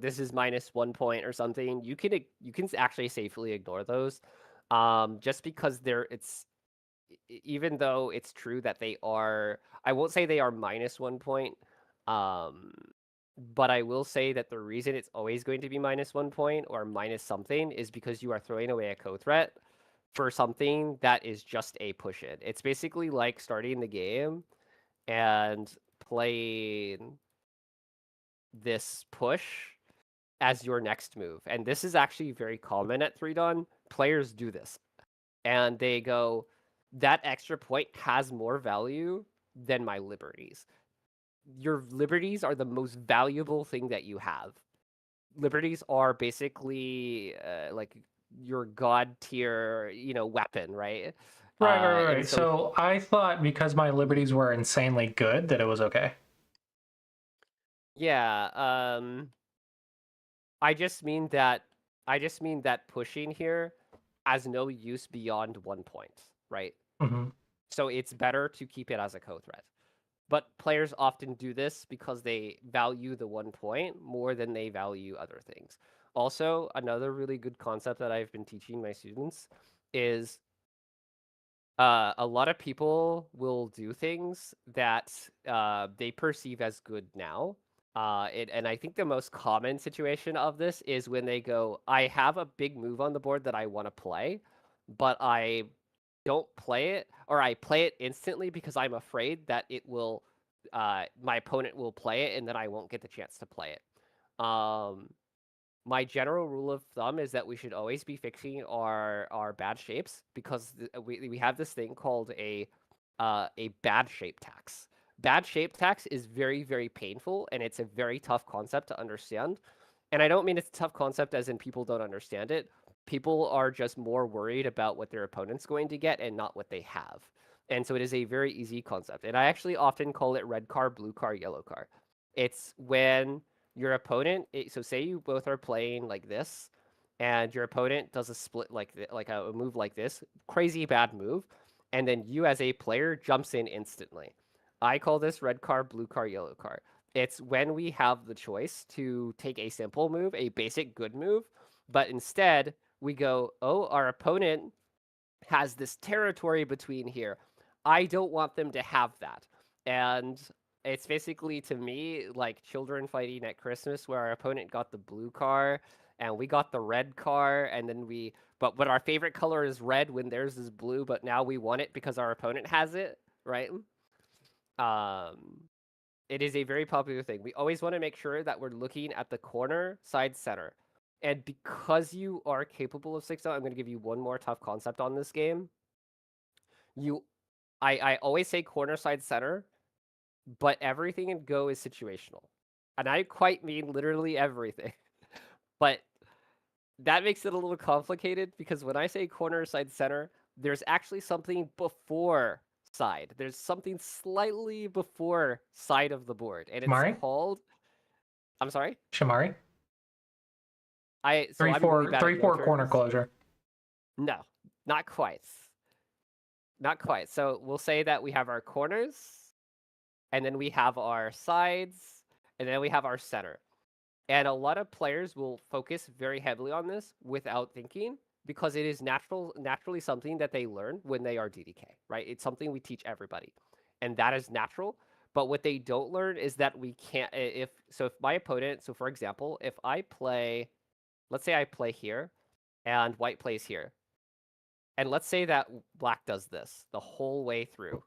[SPEAKER 3] this is -1 point or something. You can actually safely ignore those, just because even though it's true that they are, I won't say they are -1 point, but I will say that the reason it's always going to be -1 point or minus something is because you are throwing away a co-threat for something that is just a push-in. It's basically like starting the game and playing this push as your next move. And this is actually very common at 3-Dan. Players do this. And they go, that extra point has more value than my liberties. Your liberties are the most valuable thing that you have. Liberties are basically like your god tier, weapon, right?
[SPEAKER 2] Right.
[SPEAKER 3] So
[SPEAKER 2] So I thought because my liberties were insanely good that it was okay.
[SPEAKER 3] yeah, I just mean that pushing here has no use beyond 1 point, right?
[SPEAKER 2] Mm-hmm.
[SPEAKER 3] So it's better to keep it as a co-threat. But players often do this because they value the 1 point more than they value other things. Also, another really good concept that I've been teaching my students is a lot of people will do things that they perceive as good now. And I think the most common situation of this is when they go, I have a big move on the board that I want to play, but I don't play it, or I play it instantly because I'm afraid that my opponent will play it and then I won't get the chance to play it. My general rule of thumb is that we should always be fixing our bad shapes because we have this thing called a bad shape tax. Bad shape tax is very, very painful, and it's a very tough concept to understand. And I don't mean it's a tough concept as in people don't understand it. People are just more worried about what their opponent's going to get and not what they have. And so it is a very easy concept. And I actually often call it red car, blue car, yellow car. It's when your opponent, so say you both are playing like this, and your opponent does a split like a move like this, crazy bad move, and then you as a player jumps in instantly. I call this red car, blue car, yellow car. It's when we have the choice to take a simple move, a basic good move, but instead we go, oh, our opponent has this territory between here. I don't want them to have that. And it's basically, to me, like children fighting at Christmas where our opponent got the blue car and we got the red car, and then but our favorite color is red when theirs is blue, but now we want it because our opponent has it, right? It is a very popular thing. We always want to make sure that we're looking at the corner, side, center. And because you are capable of 6-0, I'm going to give you one more tough concept on this game. I always say corner, side, center, but everything in Go is situational. And I quite mean literally everything. But that makes it a little complicated because when I say corner, side, center, there's actually something before side. There's something slightly before side of the board, and it's
[SPEAKER 2] Shamari?
[SPEAKER 3] called. I'm sorry.
[SPEAKER 2] Shamari?
[SPEAKER 3] So I'm really bad at
[SPEAKER 2] 3-4 corner
[SPEAKER 3] terms.
[SPEAKER 2] closure.
[SPEAKER 3] No, not quite. Not quite. So we'll say that we have our corners, and then we have our sides, and then we have our center. And a lot of players will focus very heavily on this without thinking because it is naturally something that they learn when they are DDK, right? It's something we teach everybody, and that is natural. But what they don't learn is that we can't. If my opponent, so for example, if I play, let's say I play here, and white plays here, and let's say that black does this the whole way through.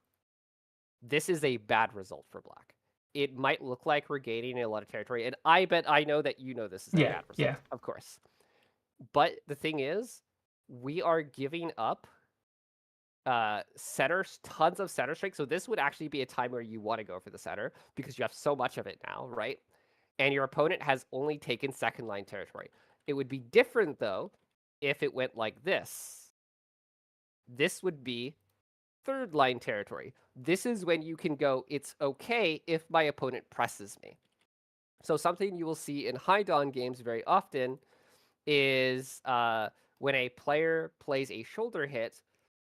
[SPEAKER 3] This is a bad result for black. It might look like we're gaining a lot of territory, and I know that you know this is a bad result, of course. But the thing is, we are giving up centers, tons of center strength. So this would actually be a time where you want to go for the center because you have so much of it now, right? And your opponent has only taken second line territory. It would be different though if it went like this. This would be third line territory. This is when you can go, it's okay if my opponent presses me. So something you will see in high dawn games very often is when a player plays a shoulder hit,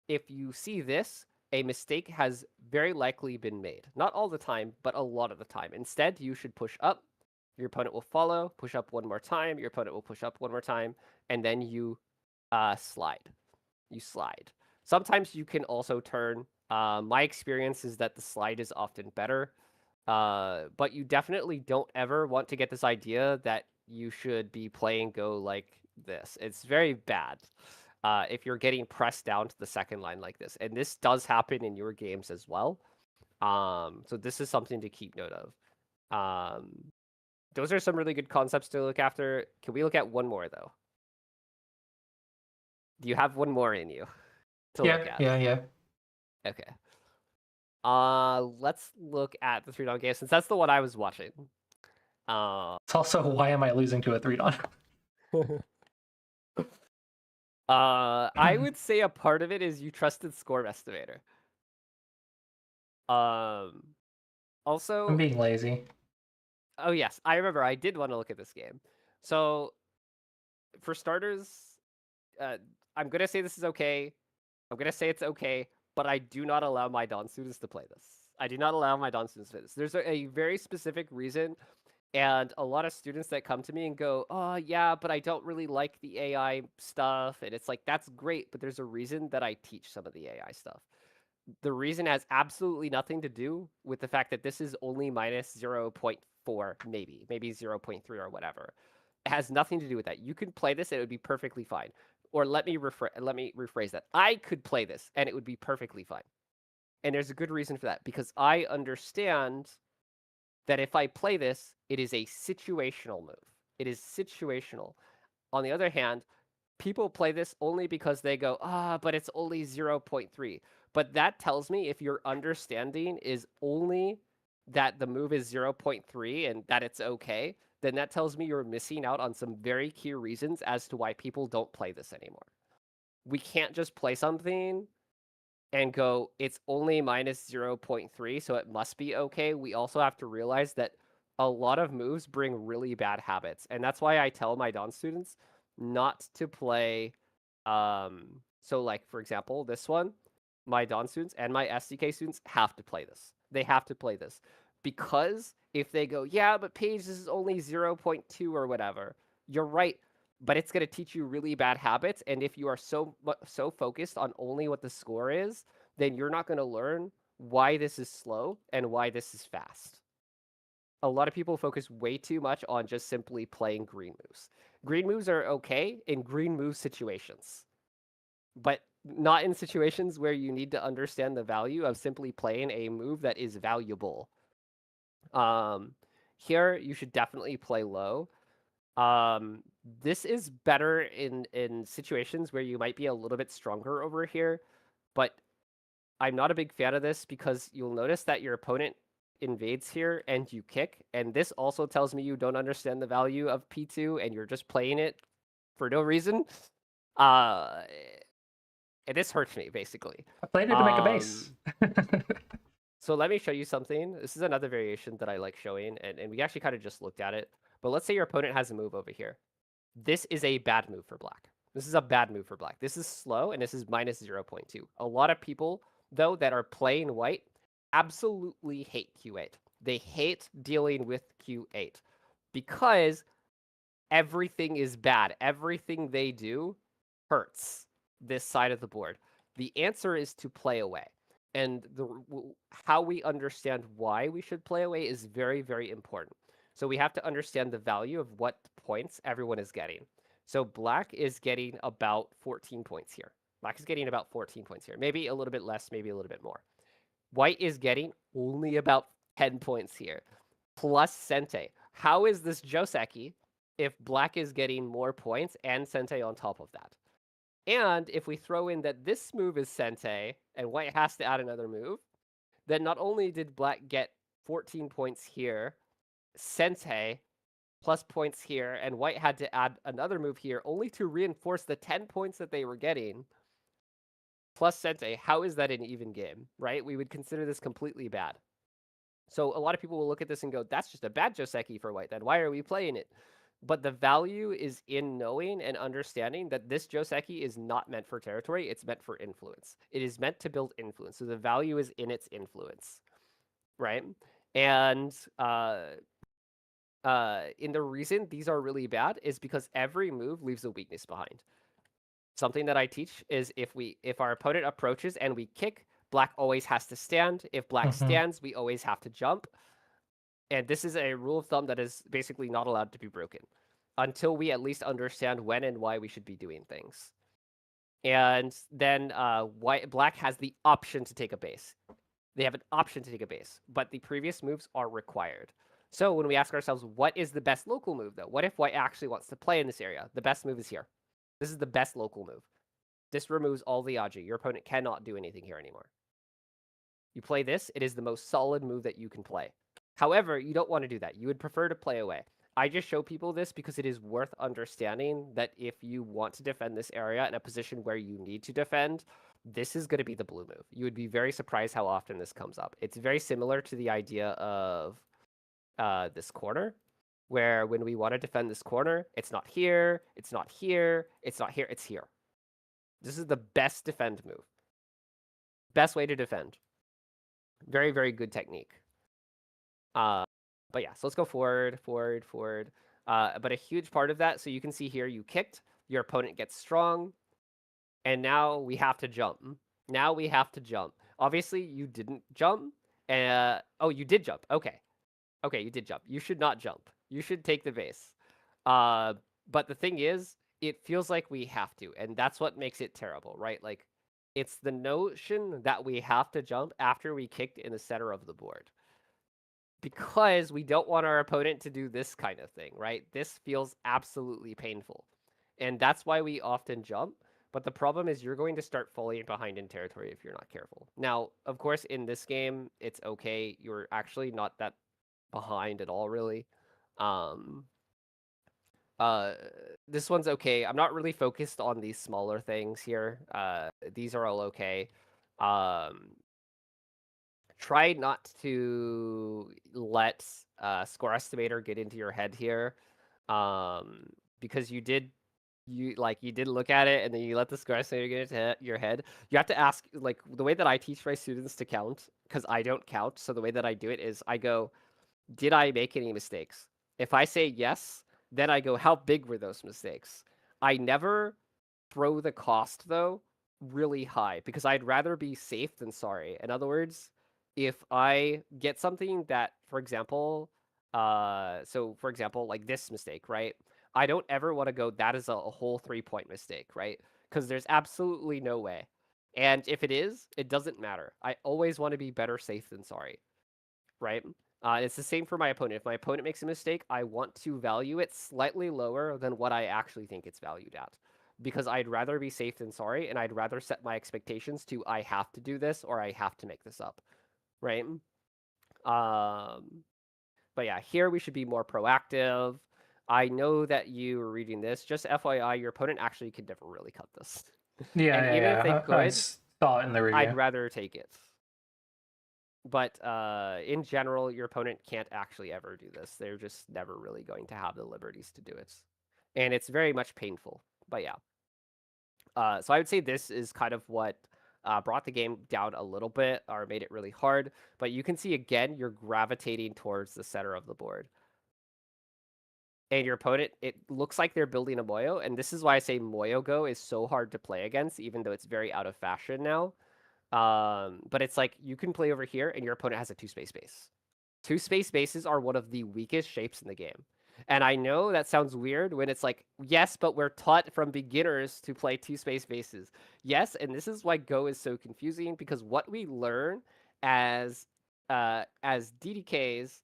[SPEAKER 3] if you see this, a mistake has very likely been made. Not all the time, but a lot of the time. Instead, you should push up. Your opponent will follow, push up one more time. Your opponent will push up one more time, and then you slide. You slide. Sometimes you can also turn. My experience is that the slide is often better, but you definitely don't ever want to get this idea that you should be playing go like this. It's very bad if you're getting pressed down to the second line like this. And this does happen in your games as well. So this is something to keep note of. Those are some really good concepts to look after. Can we look at one more, though? Do you have one more in you to look at?
[SPEAKER 2] Yeah.
[SPEAKER 3] Okay. Let's look at the 3-Dawn game, since that's the one I was watching.
[SPEAKER 2] It's also why am I losing to a 3-Dawn?
[SPEAKER 3] I would say a part of it is you trusted score estimator. Also,
[SPEAKER 2] I'm being lazy.
[SPEAKER 3] Oh yes, I remember. I did want to look at this game. So, for starters, I'm gonna say this is okay. I'm gonna say it's okay, but I do not allow my Dawn students to play this. I do not allow my Dawn students to play this. There's a very specific reason, and a lot of students that come to me and go, "Oh yeah, but I don't really like the AI stuff," and it's like that's great, but there's a reason that I teach some of the AI stuff. The reason has absolutely nothing to do with the fact that this is only minus 0.4, maybe 0.3 or whatever. It has nothing to do with that. You could play this and it would be perfectly fine. Or let me rephrase that. I could play this and it would be perfectly fine. And there's a good reason for that, because I understand that if I play this, it is a situational move. It is situational. On the other hand, people play this only because they go, but it's only 0.3. But that tells me if your understanding is only that the move is 0.3 and that it's okay, then that tells me you're missing out on some very key reasons as to why people don't play this anymore. We can't just play something and go, it's only minus 0.3, so it must be okay. We also have to realize that a lot of moves bring really bad habits. And that's why I tell my Dawn students not to play. So like, for example, this one, my Dawn students and my SDK students have to play this. They have to play this. Because if they go, yeah, but Paige, this is only 0.2 or whatever, you're right. But it's going to teach you really bad habits. And if you are so focused on only what the score is, then you're not going to learn why this is slow and why this is fast. A lot of people focus way too much on just simply playing green moves. Green moves are okay in green move situations, but not in situations where you need to understand the value of simply playing a move that is valuable. Here, you should definitely play low. This is better in situations where you might be a little bit stronger over here, but I'm not a big fan of this because you'll notice that your opponent invades here and you kick, and this also tells me you don't understand the value of P2 and you're just playing it for no reason. this hurts me, basically.
[SPEAKER 2] I played it to make a base.
[SPEAKER 3] So let me show you something. This is another variation that I like showing, and we actually kind of just looked at it. But let's say your opponent has a move over here. This is a bad move for black. This is a bad move for black. This is slow, and this is minus 0.2. A lot of people, though, that are playing white absolutely hate Q8. They hate dealing with Q8 because everything is bad. Everything they do hurts this side of the board. The answer is to play away. And how we understand why we should play away is very, very important. So we have to understand the value of what points everyone is getting. So black is getting about 14 points here. Black is getting about 14 points here. Maybe a little bit less, maybe a little bit more. White is getting only about 10 points here, plus Sente. How is this Joseki if black is getting more points and Sente on top of that? And if we throw in that this move is Sente and white has to add another move, then not only did black get 14 points here, Sente plus points here, and white had to add another move here only to reinforce the 10 points that they were getting, plus Sente. How is that an even game, right? We would consider this completely bad. So a lot of people will look at this and go, that's just a bad Joseki for white, then why are we playing it? But the value is in knowing and understanding that this Joseki is not meant for territory, it's meant for influence. It is meant to build influence. So the value is in its influence, right? And in the reason these are really bad is because every move leaves a weakness behind. Something that I teach is if our opponent approaches and we kick, black always has to stand. If black stands, we always have to jump. And this is a rule of thumb that is basically not allowed to be broken until we at least understand when and why we should be doing things. And then black has the option to take a base. They have an option to take a base, but the previous moves are required. So when we ask ourselves, what is the best local move, though? What if white actually wants to play in this area? The best move is here. This is the best local move. This removes all the Aji. Your opponent cannot do anything here anymore. You play this, it is the most solid move that you can play. However, you don't want to do that. You would prefer to play away. I just show people this because it is worth understanding that if you want to defend this area in a position where you need to defend, this is going to be the blue move. You would be very surprised how often this comes up. It's very similar to the idea of this corner, where when we want to defend this corner, it's not here, it's not here, it's not here, it's here. This is the best defend move. Best way to defend. Very, very good technique. But yeah, so let's go forward. But a huge part of that, so you can see here, you kicked, your opponent gets strong, and now we have to jump. Obviously, you didn't jump. Oh, you did jump. Okay, you did jump. You should not jump. You should take the base. But the thing is, it feels like we have to, and that's what makes it terrible, right? Like, it's the notion that we have to jump after we kicked in the center of the board. Because we don't want our opponent to do this kind of thing, right? This feels absolutely painful. And that's why we often jump. But the problem is you're going to start falling behind in territory if you're not careful. Now, of course, in this game, it's okay. You're actually not that behind at all, really. This one's okay. I'm not really focused on these smaller things here. These are all okay. Try not to let score estimator get into your head here, because you did look at it and then you let the score estimator get into your head. You have to ask, like, the way that I teach my students to count, because I don't count. So the way that I do it is I go, did I make any mistakes? If I say yes, then I go, how big were those mistakes? I never throw the cost, though, really high, because I'd rather be safe than sorry. In other words, if I get something that, for example, like this mistake, right? I don't ever want to go, that is a whole 3-point mistake, right? Because there's absolutely no way. And if it is, it doesn't matter. I always want to be better safe than sorry, right? It's the same for my opponent. If my opponent makes a mistake, I want to value it slightly lower than what I actually think it's valued at. Because I'd rather be safe than sorry, and I'd rather set my expectations to I have to do this or I have to make this up, right? But yeah, here we should be more proactive. I know that you were reading this. Just FYI, your opponent actually could never really cut this.
[SPEAKER 2] Yeah,
[SPEAKER 3] And
[SPEAKER 2] yeah,
[SPEAKER 3] even if they
[SPEAKER 2] yeah. I
[SPEAKER 3] could,
[SPEAKER 2] saw it in the review.
[SPEAKER 3] I'd rather take it. But in general, your opponent can't actually ever do this. They're just never really going to have the liberties to do it. And it's very much painful. But yeah. So I would say this is kind of what brought the game down a little bit or made it really hard. But you can see, again, you're gravitating towards the center of the board. And your opponent, it looks like they're building a Moyo. And this is why I say Moyo Go is so hard to play against, even though it's very out of fashion now. But it's like you can play over here and your opponent has a 2-space base. 2-space bases are one of the weakest shapes in the game. And I know that sounds weird when it's like, yes, but we're taught from beginners to play 2-space bases. Yes, and this is why Go is so confusing, because what we learn as DDKs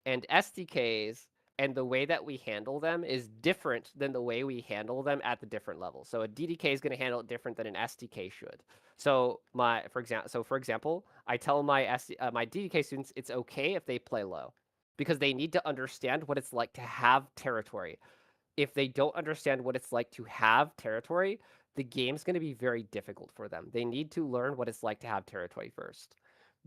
[SPEAKER 3] and SDKs and the way that we handle them is different than the way we handle them at the different levels. So a DDK is going to handle it different than an SDK should. So for example, I tell my my DDK students it's okay if they play low, because they need to understand what it's like to have territory. If they don't understand what it's like to have territory, the game's going to be very difficult for them. They need to learn what it's like to have territory first.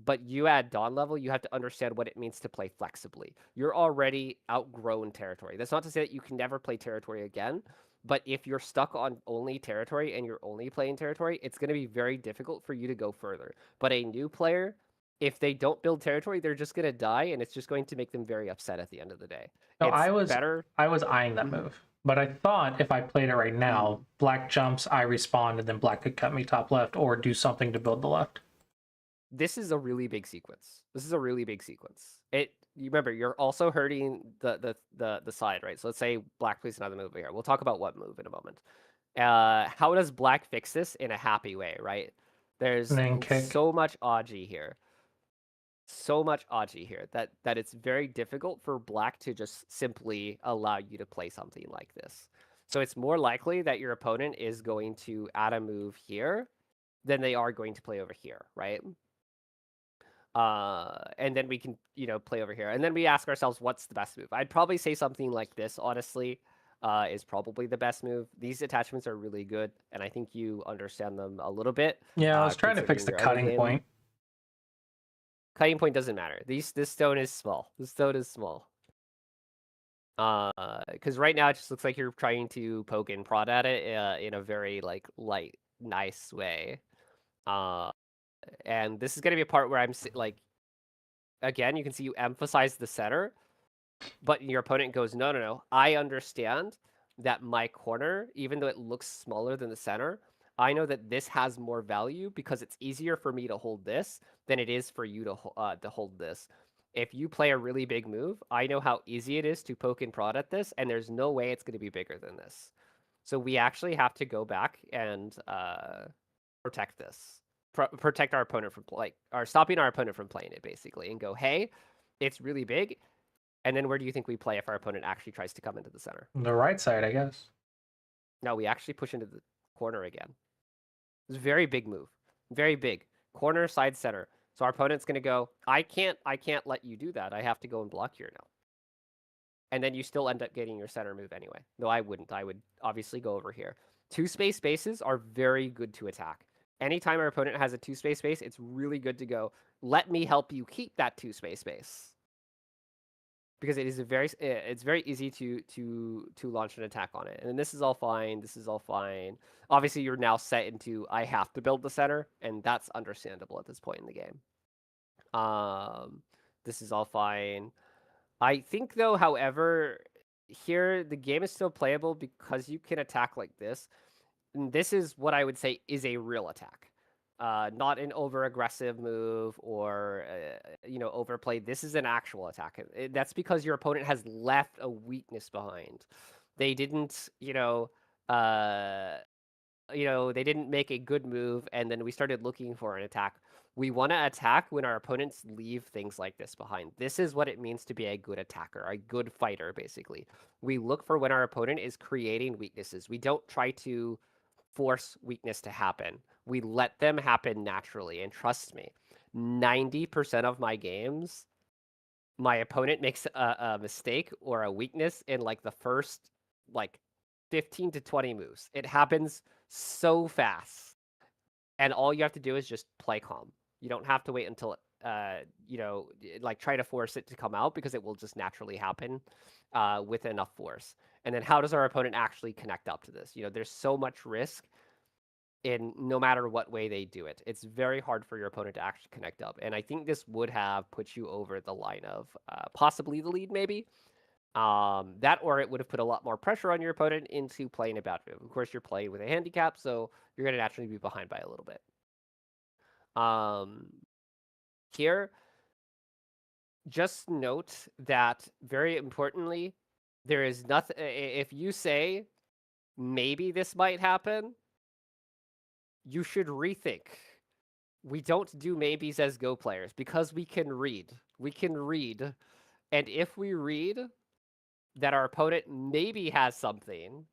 [SPEAKER 3] But you at Dawn level, you have to understand what it means to play flexibly. You're already outgrown territory. That's not to say that you can never play territory again, but if you're stuck on only territory and you're only playing territory, it's going to be very difficult for you to go further. But a new player, if they don't build territory, they're just going to die, and it's just going to make them very upset at the end of the day.
[SPEAKER 2] No,
[SPEAKER 3] It's better.
[SPEAKER 2] I was eyeing that move, but I thought if I played it right now, black jumps, I respawn, and then black could cut me top left or do something to build the left.
[SPEAKER 3] This is a really big sequence. This is a really big sequence. You remember, you're also hurting the side, right? So let's say black plays another move here. We'll talk about what move in a moment. How does black fix this in a happy way, right? There's
[SPEAKER 2] And then kick.
[SPEAKER 3] so much Aji here. So much Aji here that it's very difficult for black to just simply allow you to play something like this. So it's more likely that your opponent is going to add a move here than they are going to play over here, right? And then we can, play over here. And then we ask ourselves, what's the best move? I'd probably say something like this, honestly, is probably the best move. These attachments are really good, and I think you understand them a little bit.
[SPEAKER 2] Yeah, I was trying to fix the cutting point.
[SPEAKER 3] Cutting point doesn't matter. This stone is small. This stone is small. Because right now it just looks like you're trying to poke and prod at it in a very light, nice way. And this is going to be a part where I'm again, you can see you emphasize the center, but your opponent goes, no. I understand that my corner, even though it looks smaller than the center, I know that this has more value because it's easier for me to hold this than it is for you to hold this. If you play a really big move, I know how easy it is to poke and prod at this, and there's no way it's going to be bigger than this. So we actually have to go back and protect this. Protect our opponent from stopping our opponent from playing it, basically, and go, hey, it's really big. And then where do you think we play if our opponent actually tries to come into the center?
[SPEAKER 2] The right side, I guess.
[SPEAKER 3] No, we actually push into the corner again. It's a very big move. Very big. Corner, side, center. So our opponent's going to go, I can't let you do that. I have to go and block here now. And then you still end up getting your center move anyway. No, I wouldn't. I would obviously go over here. 2-space bases are very good to attack. Anytime our opponent has a 2-space space, it's really good to go, let me help you keep that 2-space space. Because it is it's very easy to launch an attack on it. And this is all fine. This is all fine. Obviously, you're now set into, I have to build the center, and that's understandable at this point in the game. This is all fine. I think, though, however, here, the game is still playable because you can attack like this. And this is what I would say is a real attack. Not an over-aggressive move or, overplayed. This is an actual attack. That's because your opponent has left a weakness behind. They didn't, they didn't make a good move, and then we started looking for an attack. We want to attack when our opponents leave things like this behind. This is what it means to be a good attacker, a good fighter, basically. We look for when our opponent is creating weaknesses. We don't try to force weakness to happen. We let them happen naturally, and trust me, 90% of my games, my opponent makes a mistake or a weakness in the first 15 to 20 moves. It happens so fast. And all you have to do is just play calm. You don't have to wait until like try to force it to come out because it will just naturally happen with enough force. And then how does our opponent actually connect up to this? There's so much risk in no matter what way they do it. It's very hard for your opponent to actually connect up. And I think this would have put you over the line of possibly the lead, maybe. That or it would have put a lot more pressure on your opponent into playing a bad move. Of course, you're playing with a handicap, so you're going to naturally be behind by a little bit. Here, just note that very importantly, there is nothing. If you say maybe this might happen, you should rethink. We don't do maybes as Go players because we can read. We can read. And if we read that our opponent maybe has something,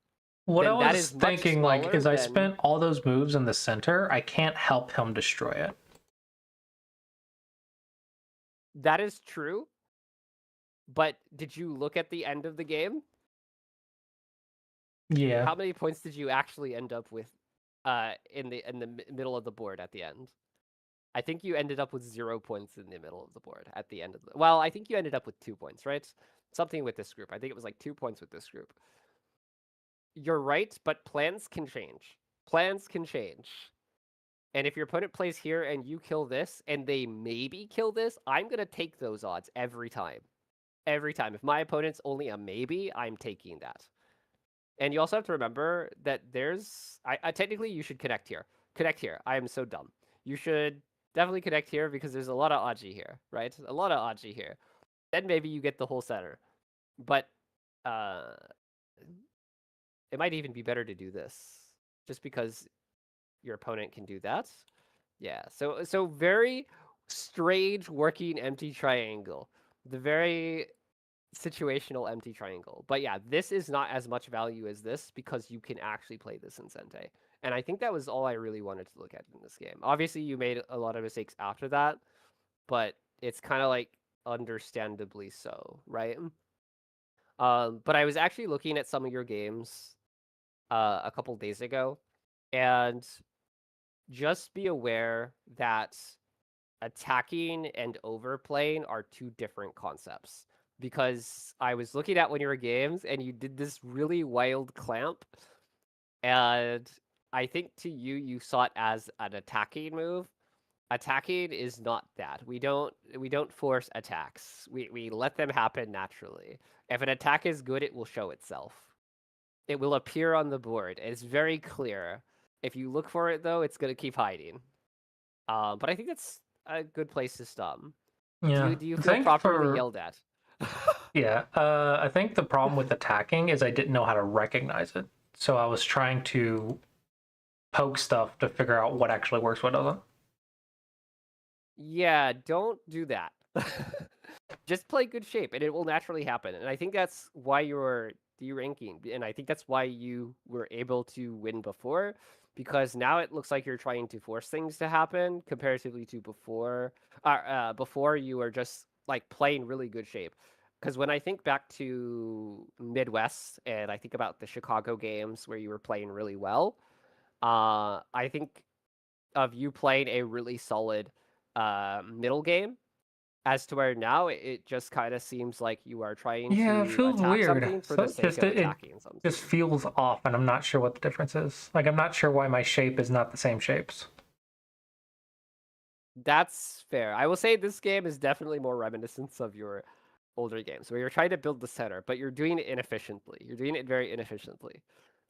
[SPEAKER 2] what
[SPEAKER 3] then
[SPEAKER 2] I
[SPEAKER 3] that
[SPEAKER 2] was
[SPEAKER 3] is much
[SPEAKER 2] thinking, like,
[SPEAKER 3] smaller
[SPEAKER 2] is I
[SPEAKER 3] than-
[SPEAKER 2] spent all those moves in the center. I can't help him destroy it.
[SPEAKER 3] That is true. But did you look at the end of the game?
[SPEAKER 2] Yeah.
[SPEAKER 3] How many points did you actually end up with in the middle of the board at the end? I think you ended up with 0 points in the middle of the board at the end of the... Well, I think you ended up with 2 points, right? Something with this group. I think it was like 2 points with this group. You're right, but plans can change. Plans can change. And if your opponent plays here and you kill this, and they maybe kill this, I'm going to take those odds every time. Every time. If my opponent's only a maybe, I'm taking that. And you also have to remember that there's... technically, you should connect here. Connect here. I am so dumb. You should definitely connect here because there's a lot of Aji here, right? A lot of Aji here. Then maybe you get the whole center. But it might even be better to do this. Just because your opponent can do that. Yeah, so very strange working empty triangle. The very situational empty triangle. But yeah, this is not as much value as this because you can actually play this in Sente. And I think that was all I really wanted to look at in this game. Obviously, you made a lot of mistakes after that, but it's kind of like understandably so, right? But I was actually looking at some of your games a couple days ago, and just be aware that attacking and overplaying are two different concepts. Because I was looking at one of your games and you did this really wild clamp, and I think to you, you saw it as an attacking move. Attacking is not that. We don't force attacks. We let them happen naturally. If an attack is good, it will show itself. It will appear on the board. It's very clear. If you look for it, though, it's going to keep hiding. But I think that's a good place to stop.
[SPEAKER 2] Yeah.
[SPEAKER 3] Do you feel properly yelled at?
[SPEAKER 2] Yeah. I think the problem with attacking is I didn't know how to recognize it. So I was trying to poke stuff to figure out what actually works, what doesn't.
[SPEAKER 3] Yeah, don't do that. Just play good shape, and it will naturally happen. And I think that's why you're de-ranking, and I think that's why you were able to win before, because now it looks like you're trying to force things to happen comparatively to before. Before you were just like playing really good shape. Because when I think back to Midwest and I think about the Chicago games where you were playing really well, I think of you playing a really solid middle game, as to where now it just kind of seems like you are trying
[SPEAKER 2] Yeah, it
[SPEAKER 3] to
[SPEAKER 2] feels
[SPEAKER 3] attack
[SPEAKER 2] weird.
[SPEAKER 3] something for the
[SPEAKER 2] So
[SPEAKER 3] sake of attacking something.
[SPEAKER 2] Just feels off, and I'm not sure what the difference is. Like, I'm not sure why my shape is not the same shapes.
[SPEAKER 3] That's fair. I will say this game is definitely more reminiscent of your older games, where you're trying to build the center, but you're doing it inefficiently. You're doing it very inefficiently.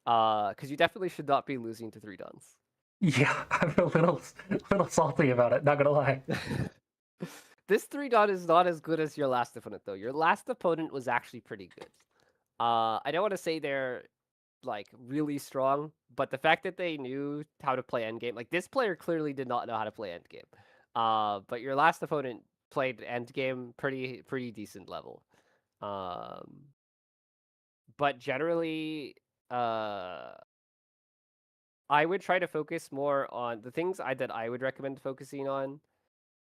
[SPEAKER 3] Because you definitely should not be losing to 3 Duns.
[SPEAKER 2] Yeah, I'm a little salty about it, not gonna lie.
[SPEAKER 3] This 3 Dun is not as good as your last opponent, though. Your last opponent was actually pretty good. I don't want to say they're like really strong, but the fact that they knew how to play endgame, like this player clearly did not know how to play endgame. But your last opponent played endgame pretty decent level. But generally, I would try to focus more on the things that I would recommend focusing on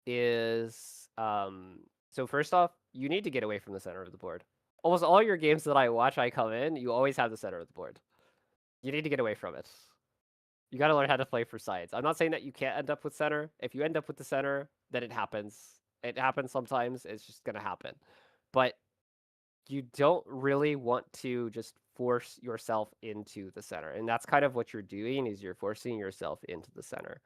[SPEAKER 3] is so first off, you need to get away from the center of the board. Almost all your games that I watch, I come in, you always have the center of the board. You need to get away from it. You got to learn how to play for sides. I'm not saying that you can't end up with center. If you end up with the center, then it happens. It happens sometimes. It's just going to happen. But you don't really want to just force yourself into the center. And that's kind of what you're doing, is you're forcing yourself into the center.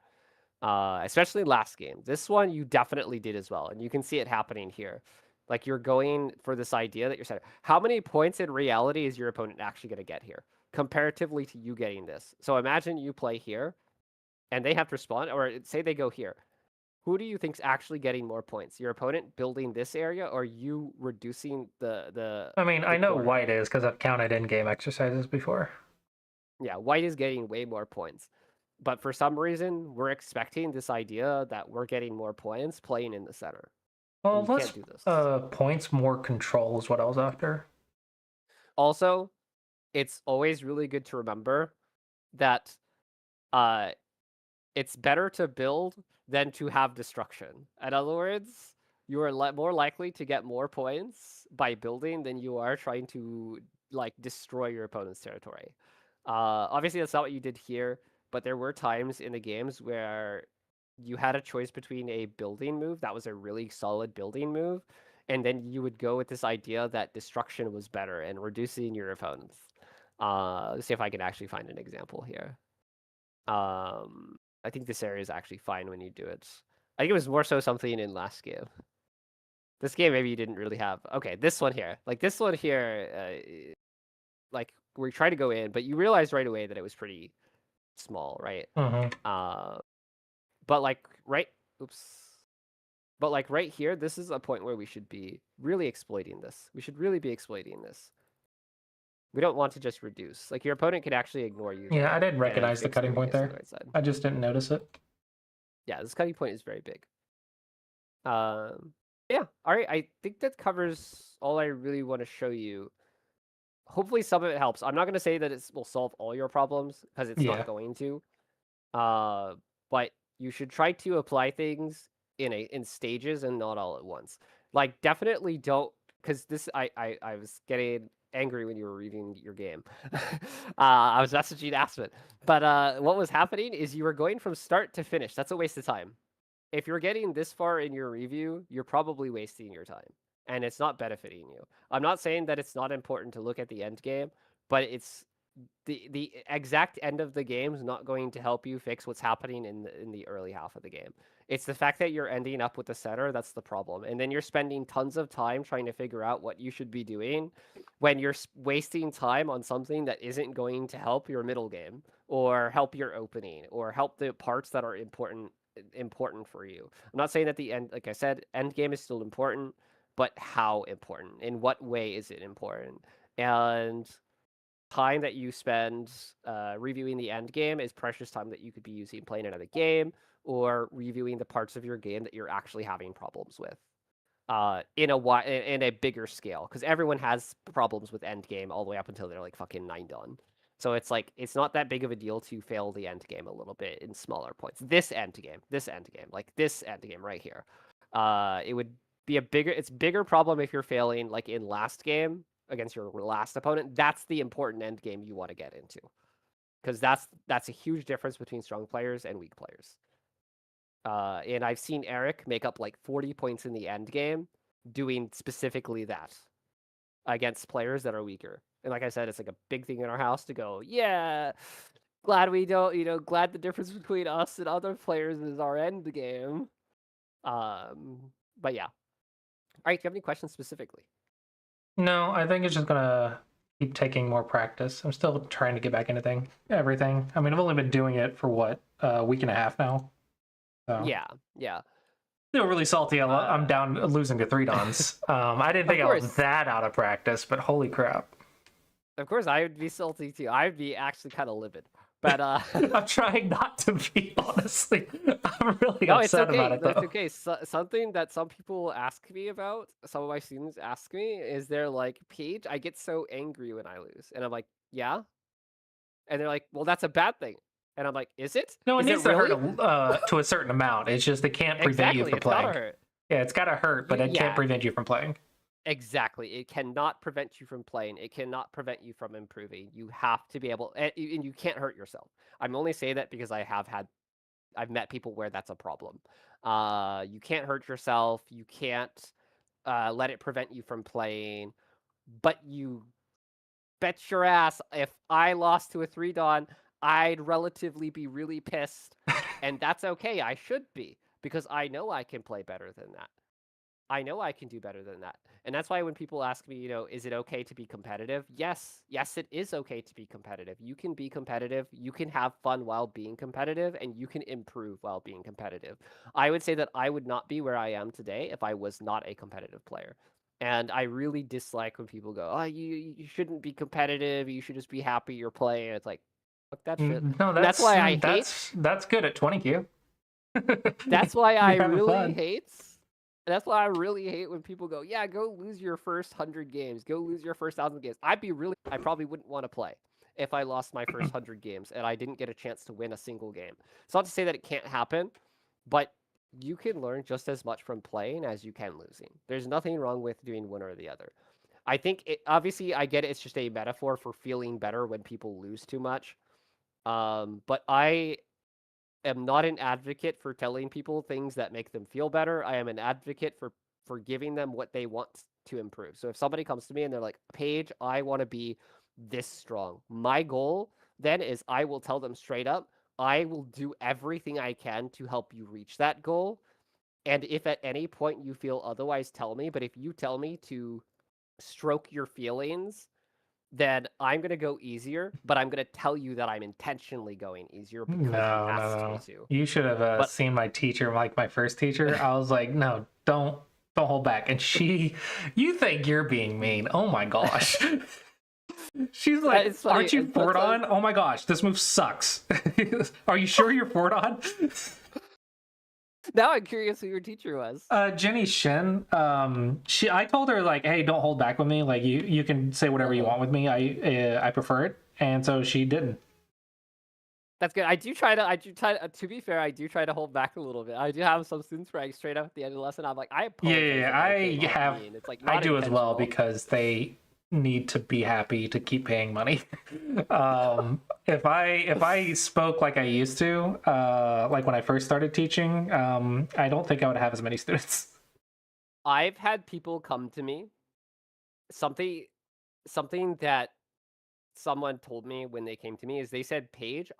[SPEAKER 3] Especially last game. This one you definitely did as well. And you can see it happening here. Like, you're going for this idea that you're center. How many points in reality is your opponent actually going to get here, comparatively to you getting this? So imagine you play here and they have to respond, or say they go here. Who do you think's actually getting more points? Your opponent building this area, or you reducing the
[SPEAKER 2] I mean, I know
[SPEAKER 3] corner?
[SPEAKER 2] white is because I've counted in-game exercises before.
[SPEAKER 3] Yeah, white is getting way more points. But for some reason, we're expecting this idea that we're getting more points playing in the center.
[SPEAKER 2] Well,
[SPEAKER 3] And you
[SPEAKER 2] less
[SPEAKER 3] can't do this.
[SPEAKER 2] points, more control is what I was after.
[SPEAKER 3] Also, it's always really good to remember that it's better to build than to have destruction. In other words, you are more likely to get more points by building than you are trying to like destroy your opponent's territory. Obviously, that's not what you did here, but there were times in the games where you had a choice between a building move that was a really solid building move, and then you would go with this idea that destruction was better and reducing your opponents. Let's see if I can actually find an example here. I think this area is actually fine when you do it. I think it was more so something in last game. This game maybe you didn't really have. Okay, this one here. Like this one here, like we try to go in, but you realize right away that it was pretty small, right?
[SPEAKER 2] Mm-hmm.
[SPEAKER 3] But like oops. But like right here, this is a point where we should be really exploiting this. We should really be exploiting this. We don't want to just reduce. Like your opponent could actually ignore you.
[SPEAKER 2] Yeah, I didn't
[SPEAKER 3] and
[SPEAKER 2] recognize the cutting point
[SPEAKER 3] experience on
[SPEAKER 2] there.
[SPEAKER 3] the right side.
[SPEAKER 2] I just didn't notice it.
[SPEAKER 3] Yeah, this cutting point is very big. Yeah, all right. I think that covers all I really want to show you. Hopefully some of it helps. I'm not going to say that it will solve all your problems, because it's
[SPEAKER 2] Yeah.
[SPEAKER 3] not going to. But you should try to apply things in stages and not all at once. Like, definitely don't, because this I was getting angry when you were reading your game. I was messaging Aspen, but what was happening is you were going from start to finish. That's a waste of time. If you're getting this far in your review, you're probably wasting your time, and it's not benefiting you. I'm not saying that it's not important to look at the end game, but it's the exact end of the game is not going to help you fix what's happening in the early half of the game. It's the fact that you're ending up with the center that's the problem, and then you're spending tons of time trying to figure out what you should be doing when you're wasting time on something that isn't going to help your middle game or help your opening or help the parts that are important for you. I'm not saying that the end, like I said, end game is still important, but how important? In what way is it important? And time that you spend reviewing the end game is precious time that you could be using playing another game or reviewing the parts of your game that you're actually having problems with in a bigger scale, because everyone has problems with end game all the way up until they're like fucking 9 done. So it's like it's not that big of a deal to fail the end game a little bit in smaller points. This end game, like this end game right here. It would be it's bigger problem if you're failing like in last game against your last opponent. That's the important end game you want to get into, because that's a huge difference between strong players and weak players. And I've seen Eric make up like 40 points in the end game doing specifically that against players that are weaker. And like I said, it's like a big thing in our house to go, yeah, glad we don't, glad the difference between us and other players is our end game. But yeah. All right, do you have any questions specifically?
[SPEAKER 2] No, I think it's just gonna keep taking more practice. I'm still trying to get back into everything. I mean, I've only been doing it for what, a week and a half now. So.
[SPEAKER 3] Yeah.
[SPEAKER 2] Still really salty. I'm down losing to 3 dons. I didn't think I was that out of practice, but holy crap.
[SPEAKER 3] Of course, I would be salty too. I would be actually kind of livid. But
[SPEAKER 2] I'm trying not to be, honestly. I'm really upset about it, though.
[SPEAKER 3] It's okay. Something that some people ask me about, some of my students ask me, is they're like, Paige, I get so angry when I lose. And I'm like, yeah? And they're like, well, that's a bad thing. And I'm like, is it?
[SPEAKER 2] No, it needs to
[SPEAKER 3] really?
[SPEAKER 2] hurt to a certain amount. It's just it can't prevent you from playing.
[SPEAKER 3] Gotta hurt.
[SPEAKER 2] Yeah, it's gotta hurt, but it can't prevent you from playing.
[SPEAKER 3] Exactly. It cannot prevent you from playing. It cannot prevent you from improving. You have to be able, and you can't hurt yourself. I'm only saying that because I've met people where that's a problem. You can't hurt yourself. You can't let it prevent you from playing. But you bet your ass, if I lost to a 3-Dan, I'd relatively be really pissed. And that's okay. I should be, because I know I can play better than that. I know I can do better than that. And that's why when people ask me, is it okay to be competitive? Yes, it is okay to be competitive. You can be competitive, you can have fun while being competitive, and you can improve while being competitive. I would say that I would not be where I am today if I was not a competitive player. And I really dislike when people go, oh, you shouldn't be competitive, you should just be happy you're playing. It's like, fuck that shit.
[SPEAKER 2] No,
[SPEAKER 3] And that's why I hate.
[SPEAKER 2] That's good at 20Q.
[SPEAKER 3] That's why I
[SPEAKER 2] You're having
[SPEAKER 3] really
[SPEAKER 2] fun.
[SPEAKER 3] hate. That's why I really hate when people go, yeah, go lose your first 100 games, go lose your first 1,000 games. I probably wouldn't want to play if I lost my first 100 games and I didn't get a chance to win a single game. It's not to say that it can't happen, but you can learn just as much from playing as you can losing. There's nothing wrong with doing one or the other. I think obviously I get it. It's just a metaphor for feeling better when people lose too much. But I am not an advocate for telling people things that make them feel better. I am an advocate for giving them what they want to improve. So if somebody comes to me and they're like, Paige, I want to be this strong. My goal then is I will tell them straight up, I will do everything I can to help you reach that goal. And if at any point you feel otherwise, tell me. But if you tell me to stroke your feelings, then I'm going to go easier, but I'm going to tell you that I'm intentionally going easier because you asked me to.
[SPEAKER 2] You should have seen my teacher, like my first teacher. I was like, no, don't hold back. And you think you're being mean. Oh my gosh. She's like, aren't you Fordon? Oh my gosh, this move sucks. Are you sure you're Fordon?
[SPEAKER 3] Now I'm curious who your teacher was.
[SPEAKER 2] Jenny Shin. I told her like, hey, don't hold back with me. Like you can say whatever you want with me. I prefer it, and so she didn't.
[SPEAKER 3] That's good. I do try to. To be fair, I do try to hold back a little bit. I do have some students where I straight up at the end of the lesson, I'm like, I apologize.
[SPEAKER 2] Yeah, I have.
[SPEAKER 3] It's like
[SPEAKER 2] I do as well because they need to be happy to keep paying money. If I spoke like I used to, like when I first started teaching, I don't think I would have as many students.
[SPEAKER 3] I've had people come to me, something that someone told me when they came to me is they said, Paige,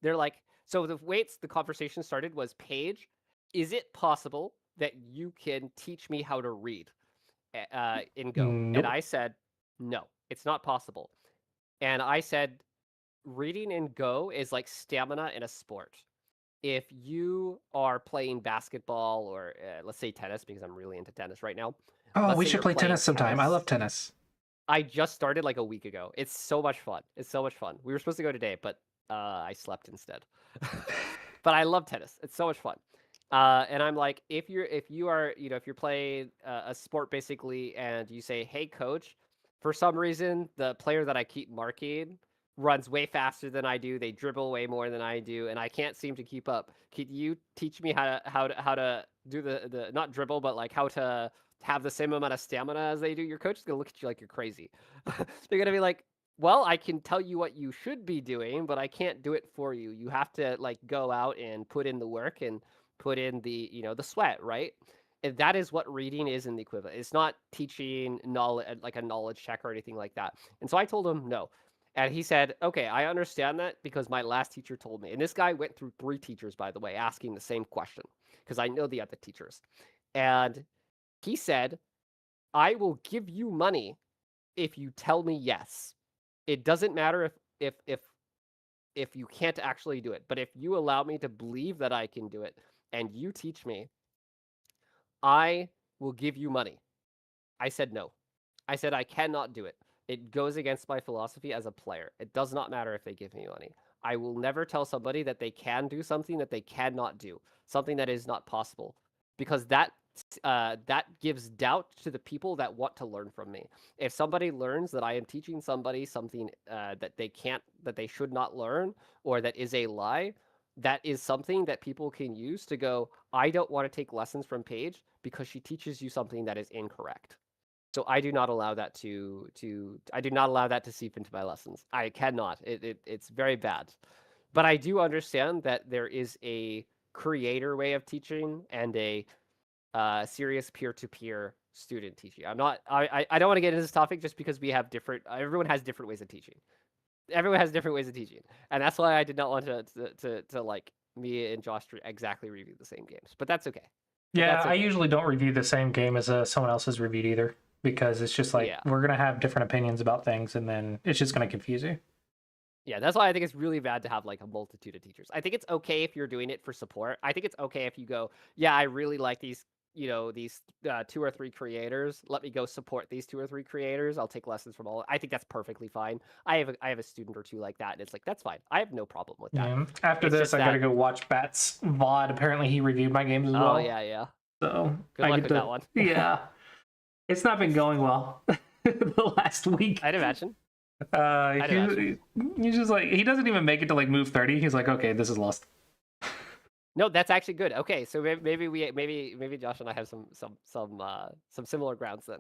[SPEAKER 3] they're like, so the way the conversation started was, Paige, is it possible that you can teach me how to read in Go?
[SPEAKER 2] Nope.
[SPEAKER 3] And I said, no, it's not possible. And I said, reading in Go is like stamina in a sport. If you are playing basketball or let's say tennis, because I'm really into tennis right now.
[SPEAKER 2] Oh, we should play tennis sometime. I love tennis.
[SPEAKER 3] I just started like a week ago. It's so much fun. We were supposed to go today, but I slept instead. But I love tennis. It's so much fun. And I'm like, if you're playing a sport basically, and you say, hey coach, for some reason the player that I keep marking runs way faster than I do. They dribble way more than I do, and I can't seem to keep up. Could you teach me how to do the not dribble, but like how to have the same amount of stamina as they do? Your coach is gonna look at you like you're crazy. They're gonna be like, well, I can tell you what you should be doing, but I can't do it for you. You have to like go out and put in the work and put in the the sweat, right? And that is what reading is in the equivalent. It's not teaching knowledge, like a knowledge check or anything like that. And so I told him no. And he said, okay, I understand that because my last teacher told me. And this guy went through 3 teachers, by the way, asking the same question because I know the other teachers. And he said, I will give you money if you tell me yes. It doesn't matter if you can't actually do it, but if you allow me to believe that I can do it and you teach me, I will give you money. I said no. I said I cannot do it. It goes against my philosophy as a player. It does not matter if they give me money. I will never tell somebody that they can do something that they cannot do, something that is not possible, because that gives doubt to the people that want to learn from me. If somebody learns that I am teaching somebody something that they should not learn, or that is a lie, that is something that people can use to go, I don't want to take lessons from Paige because she teaches you something that is incorrect. So I do not allow that to seep into my lessons. I cannot. It's very bad. But I do understand that there is a creator way of teaching and a serious peer-to-peer student teaching. I don't want to get into this topic just because we have everyone has different ways of teaching. Everyone has different ways of teaching. And that's why I did not want to like me and Josh to exactly review the same games. But that's okay.
[SPEAKER 2] Yeah,
[SPEAKER 3] that's
[SPEAKER 2] I
[SPEAKER 3] okay.
[SPEAKER 2] usually don't review the same game as someone else has reviewed either, because it's just like we're gonna have different opinions about things, and then it's just gonna confuse you.
[SPEAKER 3] Yeah, that's why I think it's really bad to have like a multitude of teachers. I think it's okay if you're doing it for support. I think it's okay if you go, yeah, I really like these, these 2 or 3 creators. Let me go support these 2 or 3 creators. I'll take lessons from all. I think that's perfectly fine. I have a student or two like that, and it's like that's fine. I have no problem with that.
[SPEAKER 2] Yeah. After
[SPEAKER 3] It's
[SPEAKER 2] this,
[SPEAKER 3] just
[SPEAKER 2] I gotta
[SPEAKER 3] that-
[SPEAKER 2] go watch Bat's VOD. Apparently, he reviewed my games as well.
[SPEAKER 3] Oh yeah.
[SPEAKER 2] So
[SPEAKER 3] Good luck with that one.
[SPEAKER 2] Yeah, it's not been going well the last week.
[SPEAKER 3] I'd imagine.
[SPEAKER 2] He's just like, he doesn't even make it to like move 30. He's like, okay, this is lost.
[SPEAKER 3] No, that's actually good. Okay, so maybe Josh and I have some similar grounds then.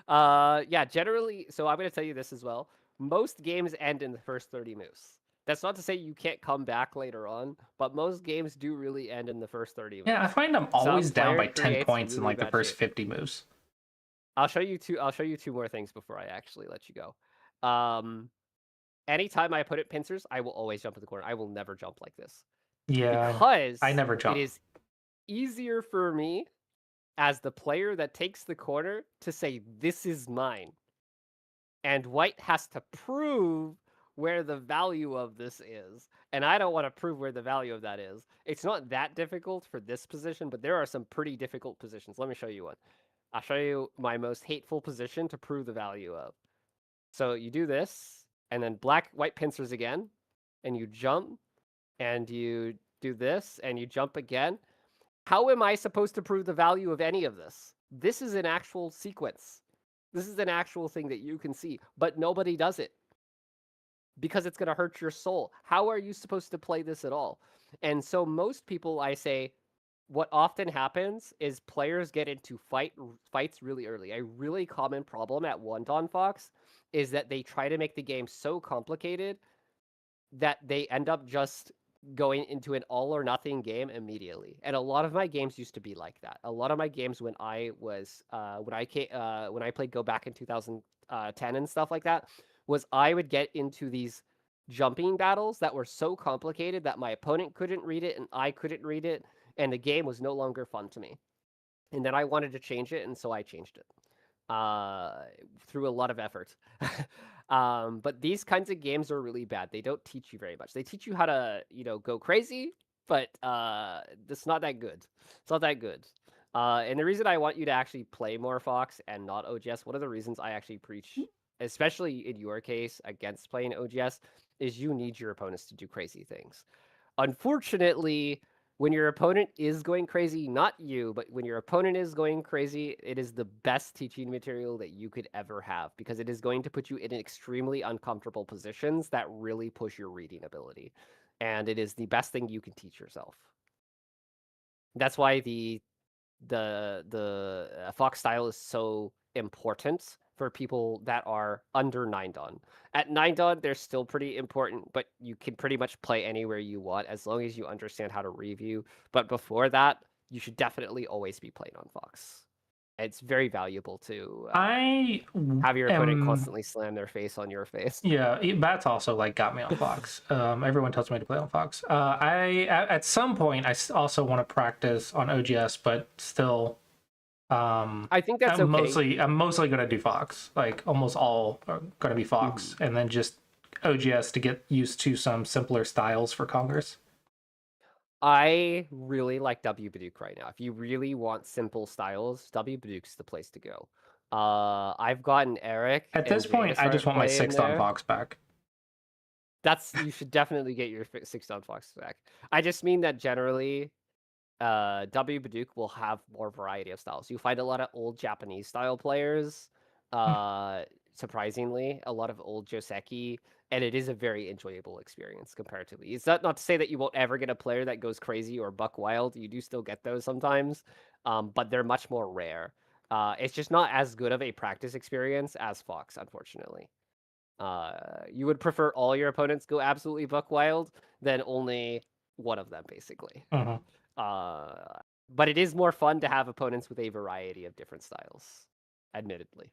[SPEAKER 3] Yeah, generally. So I'm going to tell you this as well. Most games end in the first 30 moves. That's not to say you can't come back later on, but most games do really end in the first 30 moves.
[SPEAKER 2] Yeah, I find I'm always down by 10 points in like the first
[SPEAKER 3] shape.
[SPEAKER 2] 50 moves.
[SPEAKER 3] I'll show you two more things before I actually let you go. Anytime I put it pincers, I will always jump in the corner. I will never jump like this.
[SPEAKER 2] Yeah,
[SPEAKER 3] Because
[SPEAKER 2] I never jump.
[SPEAKER 3] It is easier for me as the player that takes the corner to say, this is mine. And white has to prove where the value of this is. And I don't want to prove where the value of that is. It's not that difficult for this position, but there are some pretty difficult positions. Let me show you one. I'll show you my most hateful position to prove the value of. So you do this, and then white pincers again, and you jump, and you do this, and you jump again. How am I supposed to prove the value of any of this? This is an actual sequence. This is an actual thing that you can see, but nobody does it because it's going to hurt your soul. How are you supposed to play this at all? And so most people, I say, what often happens is players get into fights really early. A really common problem at Wandon Fox is that they try to make the game so complicated that they end up just going into an all or nothing game immediately. And a lot of my games used to be like that. A lot of my games when I was when I played Go back in 2010 and stuff like that was I would get into these jumping battles that were so complicated that my opponent couldn't read it and I couldn't read it, and the game was no longer fun to me. And then I wanted to change it, and so I changed it through a lot of effort. But these kinds of games are really bad. They don't teach you very much. They teach you how to, go crazy, but it's not that good. It's not that good. And the reason I want you to actually play more Fox and not OGS, one of the reasons I actually preach, especially in your case, against playing OGS, is you need your opponents to do crazy things. Unfortunately, when your opponent is going crazy, not you, but when your opponent is going crazy, it is the best teaching material that you could ever have because it is going to put you in extremely uncomfortable positions that really push your reading ability. And it is the best thing you can teach yourself. That's why the Fox style is so important for people that are under 9 Dawn. At 9 Dawn, they're still pretty important, but you can pretty much play anywhere you want as long as you understand how to review. But before that, you should definitely always be playing on Fox. It's very valuable to have your opponent constantly slam their face on your face.
[SPEAKER 2] Yeah, Bats also like got me on Fox. Everyone tells me to play on Fox. At some point I also want to practice on OGS, but still.
[SPEAKER 3] I think that's okay.
[SPEAKER 2] I'm mostly gonna do Fox. Like almost all are gonna be Fox, and then just OGS to get used to some simpler styles for Congress.
[SPEAKER 3] I really like W Baduk right now. If you really want simple styles, W Baduk's the place to go. I've gotten Eric.
[SPEAKER 2] At this point, I just want my 6 Dawn Fox back.
[SPEAKER 3] You should definitely get your 6 Dawn Fox back. I just mean that generally, W Baduk will have more variety of styles. You find a lot of old Japanese style players, surprisingly, a lot of old Joseki, and it is a very enjoyable experience comparatively. It's not to say that you won't ever get a player that goes crazy or buck wild. You do still get those sometimes, but they're much more rare. It's just not as good of a practice experience as Fox, unfortunately. You would prefer all your opponents go absolutely buck wild than only one of them, basically.
[SPEAKER 2] Uh-huh.
[SPEAKER 3] But it is more fun to have opponents with a variety of different styles, admittedly.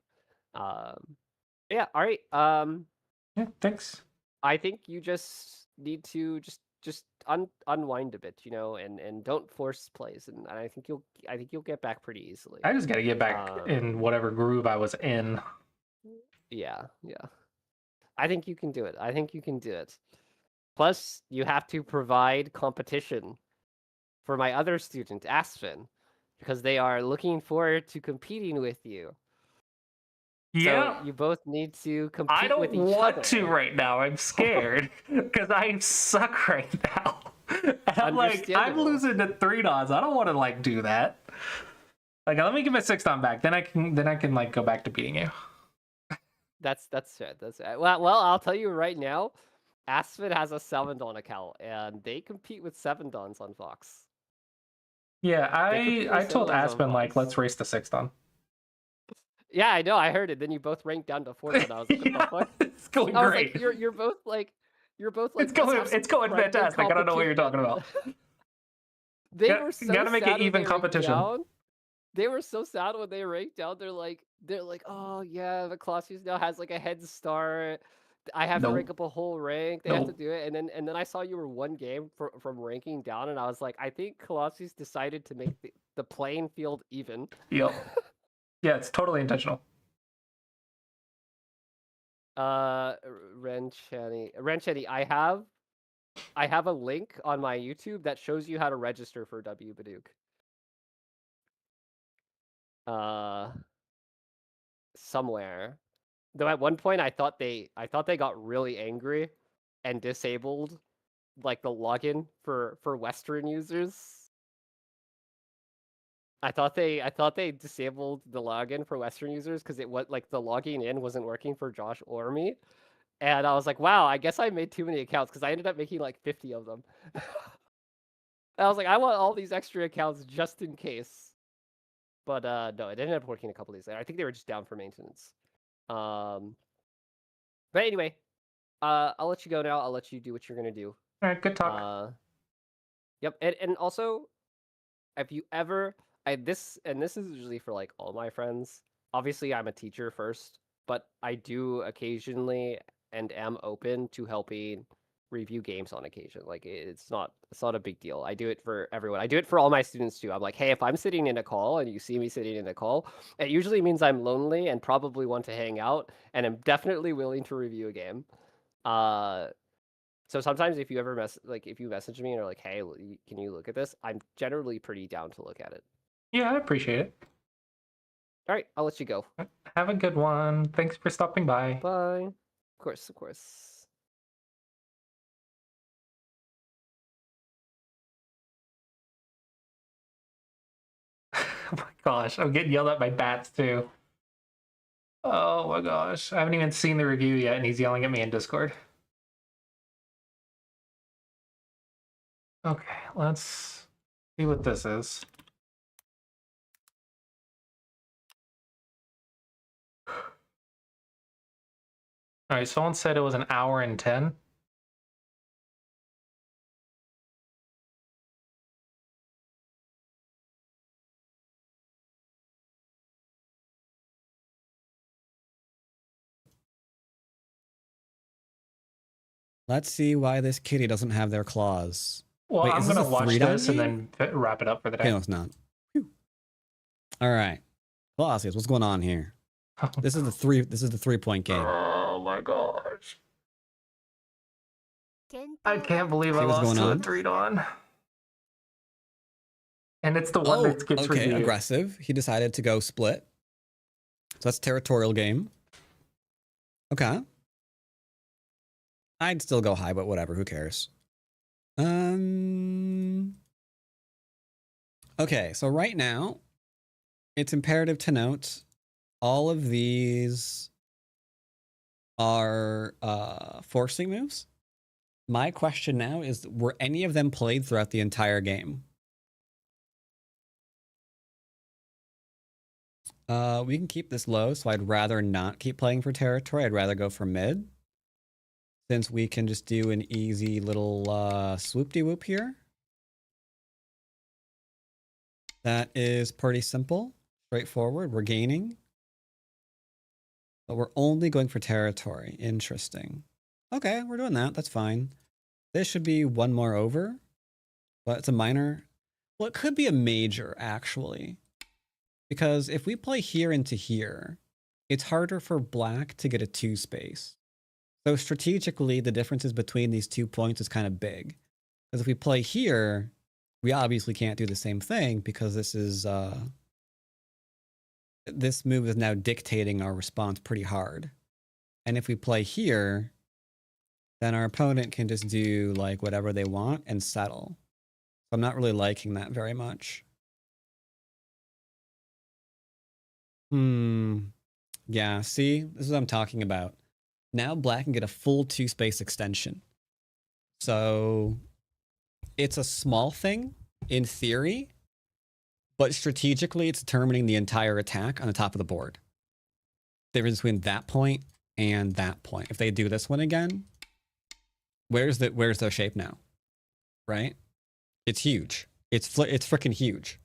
[SPEAKER 3] Yeah, all right.
[SPEAKER 2] Yeah, thanks.
[SPEAKER 3] I think you just need to just unwind a bit, and don't force plays, and I think you'll get back pretty easily.
[SPEAKER 2] I just got to get back in whatever groove I was in.
[SPEAKER 3] Yeah. I think you can do it. I think you can do it. Plus, you have to provide competition for my other student, Aspen, because they are looking forward to competing with you.
[SPEAKER 2] Yeah.
[SPEAKER 3] So you both need to compete with each other.
[SPEAKER 2] I don't want to right now. I'm scared because I suck right now. And I'm like, I'm losing to 3 dots. I don't want to like do that. Like, let me give my 6 on back. Then I can like go back to beating you.
[SPEAKER 3] That's fair. That's fair. Well, I'll tell you right now, Aspen has a 7-don account, and they compete with 7-dons on Fox.
[SPEAKER 2] Yeah, I told Aspen like, let's race the 6 don.
[SPEAKER 3] Yeah, I know. I heard it. Then you both ranked down to 4-don. I was like, what the fuck?
[SPEAKER 2] It's going great.
[SPEAKER 3] Like, you're both like.
[SPEAKER 2] It's going fantastic. I don't know what you're talking about.
[SPEAKER 3] They were so
[SPEAKER 2] gotta make it even competition.
[SPEAKER 3] They were so sad when they ranked down. They're like, oh yeah, the Colossus now has like a head start. I have to rank up a whole rank. They have to do it, and then I saw you were 1 game from ranking down, and I was like, I think Colossus decided to make the playing field even.
[SPEAKER 2] Yep. Yeah, it's totally intentional.
[SPEAKER 3] Renchani, I have a link on my YouTube that shows you how to register for W Baduk. Somewhere. Though at one point I thought they got really angry and disabled like the login for Western users. I thought they disabled the login for Western users because it was like the logging in wasn't working for Josh or me. And I was like, wow, I guess I made too many accounts because I ended up making like 50 of them. I was like, I want all these extra accounts just in case. But no, it ended up working a couple days later. I think they were just down for maintenance. But anyway, I'll let you go now. I'll let you do what you're gonna do.
[SPEAKER 2] All right, good talk.
[SPEAKER 3] Yep, and also, if you ever, this is usually for like all my friends. Obviously, I'm a teacher first, but I do occasionally and am open to helping review games on occasion. Like it's not a big deal. I do it for everyone. I do it for all my students too. I'm like, hey, if I'm sitting in a call and you see me sitting in a call, it usually means I'm lonely and probably want to hang out, and I'm definitely willing to review a game. So sometimes if you ever if you message me and are like, hey, can you look at this? I'm generally pretty down to look at it.
[SPEAKER 2] Yeah, I appreciate it.
[SPEAKER 3] All right, I'll let you go.
[SPEAKER 2] Have a good one. Thanks for stopping by.
[SPEAKER 3] Bye. Of course.
[SPEAKER 2] Oh my gosh, I'm getting yelled at by bats too. Oh my gosh, I haven't even seen the review yet and he's yelling at me in Discord. Okay, let's see what this is. All right, someone said it was an hour and 10.
[SPEAKER 4] Let's see why this kitty doesn't have their claws.
[SPEAKER 2] Well, wait, I'm going to watch this and then wrap it up for the day.
[SPEAKER 4] Okay, no, it's not. Whew. All right. Colossus, what's going on here? This is the 3-point game.
[SPEAKER 2] Oh my gosh. I can't believe I lost to a 3-don. And it's the one that gets reviewed.
[SPEAKER 4] Aggressive. He decided to go split. So that's a territorial game. Okay. I'd still go high, but whatever. Who cares? Okay, so right now, it's imperative to note all of these are forcing moves. My question now is, were any of them played throughout the entire game? We can keep this low, so I'd rather not keep playing for territory. I'd rather go for mid. Since we can just do an easy little swoop-de-whoop here. That is pretty simple, straightforward. We're gaining. But we're only going for territory. Interesting. Okay, we're doing that. That's fine. This should be one more over. But it's a minor. Well, it could be a major, actually. Because if we play here into here, it's harder for black to get a 2 space. So strategically, the differences between these 2 points is kind of big. Because if we play here, we obviously can't do the same thing because this is this move is now dictating our response pretty hard. And if we play here, then our opponent can just do like whatever they want and settle. So I'm not really liking that very much. Yeah, see, this is what I'm talking about. Now black can get a full 2 space extension. So it's a small thing in theory, but strategically it's determining the entire attack on the top of the board. The difference between that point and that point. If they do this one again, where's their shape now? Right? It's huge. It's freaking huge.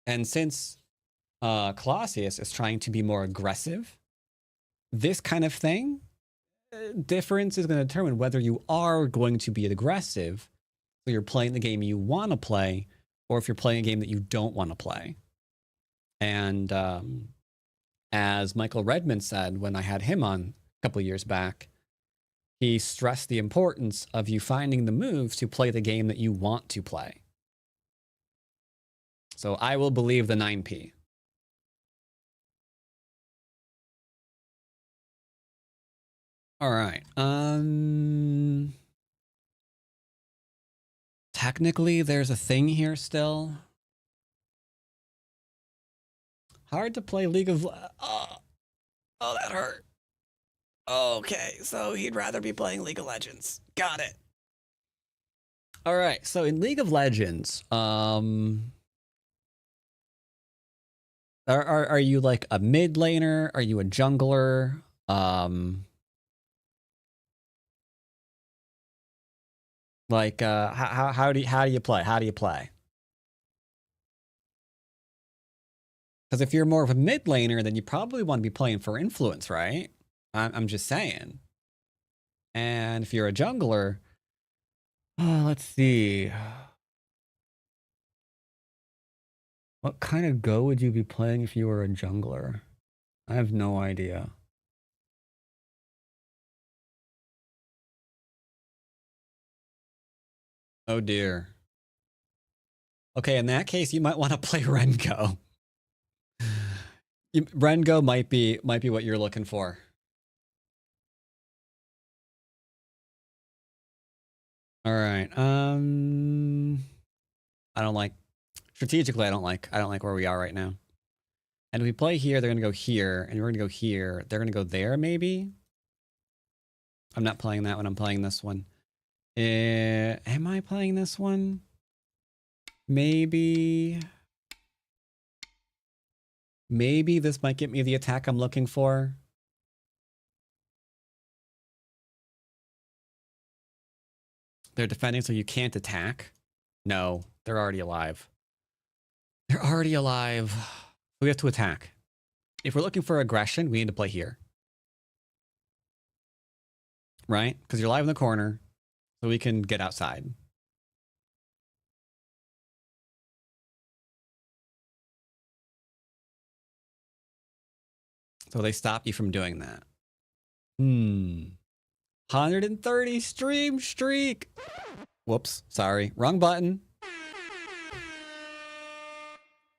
[SPEAKER 4] And since Colossus is trying to be more aggressive, this kind of thing, difference is going to determine whether you are going to be aggressive, so you're playing the game you want to play, or if you're playing a game that you don't want to play. And as Michael Redmond said when I had him on a couple of years back, he stressed the importance of you finding the moves to play the game that you want to play. So I will believe the 9p. All right. Technically, there's a thing here still. Hard to play League of... Oh, that hurt. Okay, so he'd rather be playing League of Legends. Got it. All right, so in League of Legends, are you like a mid laner? Are you a jungler? Like, how do you play? How do you play? Because if you're more of a mid laner, then you probably want to be playing for influence, right? I'm just saying. And if you're a jungler, let's see. What kind of go would you be playing if you were a jungler? I have no idea. Oh dear. Okay, in that case, you might want to play Rengo. Rengo might be what you're looking for. All right. I don't like strategically. I don't like where we are right now. And if we play here, they're gonna go here, and we're gonna go here. They're gonna go there, maybe. I'm not playing that one. I'm playing this one. Am I playing this one? Maybe. Maybe this might get me the attack I'm looking for. They're defending, so you can't attack. No, they're already alive. They're already alive. We have to attack. If we're looking for aggression, we need to play here. Right? Because you're alive in the corner, so we can get outside. So they stop you from doing that. 130 stream streak. Whoops, sorry. Wrong button.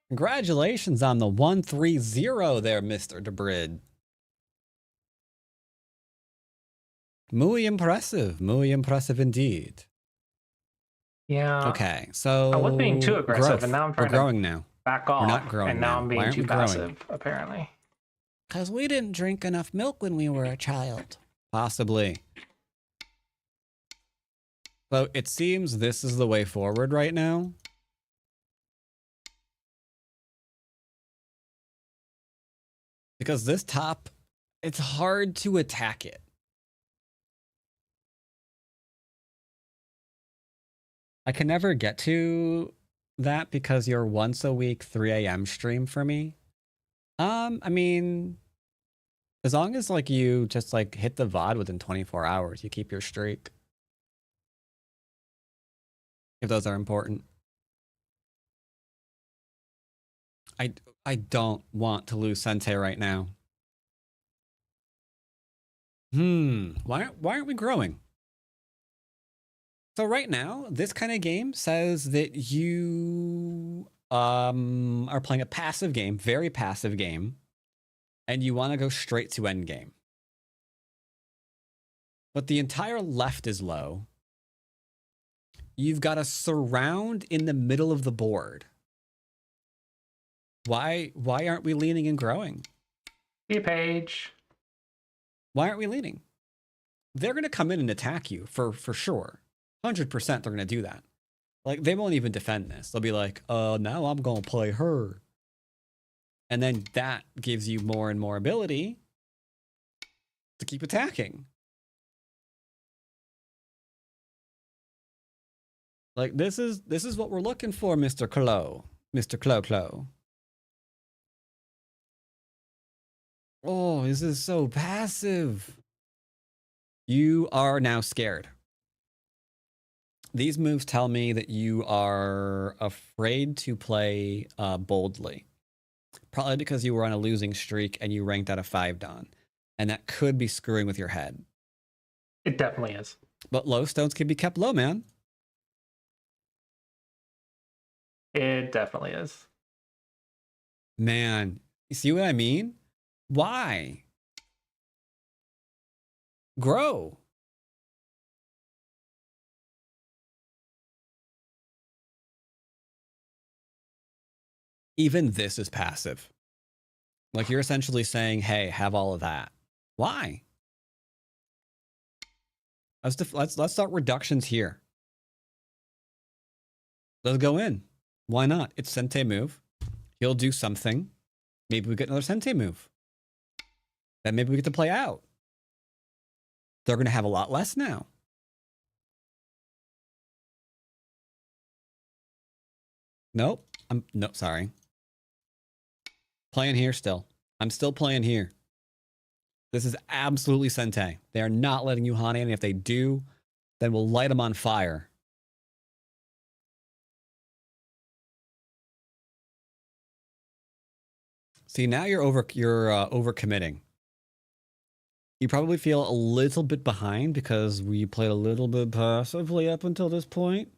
[SPEAKER 4] Congratulations on the 130 there, Mr. DeBrid. Muy impressive indeed.
[SPEAKER 2] Yeah.
[SPEAKER 4] Okay, so
[SPEAKER 2] I was being too aggressive,
[SPEAKER 4] growth.
[SPEAKER 2] and now I'm
[SPEAKER 4] We're
[SPEAKER 2] trying
[SPEAKER 4] growing
[SPEAKER 2] to
[SPEAKER 4] now.
[SPEAKER 2] back off.
[SPEAKER 4] We're not growing
[SPEAKER 2] and now
[SPEAKER 4] now.
[SPEAKER 2] I'm
[SPEAKER 4] Why
[SPEAKER 2] being
[SPEAKER 4] aren't
[SPEAKER 2] too
[SPEAKER 4] we growing?
[SPEAKER 2] passive, apparently.
[SPEAKER 4] Because we didn't drink enough milk when we were a child. Possibly. So it seems this is the way forward right now. Because this top, it's hard to attack it. I can never get to that because you're once a week 3 a.m. stream for me. I mean, as long as like you just like hit the VOD within 24 hours, you keep your streak. If those are important. I don't want to lose Sente right now. Why aren't we growing? So right now, this kind of game says that you are playing a passive game, very passive game, and you want to go straight to end game. But the entire left is low. You've got a surround in the middle of the board. Why aren't we leaning and growing?
[SPEAKER 2] See a page.
[SPEAKER 4] Why aren't we leaning? They're going to come in and attack you for sure. 100% they're going to do that. Like, they won't even defend this. They'll be like, now I'm going to play her. And then that gives you more and more ability to keep attacking. Like, this is what we're looking for, Mr. Clo. Mr. Clo. Oh, this is so passive. You are now scared. These moves tell me that you are afraid to play boldly. Probably because you were on a losing streak and you ranked out of 5 Dawn. And that could be screwing with your head.
[SPEAKER 2] It definitely is.
[SPEAKER 4] But low stones can be kept low, man.
[SPEAKER 2] It definitely is.
[SPEAKER 4] Man, you see what I mean? Why? Grow. Even this is passive. Like, you're essentially saying, hey, have all of that. Why? Let's start reductions here. Let's go in. Why not? It's Sente move. He'll do something. Maybe we get another Sente move. Then maybe we get to play out. They're going to have a lot less now. Nope. Nope, sorry. Playing here still. I'm still playing here. This is absolutely Sente. They are not letting you Hane, and if they do, then we'll light them on fire. See, now you're overcommitting. You probably feel a little bit behind because we played a little bit passively up until this point.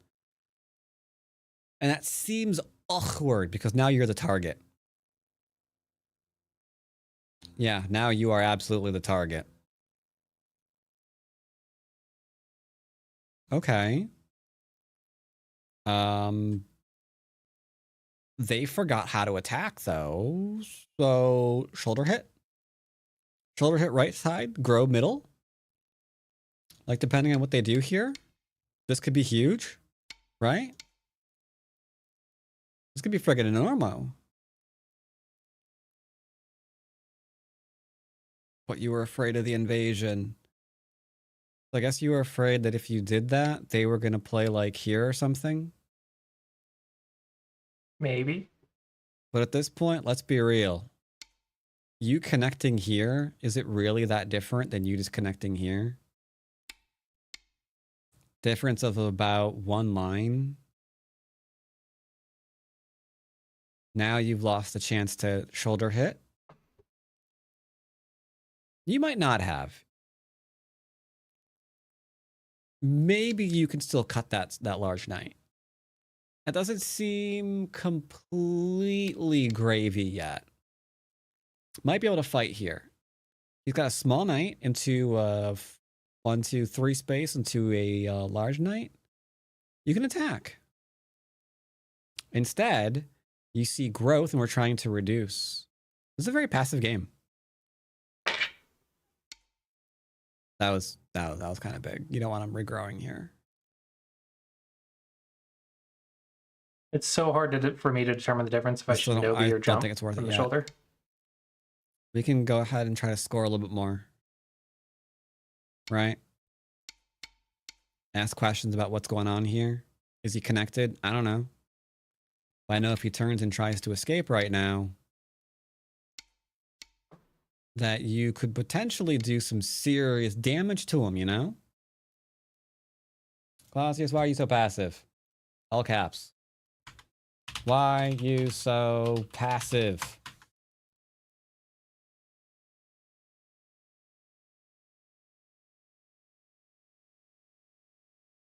[SPEAKER 4] And that seems awkward because now you're the target. Yeah, now you are absolutely the target. Okay. They forgot how to attack though. So shoulder hit. Shoulder hit right side, grow middle. Like, depending on what they do here, this could be huge, right? This could be friggin' enormo. But you were afraid of the invasion. I guess you were afraid that if you did that, they were gonna play like here or something.
[SPEAKER 2] Maybe.
[SPEAKER 4] But at this point, let's be real. You connecting here, is it really that different than you just connecting here? Difference of about 1 line. Now you've lost the chance to shoulder hit. You might not have. Maybe you can still cut that large knight. That doesn't seem completely gravy yet. Might be able to fight here. He's got a small knight into 1, 2, 3 space into a large knight. You can attack. Instead, you see growth and we're trying to reduce. This is a very passive game. That was kind of big. You don't want him regrowing here.
[SPEAKER 2] It's so hard for me to determine the difference if I should
[SPEAKER 4] I
[SPEAKER 2] Nobi or
[SPEAKER 4] don't
[SPEAKER 2] jump
[SPEAKER 4] think it's worth
[SPEAKER 2] from
[SPEAKER 4] it
[SPEAKER 2] the
[SPEAKER 4] yet.
[SPEAKER 2] shoulder.
[SPEAKER 4] we can go ahead and try to score a little bit more. Right? Ask questions about what's going on here. Is he connected? I don't know. But I know if he turns and tries to escape right now, that you could potentially do some serious damage to him, you know? Clausius, why are you so passive? All caps. Why you so passive?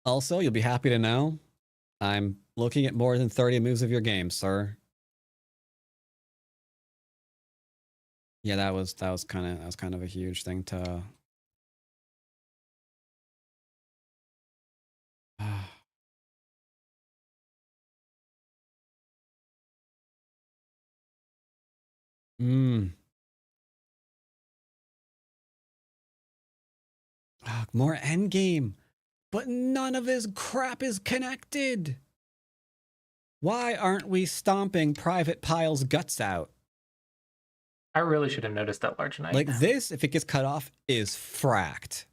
[SPEAKER 4] Also, you'll be happy to know I'm looking at more than 30 moves of your game, sir. Yeah, that was kind of a huge thing to more endgame. But none of his crap is connected. Why aren't we stomping Private Pyle's guts out?
[SPEAKER 2] I really should have noticed that large knight.
[SPEAKER 4] Like this, if it gets cut off, is fracked.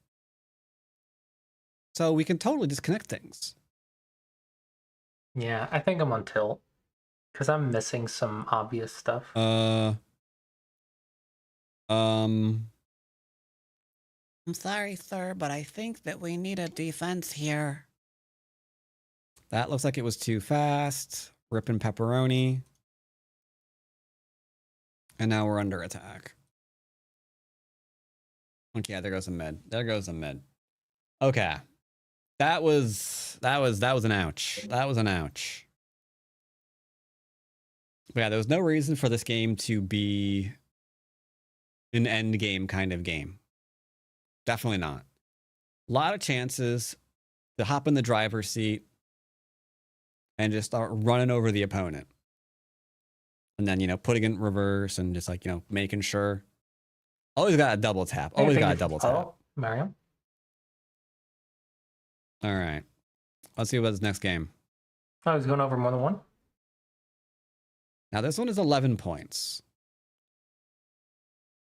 [SPEAKER 4] So we can totally disconnect things.
[SPEAKER 2] Yeah, I think I'm on tilt. Because I'm missing some obvious stuff.
[SPEAKER 4] I'm sorry, sir, but I think that we need a defense here. That looks like it was too fast. Ripping pepperoni. And now we're under attack. Okay, there goes a mid. There goes a mid. Okay. That was an ouch. That was an ouch. But yeah, there was no reason for this game to be an end game kind of game. Definitely not. A lot of chances to hop in the driver's seat and just start running over the opponent. And then, putting it in reverse and just like, making sure. Always got a double tap. Always got a double tap.
[SPEAKER 2] Mariam.
[SPEAKER 4] All right. Let's see about this next game.
[SPEAKER 2] I was going over more than one.
[SPEAKER 4] Now, this one is 11 points.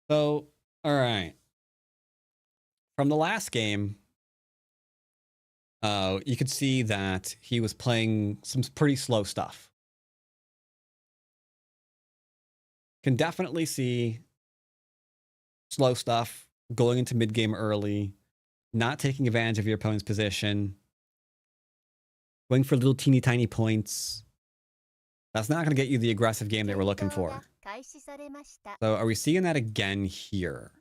[SPEAKER 4] So, all right. From the last game, you could see that he was playing some pretty slow stuff. Can definitely see slow stuff, going into mid-game early, not taking advantage of your opponent's position, going for little teeny tiny points. That's not going to get you the aggressive game that we're looking for. So are we seeing that again here?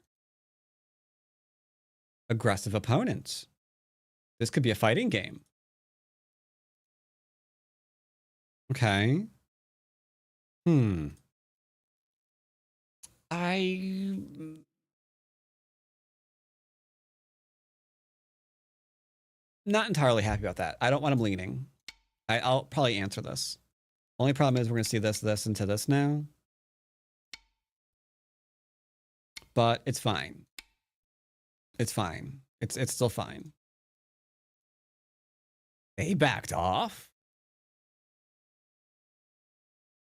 [SPEAKER 4] Aggressive opponents. This could be a fighting game. Okay. Not entirely happy about that. I don't want him leaning. I'll probably answer this. Only problem is we're going to see this into this now. But it's fine. It's fine. It's still fine. They backed off?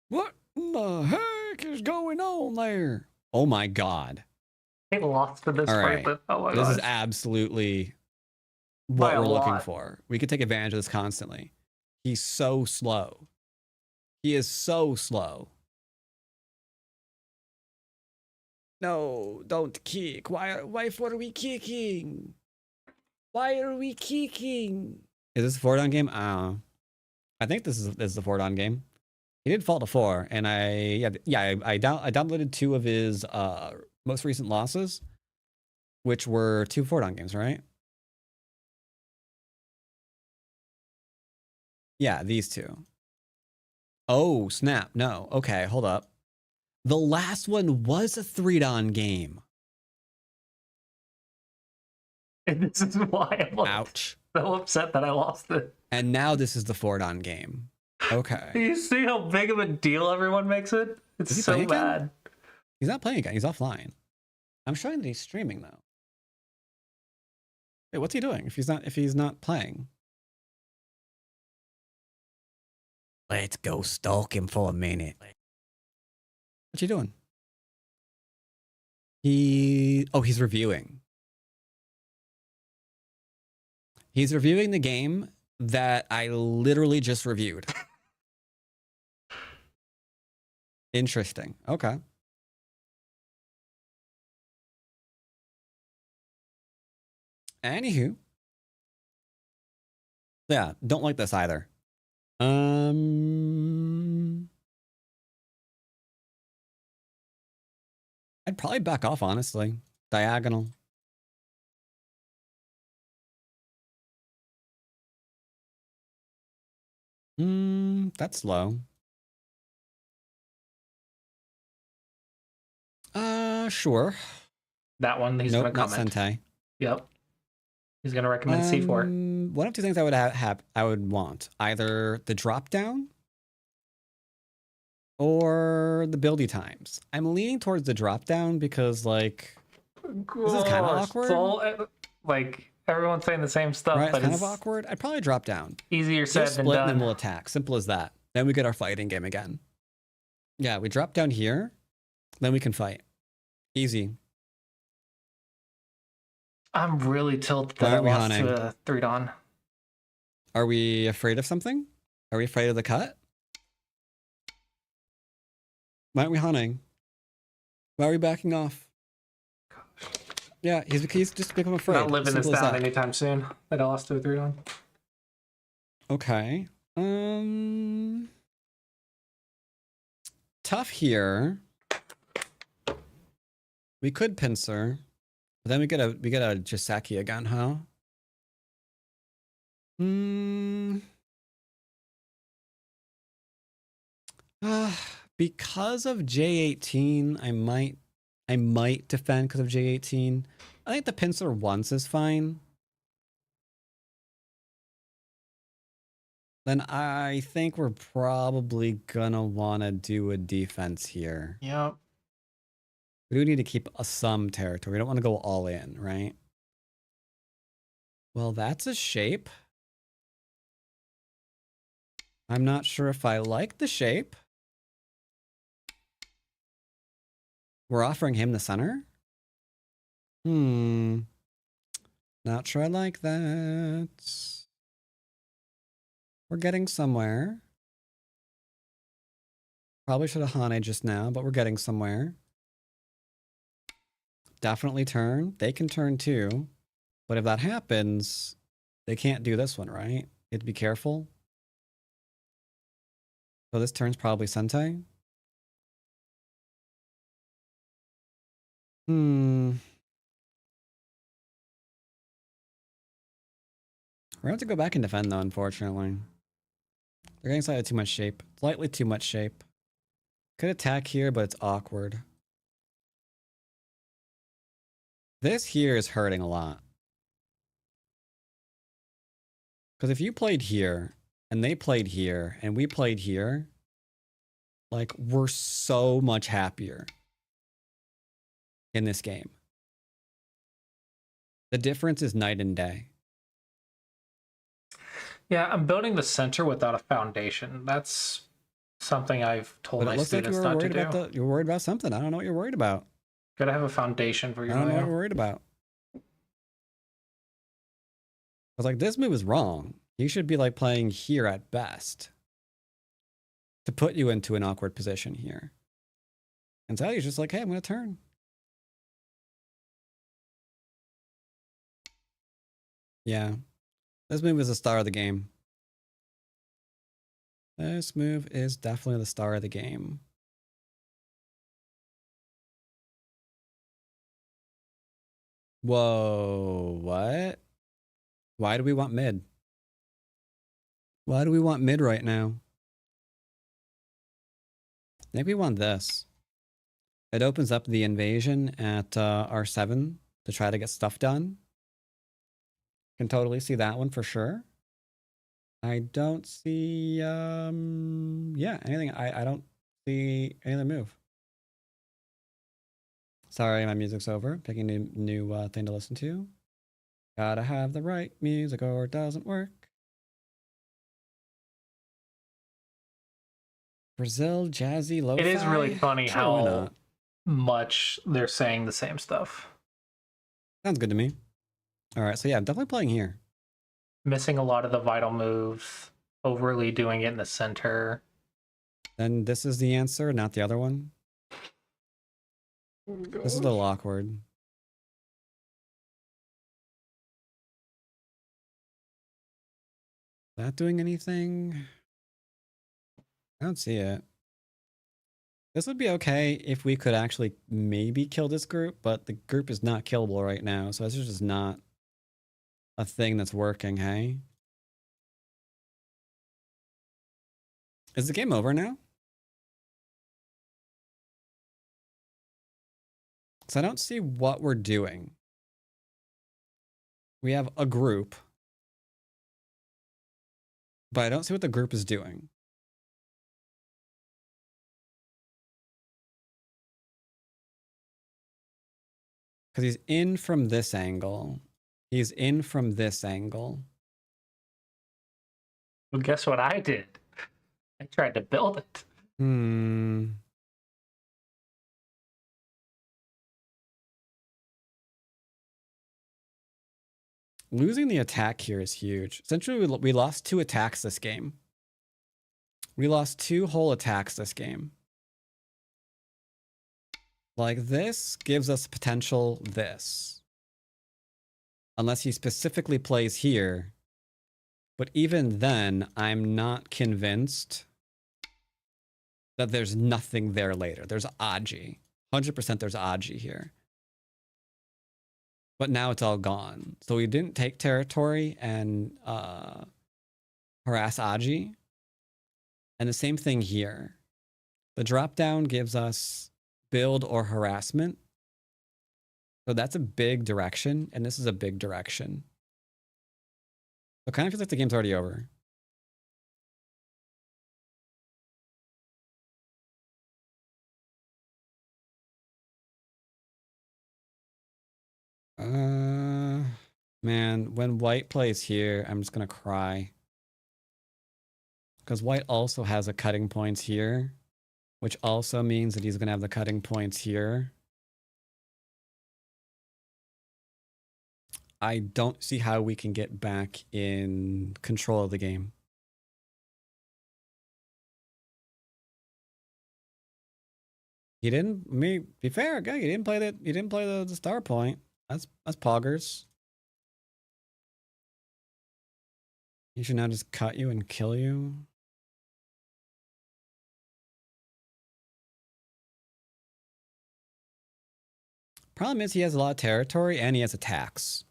[SPEAKER 4] What in the heck is going on there? Oh my god.
[SPEAKER 2] They lost to this
[SPEAKER 4] All right.
[SPEAKER 2] fight. Oh my
[SPEAKER 4] This
[SPEAKER 2] gosh.
[SPEAKER 4] is absolutely what
[SPEAKER 2] By
[SPEAKER 4] we're
[SPEAKER 2] a
[SPEAKER 4] looking
[SPEAKER 2] lot.
[SPEAKER 4] for. We could take advantage of this constantly. He's so slow. He is so slow. No, don't kick. Why are we kicking? Why are we kicking? Is this a 4-down game? I think this is the 4-down game. He did fall to 4, and I downloaded 2 of his most recent losses, which were 2 4-down games, right? Yeah, these 2. Oh, snap. No. Okay, hold up. The last one was a 3-down game.
[SPEAKER 2] And this is why I'm
[SPEAKER 4] Ouch.
[SPEAKER 2] so upset that I lost it.
[SPEAKER 4] And now this is the 4-down game.
[SPEAKER 2] Do
[SPEAKER 4] Okay.
[SPEAKER 2] you see how big of a deal everyone makes it?
[SPEAKER 4] Is he
[SPEAKER 2] It's so
[SPEAKER 4] playing again?
[SPEAKER 2] bad.
[SPEAKER 4] He's not playing again. He's offline. I'm showing that he's streaming though. Wait, what's he doing if he's not playing? Let's go stalk him for a minute. What you doing? He's reviewing. He's reviewing the game that I literally just reviewed. Interesting. Okay. Anywho. Yeah, don't like this either. I'd probably back off, honestly. Diagonal. That's low. Sure.
[SPEAKER 2] That one, he's
[SPEAKER 4] Nope,
[SPEAKER 2] gonna
[SPEAKER 4] not
[SPEAKER 2] comment.
[SPEAKER 4] Sentai.
[SPEAKER 2] Yep. He's gonna recommend C4.
[SPEAKER 4] One of two things I would I would want. Either the drop down or the buildy times. I'm leaning towards the drop down because, like, this is kind of awkward.
[SPEAKER 2] It's all, like, everyone's saying the same stuff,
[SPEAKER 4] Right,
[SPEAKER 2] but
[SPEAKER 4] it's kind of awkward. I'd probably drop down.
[SPEAKER 2] Easier said
[SPEAKER 4] Just
[SPEAKER 2] than
[SPEAKER 4] split and then
[SPEAKER 2] done.
[SPEAKER 4] we'll attack. Simple as that. Then we get our fighting game again. Yeah, we drop down here, then we can fight. Easy.
[SPEAKER 2] I'm really tilted
[SPEAKER 4] Why
[SPEAKER 2] that I
[SPEAKER 4] aren't we
[SPEAKER 2] lost
[SPEAKER 4] hunting?
[SPEAKER 2] to a 3-Don.
[SPEAKER 4] Are we afraid of something? Are we afraid of the cut? Why aren't we hunting? Why are we backing off? Yeah, he's just become afraid.
[SPEAKER 2] Not living this
[SPEAKER 4] Simple as
[SPEAKER 2] down
[SPEAKER 4] that.
[SPEAKER 2] anytime soon. That I lost to a 3-Don.
[SPEAKER 4] Okay. Tough here. We could pincer, but then we get a Joseki again, huh? Because of J18, I might defend because of J18. I think the pincer once is fine. Then I think we're probably gonna want to do a defense here.
[SPEAKER 2] Yep.
[SPEAKER 4] We do need to keep some territory. We don't want to go all in, right? Well, that's a shape. I'm not sure if I like the shape. We're offering him the center? Not sure I like that. We're getting somewhere. Probably should have Hane just now, but we're getting somewhere. Definitely turn. They can turn too. But if that happens, they can't do this one, right? You have to be careful. So this turn's probably Sentai. We're going to have to go back and defend though, unfortunately. They're getting slightly too much shape. Slightly too much shape. Could attack here, but it's awkward. This here is hurting a lot. Because if you played here, and they played here, and we played here, like, we're so much happier in this game. The difference is night and day.
[SPEAKER 2] Yeah, I'm building the center without a foundation. That's something I've told
[SPEAKER 4] But
[SPEAKER 2] my
[SPEAKER 4] it looks like you
[SPEAKER 2] students
[SPEAKER 4] were
[SPEAKER 2] not to
[SPEAKER 4] worried
[SPEAKER 2] do.
[SPEAKER 4] about you're worried about something. I don't know what you're worried about.
[SPEAKER 2] Gotta have a foundation for
[SPEAKER 4] I
[SPEAKER 2] your
[SPEAKER 4] don't know what
[SPEAKER 2] move.
[SPEAKER 4] you're worried about. I was like, this move is wrong. You should be like playing here at best to put you into an awkward position here. And Sally's just like, hey, I'm going to turn. Yeah. This move is the star of the game. This move is definitely the star of the game. Whoa, what? Why do we want mid? Why do we want mid right now? Maybe we want this. It opens up the invasion at R7 to try to get stuff done. Can totally see that one for sure. I don't see, yeah, anything. I don't see any other move. Sorry, my music's over. Picking a new thing to listen to. Gotta have the right music or it doesn't work. Brazil, jazzy, lo-fi.
[SPEAKER 2] It is really funny
[SPEAKER 4] Sure, why
[SPEAKER 2] how
[SPEAKER 4] not?
[SPEAKER 2] much they're saying the same stuff.
[SPEAKER 4] Sounds good to me. All right, so yeah, I'm definitely playing here.
[SPEAKER 2] Missing a lot of the vital moves, overly doing it in the center.
[SPEAKER 4] Then this is the answer, not the other one. This is a little awkward. That doing anything? I don't see it. This would be okay if we could actually maybe kill this group, but the group is not killable right now, so this is just not a thing that's working, hey? Is the game over now? So I don't see what we're doing. We have a group, but I don't see what the group is doing. Because he's in from this angle. He's in from this angle.
[SPEAKER 2] Well, guess what I did? I tried to build it.
[SPEAKER 4] Losing the attack here is huge. Essentially, we lost 2 attacks this game. We lost 2 whole attacks this game. Like, this gives us potential this. Unless he specifically plays here. But even then, I'm not convinced that there's nothing there later. There's Aji. 100% there's Aji here. But now it's all gone. So we didn't take territory and harass Aji. And the same thing here. The drop down gives us build or harassment. So that's a big direction, and this is a big direction. So it kind of feels like the game's already over. Man, when white plays here, I'm just gonna cry. Because white also has a cutting points here, which also means that he's gonna have the cutting points here. I don't see how we can get back in control of the game. He didn't. I mean, be fair, guy. He didn't play that. He didn't play the star point. That's poggers. He should now just cut you and kill you. Problem is he has a lot of territory and he has attacks.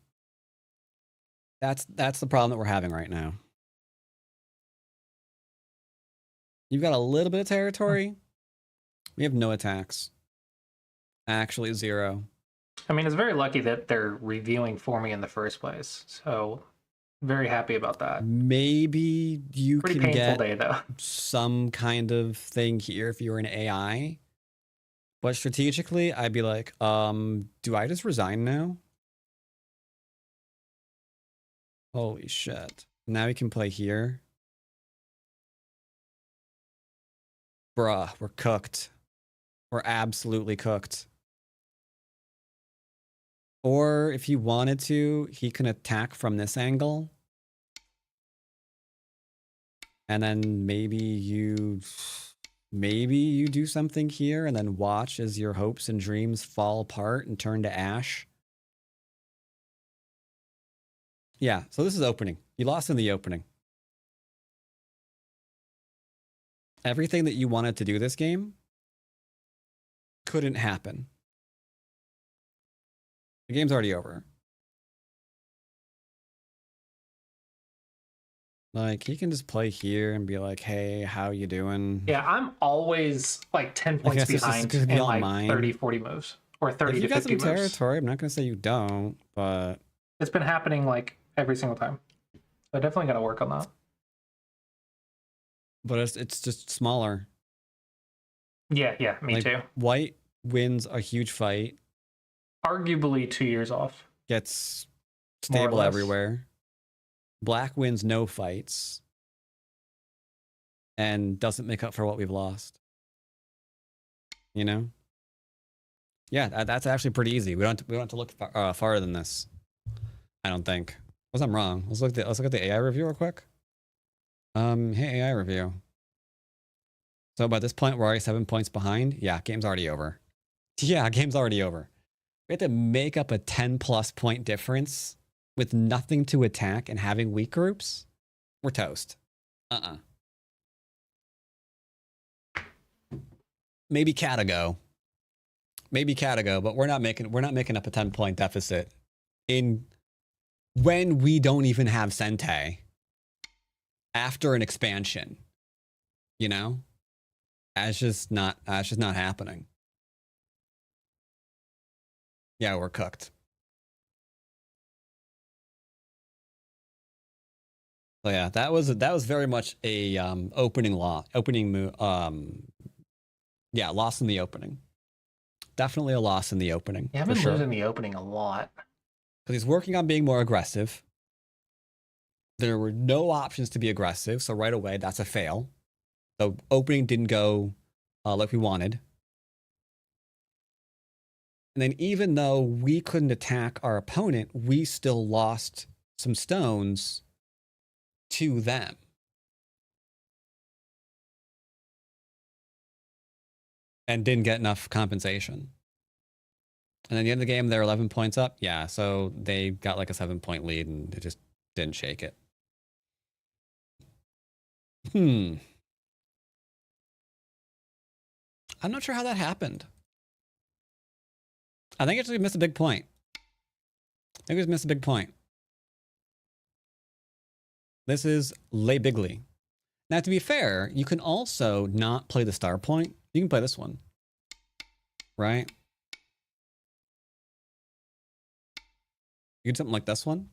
[SPEAKER 4] That's the problem that we're having right now. You've got a little bit of territory. We have no attacks. Actually, 0.
[SPEAKER 2] I mean, it's very lucky that they're reviewing for me in the first place. So, very happy about that.
[SPEAKER 4] Maybe you
[SPEAKER 2] Pretty
[SPEAKER 4] can
[SPEAKER 2] painful
[SPEAKER 4] get
[SPEAKER 2] day, though.
[SPEAKER 4] some kind of thing here if you were an AI. But strategically, I'd be like, do I just resign now? Holy shit. Now we can play here. Bruh, we're cooked. We're absolutely cooked. Or if he wanted to, he can attack from this angle. And then maybe you do something here and then watch as your hopes and dreams fall apart and turn to ash. Yeah, so this is opening. You lost in the opening. Everything that you wanted to do this game couldn't happen. The game's already over. Like, he can just play here and be like, hey, how you doing?
[SPEAKER 2] Yeah, I'm always like 10 points behind in like
[SPEAKER 4] mine.
[SPEAKER 2] 30, 40 moves. Or 30
[SPEAKER 4] If you
[SPEAKER 2] to
[SPEAKER 4] got
[SPEAKER 2] 50
[SPEAKER 4] some
[SPEAKER 2] moves.
[SPEAKER 4] territory, I'm not going to say you don't, but...
[SPEAKER 2] It's been happening like every single time. So I definitely got to work on that.
[SPEAKER 4] But it's just smaller.
[SPEAKER 2] Yeah, me
[SPEAKER 4] Like,
[SPEAKER 2] too.
[SPEAKER 4] White wins a huge fight.
[SPEAKER 2] Arguably 2 years off.
[SPEAKER 4] Gets
[SPEAKER 2] More or
[SPEAKER 4] stable
[SPEAKER 2] less.
[SPEAKER 4] everywhere. Black wins no fights. And doesn't make up for what we've lost. You know? Yeah, that's actually pretty easy. We don't have to look farther than this. I don't think. Unless I'm wrong. Let's look at the AI review real quick. Hey AI review. So by this point, we're already 7 points behind. Yeah, game's already over. Yeah, game's already over. We have to make up a 10+ point difference with nothing to attack and having weak groups. We're toast. Maybe Catago. Maybe Catago, but we're not making up a 10-point deficit when we don't even have Sente after an expansion. You know? That's just not happening. Yeah, we're cooked. So yeah, that was very much a yeah, loss in the opening. Definitely a loss in the opening.
[SPEAKER 2] Yeah, I've been losing the opening a lot.
[SPEAKER 4] Because he's working on being more aggressive. There were no options to be aggressive, so right away that's a fail. The opening didn't go like we wanted. And then even though we couldn't attack our opponent, we still lost some stones to them. And didn't get enough compensation. And then at the end of the game, they're 11 points up. Yeah, so they got like a 7-point lead and it just didn't shake it. I'm not sure how that happened. I think we missed a big point. This is Le Bigly. Now, to be fair, you can also not play the star point. You can play this one. Right? You do something like this one.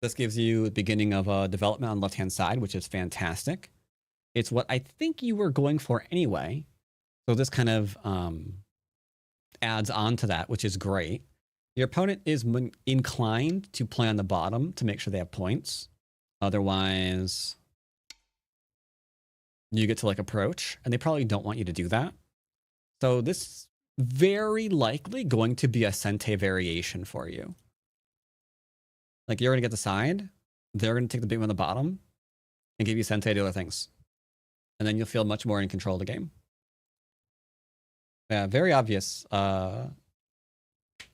[SPEAKER 4] This gives you the beginning of a development on the left-hand side, which is fantastic. It's what I think you were going for anyway. So this kind of adds on to that, which is great. Your opponent is inclined to play on the bottom to make sure they have points. Otherwise, you get to like approach, and they probably don't want you to do that. So this is very likely going to be a Sente variation for you. Like you're going to get the side, they're going to take the big one on the bottom, and give you Sente to do other things. And then you'll feel much more in control of the game. Yeah, very obvious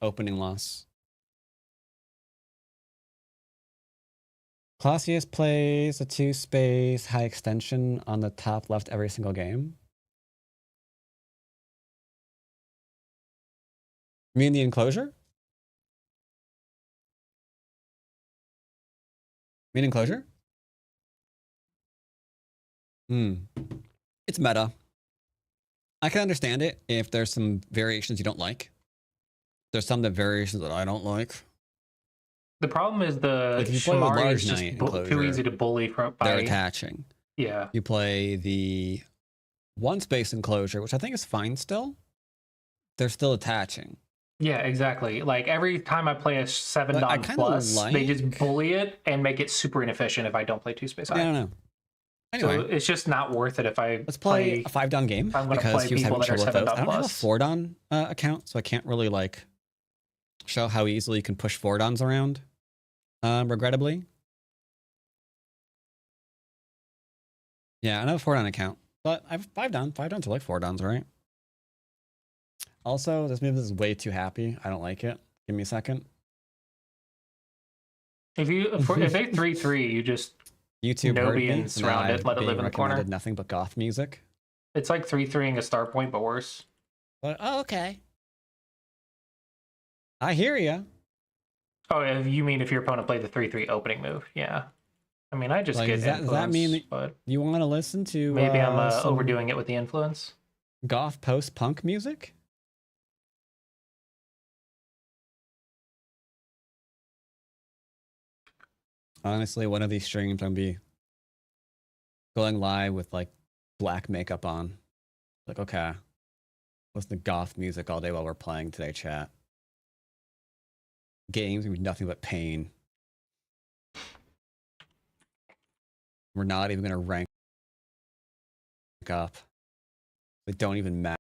[SPEAKER 4] opening loss. Clausius plays a 2-space high extension on the top left every single game. You mean the enclosure? Mean enclosure? It's meta. I can understand it if there's some variations you don't like. There's some variations that I don't like.
[SPEAKER 2] The problem is the
[SPEAKER 4] Like if you play with
[SPEAKER 2] Shamari
[SPEAKER 4] large
[SPEAKER 2] is just
[SPEAKER 4] knight
[SPEAKER 2] too easy to bully from by.
[SPEAKER 4] They're attaching.
[SPEAKER 2] Yeah.
[SPEAKER 4] You play the 1-space enclosure, which I think is fine still. They're still attaching.
[SPEAKER 2] Yeah, exactly. Like every time I play a 7-Don plus, they just bully it and make it super inefficient if I don't play 2-space high.
[SPEAKER 4] I don't know. Anyway,
[SPEAKER 2] so it's just not worth it if I
[SPEAKER 4] let's play a 5-Don game because he was having trouble with those. I don't have a 4-Don account, so I can't really like show how easily you can push 4-Dons around. Regrettably. Yeah, I don't have a 4-Don account, but I have 5-Don. 5-Dons are like 4-Dons, right? Also, this move is way too happy. I don't like it. Give me a second.
[SPEAKER 2] If they 3/3, you just
[SPEAKER 4] YouTube
[SPEAKER 2] Nobi and surround it, let it live in the corner.
[SPEAKER 4] Nothing but goth music.
[SPEAKER 2] It's like 3/3ing a star point, but worse.
[SPEAKER 4] But okay. I hear you.
[SPEAKER 2] Oh, you mean if your opponent played the 3/3 opening move? Yeah. I mean, I just
[SPEAKER 4] like,
[SPEAKER 2] get
[SPEAKER 4] does that mean that
[SPEAKER 2] but
[SPEAKER 4] you want to listen to?
[SPEAKER 2] Maybe I'm overdoing it with the influence.
[SPEAKER 4] Goth post-punk music. Honestly, one of these streams I'm be going live with like black makeup on. Like, okay, listen to goth music all day while we're playing today, chat. Games gonna be nothing but pain. We're not even gonna rank up. They don't even matter.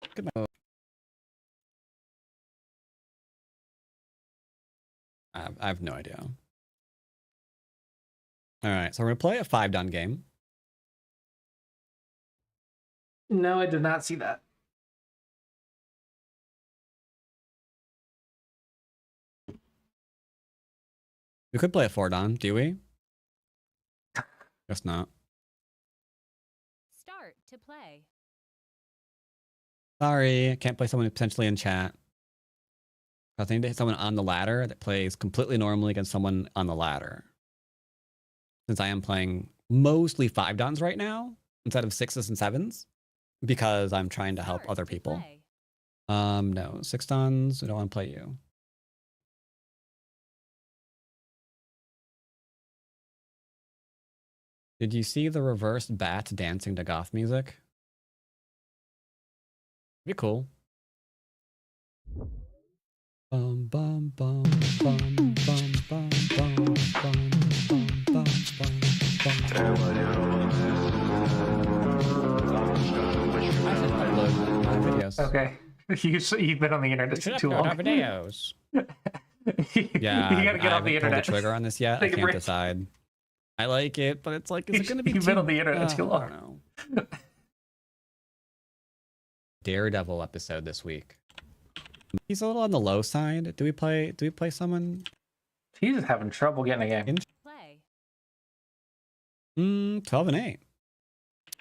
[SPEAKER 4] Look at my I have no idea. All right, so we're gonna play a 5-down game.
[SPEAKER 2] No, I did not see that.
[SPEAKER 4] We could play a 4-down, do we? Guess not.
[SPEAKER 1] Start to play.
[SPEAKER 4] Sorry, I can't play someone potentially in chat. I think there's someone on the ladder that plays completely normally against someone on the ladder. Since I am playing mostly 5-downs right now instead of 6s and 7s because I'm trying to help
[SPEAKER 1] Start
[SPEAKER 4] other
[SPEAKER 1] to
[SPEAKER 4] people.
[SPEAKER 1] play.
[SPEAKER 4] No, 6-downs, I don't want to play you. Did you see the reverse bat dancing to goth music? Be cool. Bum bum bum bum bum bum bum bum bum bum videos.
[SPEAKER 2] Okay. You've been on the internet too long.
[SPEAKER 4] Videos.
[SPEAKER 2] You gotta get off the
[SPEAKER 4] I haven't pulled the
[SPEAKER 2] internet.
[SPEAKER 4] trigger on this yet. I
[SPEAKER 2] Take a
[SPEAKER 4] can't
[SPEAKER 2] break.
[SPEAKER 4] decide. I like it, but it's like, is it going to be
[SPEAKER 2] You've been on the internet too long.
[SPEAKER 4] I don't know. Daredevil episode this week. He's a little on the low side. Do we play someone?
[SPEAKER 2] He's just having trouble getting a game.
[SPEAKER 1] Play.
[SPEAKER 4] 12 and 8.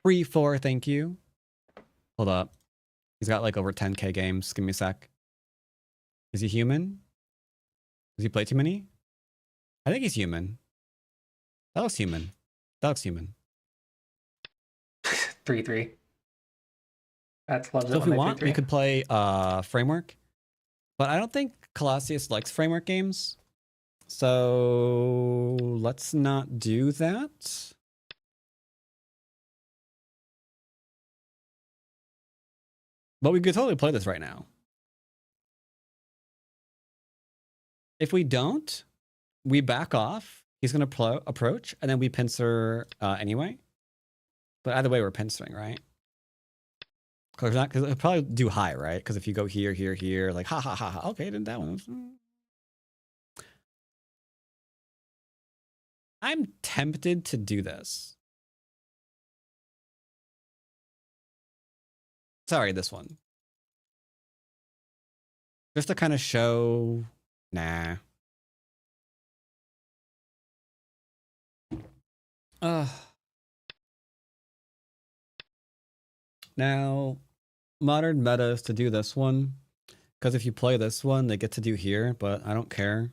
[SPEAKER 4] 3-4, thank you. Hold up. He's got like over 10k games. Give me a sec. Is he human? Does he play too many? I think he's human. That looks human. That looks human.
[SPEAKER 2] 3-3. That's loves
[SPEAKER 4] So
[SPEAKER 2] it
[SPEAKER 4] if
[SPEAKER 2] when
[SPEAKER 4] we
[SPEAKER 2] they
[SPEAKER 4] want,
[SPEAKER 2] 3-3.
[SPEAKER 4] we could play Framework. But I don't think Colossius likes Framework games. So let's not do that. But we could totally play this right now. If we don't, we back off. He's going to approach, and then we pincer anyway. But either way, we're pincering, right? Because he'll probably do high, right? Because if you go here, here, here, like, ha, ha, ha, ha. Okay, then that one. I'm tempted to do this. Sorry, this one. Just to kind of show... Nah. Now, modern meta is to do this one. Because if you play this one, they get to do here, but I don't care.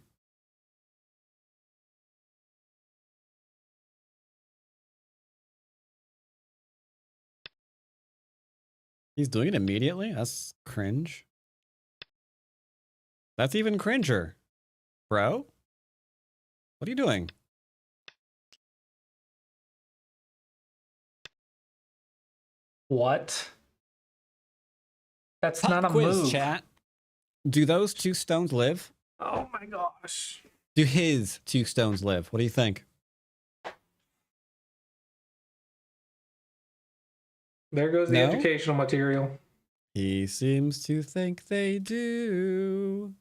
[SPEAKER 4] He's doing it immediately? That's cringe. That's even cringer. Bro? What are you doing?
[SPEAKER 2] What? That's
[SPEAKER 4] Pop
[SPEAKER 2] not a
[SPEAKER 4] quiz,
[SPEAKER 2] move.
[SPEAKER 4] chat. Do those 2 stones live?
[SPEAKER 2] Oh my gosh.
[SPEAKER 4] Do his 2 stones live? What do you think?
[SPEAKER 2] There goes the
[SPEAKER 4] No?
[SPEAKER 2] educational material.
[SPEAKER 4] He seems to think they do.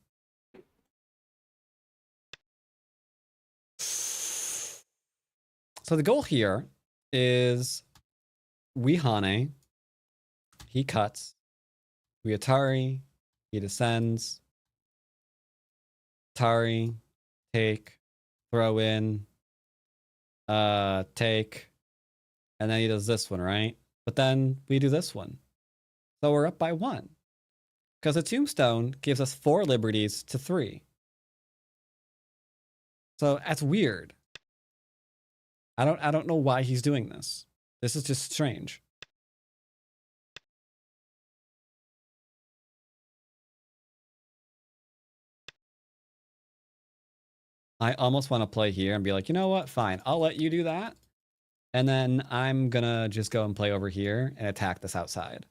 [SPEAKER 4] So the goal here is we Hane, he cuts, we Atari, he descends, Atari, take, throw in, take, and then he does this one, right? But then we do this one. So we're up by 1. Because a tombstone gives us 4 liberties to 3. So that's weird. I don't know why he's doing this. This is just strange. I almost want to play here and be like, you know what? Fine. I'll let you do that. And then I'm gonna just go and play over here and attack this outside.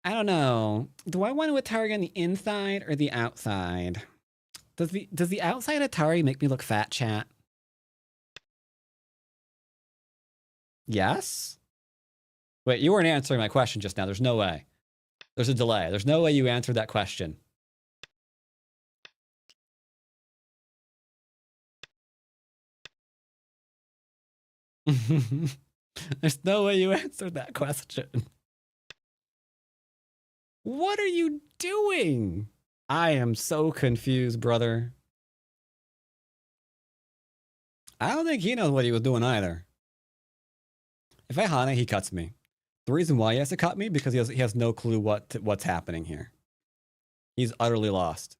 [SPEAKER 4] I don't know. Do I want to Atari on the inside or the outside? Does the outside Atari make me look fat, chat? Yes? Wait, you weren't answering my question just now. There's no way. There's a delay. There's no way you answered that question. There's no way you answered that question. What are you doing? I am so confused, brother. I don't think he knows what he was doing either. If I Hana, he cuts me. The reason why he has to cut me because he has no clue what's happening here. He's utterly lost.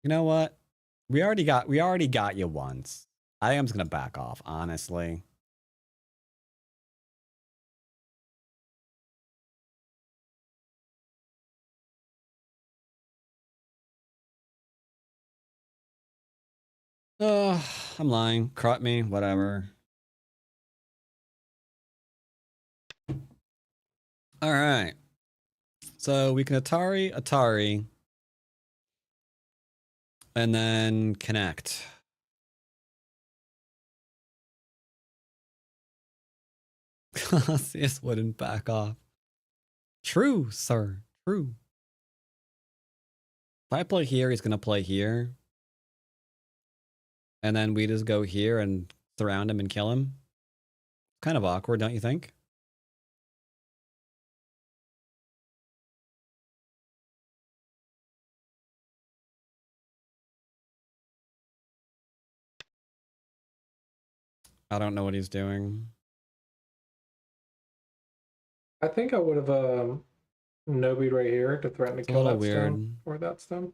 [SPEAKER 4] You know what? We already got you once. I think I'm just gonna back off, honestly. I'm lying. Crop me, whatever. All right. So we can Atari, and then connect. This wouldn't back off. True, sir. True. If I play here, he's gonna play here. And then we just go here and surround him and kill him. Kind of awkward, don't you think? I don't know what he's doing.
[SPEAKER 2] I think I would have Nobi'd right here to threaten to kill that stone or that stone.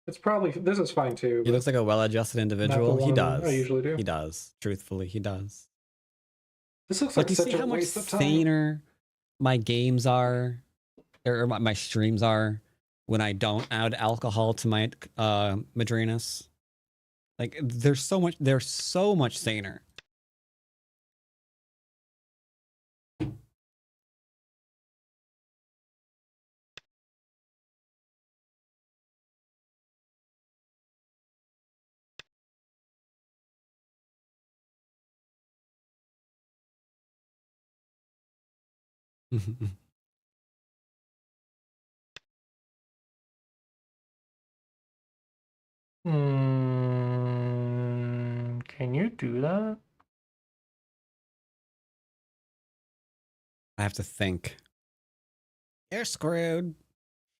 [SPEAKER 2] It's probably, this is fine too.
[SPEAKER 4] He looks like a well-adjusted individual. He does.
[SPEAKER 2] I usually do.
[SPEAKER 4] He does. Truthfully, he does.
[SPEAKER 2] This looks
[SPEAKER 4] But
[SPEAKER 2] like such
[SPEAKER 4] you see
[SPEAKER 2] a
[SPEAKER 4] how much
[SPEAKER 2] waste of time.
[SPEAKER 4] saner my games are, or my streams are, when I don't add alcohol to my Madrinas. Like they're so much saner.
[SPEAKER 2] Can you do that?
[SPEAKER 4] I have to think. You're screwed.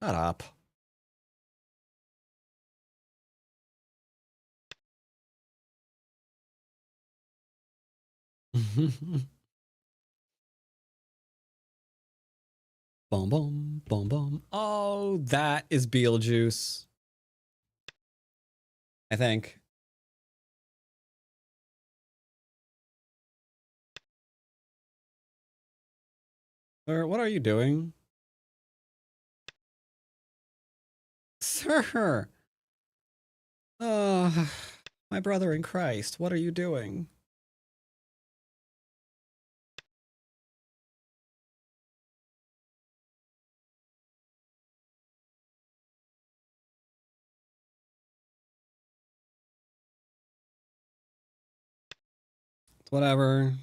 [SPEAKER 4] Shut up. Boom, boom, boom, boom. Oh, that is Beetlejuice. I think. Sir, what are you doing? Sir! My brother in Christ, what are you doing? Whatever.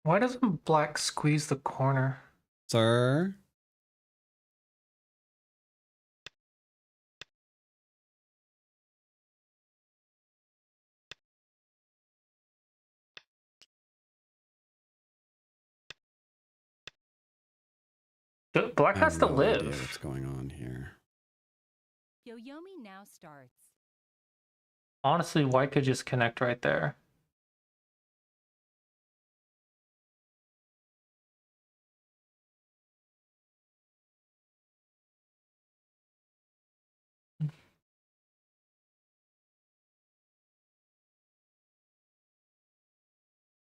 [SPEAKER 2] Why doesn't black squeeze the corner?
[SPEAKER 4] Sir?
[SPEAKER 2] Black
[SPEAKER 4] I
[SPEAKER 2] has
[SPEAKER 4] have
[SPEAKER 2] to
[SPEAKER 4] no
[SPEAKER 2] live.
[SPEAKER 4] idea what's going on here.
[SPEAKER 1] Yoyomi now starts.
[SPEAKER 2] Honestly, white could just connect right there.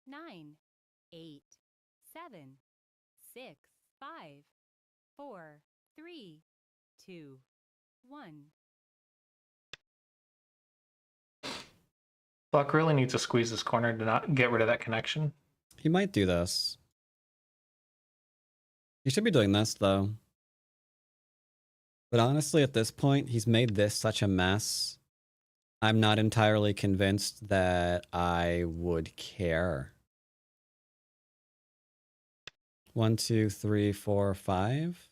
[SPEAKER 1] Nine, 8, 7, 6, 5, 4, 3, 2, 1.
[SPEAKER 2] Black really needs to squeeze this corner to not get rid of that connection.
[SPEAKER 4] He might do this. He should be doing this, though. But honestly, at this point, he's made this such a mess. I'm not entirely convinced that I would care. 1, 2, 3, 4, 5.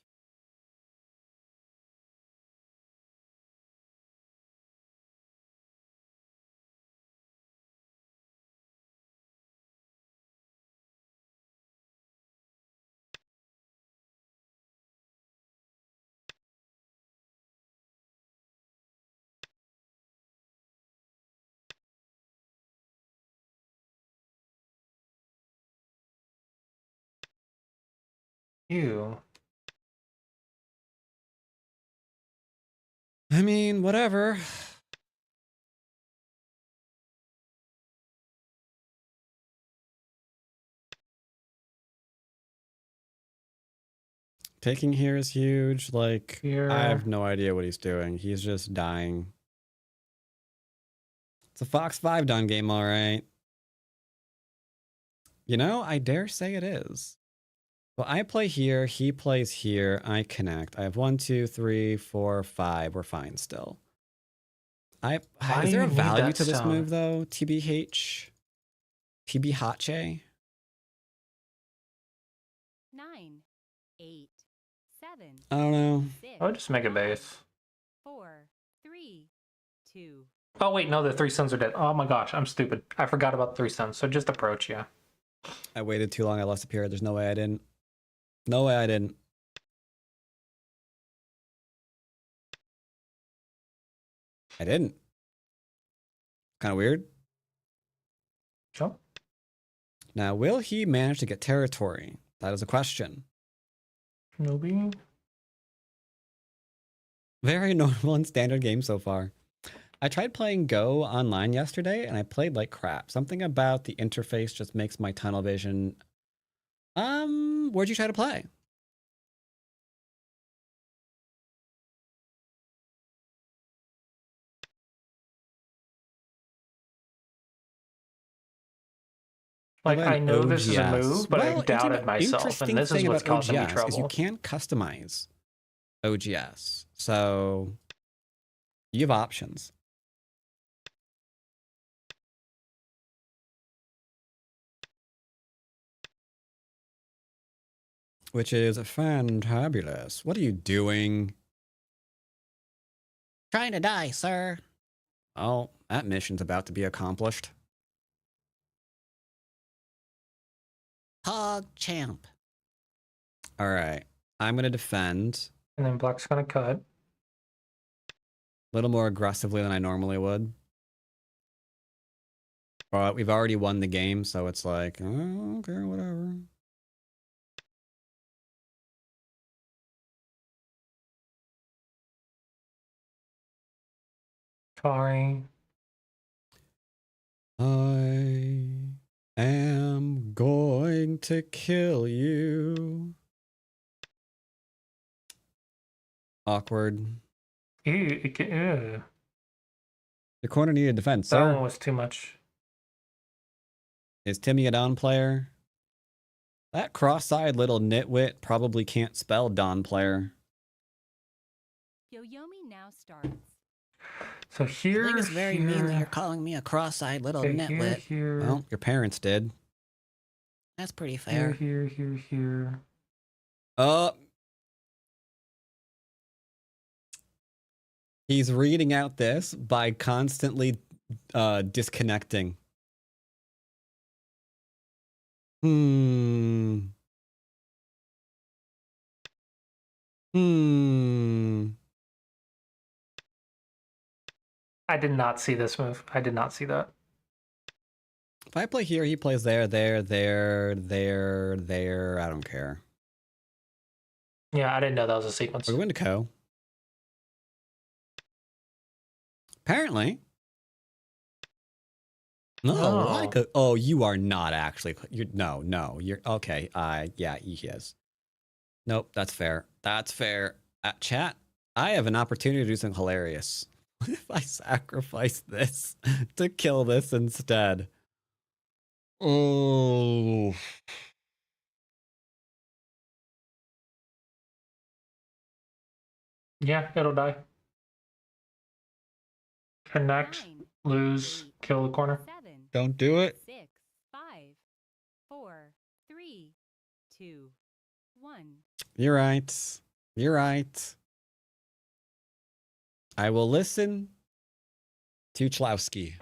[SPEAKER 2] Ew.
[SPEAKER 4] I mean, whatever. Taking here is huge. Like,
[SPEAKER 2] Here.
[SPEAKER 4] I have no idea what he's doing. He's just dying. It's a Fox 5 done game, all right. You know, I dare say it is. Well, I play here, he plays here, I connect. I have 1, 2, 3, 4, 5. We're fine still.
[SPEAKER 2] Why
[SPEAKER 4] Is there
[SPEAKER 2] do
[SPEAKER 4] a
[SPEAKER 2] you need
[SPEAKER 4] value
[SPEAKER 2] that
[SPEAKER 4] to this
[SPEAKER 2] stone?
[SPEAKER 4] move though? TBH? TBH?
[SPEAKER 1] 9, 8, 7,
[SPEAKER 4] I don't know.
[SPEAKER 1] 6,
[SPEAKER 2] I would just make a
[SPEAKER 1] 5,
[SPEAKER 2] base.
[SPEAKER 1] 4, 3, 2.
[SPEAKER 2] Oh wait, no, the 3 suns are dead. Oh my gosh, I'm stupid. I forgot about the 3 suns. So just approach, yeah.
[SPEAKER 4] I waited too long, I lost a period. There's no way I didn't. No way I didn't. I didn't. Kind of weird.
[SPEAKER 2] Sure.
[SPEAKER 4] Now, will he manage to get territory? That is a question.
[SPEAKER 2] Nobi.
[SPEAKER 4] Very normal and standard game so far. I tried playing Go online yesterday and I played like crap. Something about the interface just makes my tunnel vision. Where'd you try to play?
[SPEAKER 2] Like,
[SPEAKER 4] How about
[SPEAKER 2] I
[SPEAKER 4] an
[SPEAKER 2] know this is a
[SPEAKER 4] OGS?
[SPEAKER 2] move, but I
[SPEAKER 4] Well,
[SPEAKER 2] doubted myself,
[SPEAKER 4] interesting
[SPEAKER 2] and this is
[SPEAKER 4] thing
[SPEAKER 2] what's
[SPEAKER 4] about
[SPEAKER 2] causing me
[SPEAKER 4] OGS is you
[SPEAKER 2] trouble.
[SPEAKER 4] can't customize OGS. So you have options. Which is fantabulous. What are you doing? Trying to die, sir. Oh, that mission's about to be accomplished. Hog champ. All right. I'm going to defend
[SPEAKER 2] And then black's gonna cut.
[SPEAKER 4] a little more aggressively than I normally would. But we've already won the game, so it's like, oh, okay, whatever.
[SPEAKER 2] Sorry.
[SPEAKER 4] I am going to kill you. Awkward.
[SPEAKER 2] Ew, ew.
[SPEAKER 4] The corner needed defense,
[SPEAKER 2] That
[SPEAKER 4] sir.
[SPEAKER 2] one was too much.
[SPEAKER 4] Is Timmy a Don player? That cross-eyed little nitwit probably can't spell Don player.
[SPEAKER 1] Yoyomi now starts.
[SPEAKER 2] So here,
[SPEAKER 4] I think it's very mean that
[SPEAKER 2] here,
[SPEAKER 4] you're calling me a cross-eyed little
[SPEAKER 2] okay,
[SPEAKER 4] nitwit.
[SPEAKER 2] here,
[SPEAKER 4] Well, your parents did. That's pretty fair.
[SPEAKER 2] here.
[SPEAKER 4] He's reading out this by constantly disconnecting. Hmm.
[SPEAKER 2] I did not see this move. I did not see that.
[SPEAKER 4] If I play here, he plays there. I don't care.
[SPEAKER 2] Yeah, I didn't know that was a sequence.
[SPEAKER 4] We're going to Co. Apparently. No,
[SPEAKER 2] No.
[SPEAKER 4] like a, oh, you are not actually. You're okay. Yeah, he is. Nope, that's fair. That's fair. Chat, I have an opportunity to do something hilarious. What if I sacrifice this to kill this instead? Oh.
[SPEAKER 2] Yeah, it'll die. Connect,
[SPEAKER 1] 9,
[SPEAKER 2] lose,
[SPEAKER 1] 8,
[SPEAKER 2] kill the corner.
[SPEAKER 1] 7,
[SPEAKER 4] Don't do it.
[SPEAKER 1] 6, 5, 4, 3, 2, 1.
[SPEAKER 4] You're right. You're right. I will listen to Chlowski.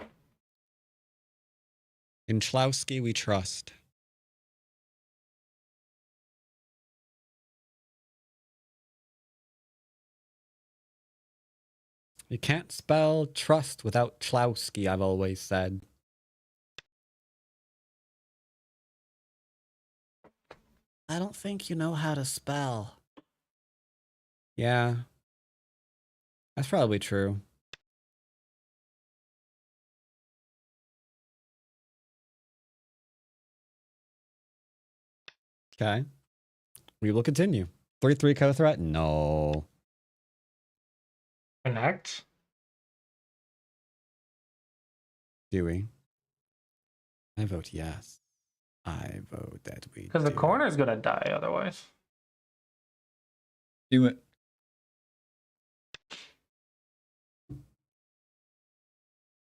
[SPEAKER 4] In Chlowski, we trust. You can't spell trust without Chlowski, I've always said. I don't think you know how to spell. Yeah. That's probably true. Okay. We will continue. 3-3 co-threat? No.
[SPEAKER 2] Connect.
[SPEAKER 4] Do we? I vote yes. I vote that we
[SPEAKER 2] Because the
[SPEAKER 4] do.
[SPEAKER 2] corner's gonna die otherwise.
[SPEAKER 5] Do it.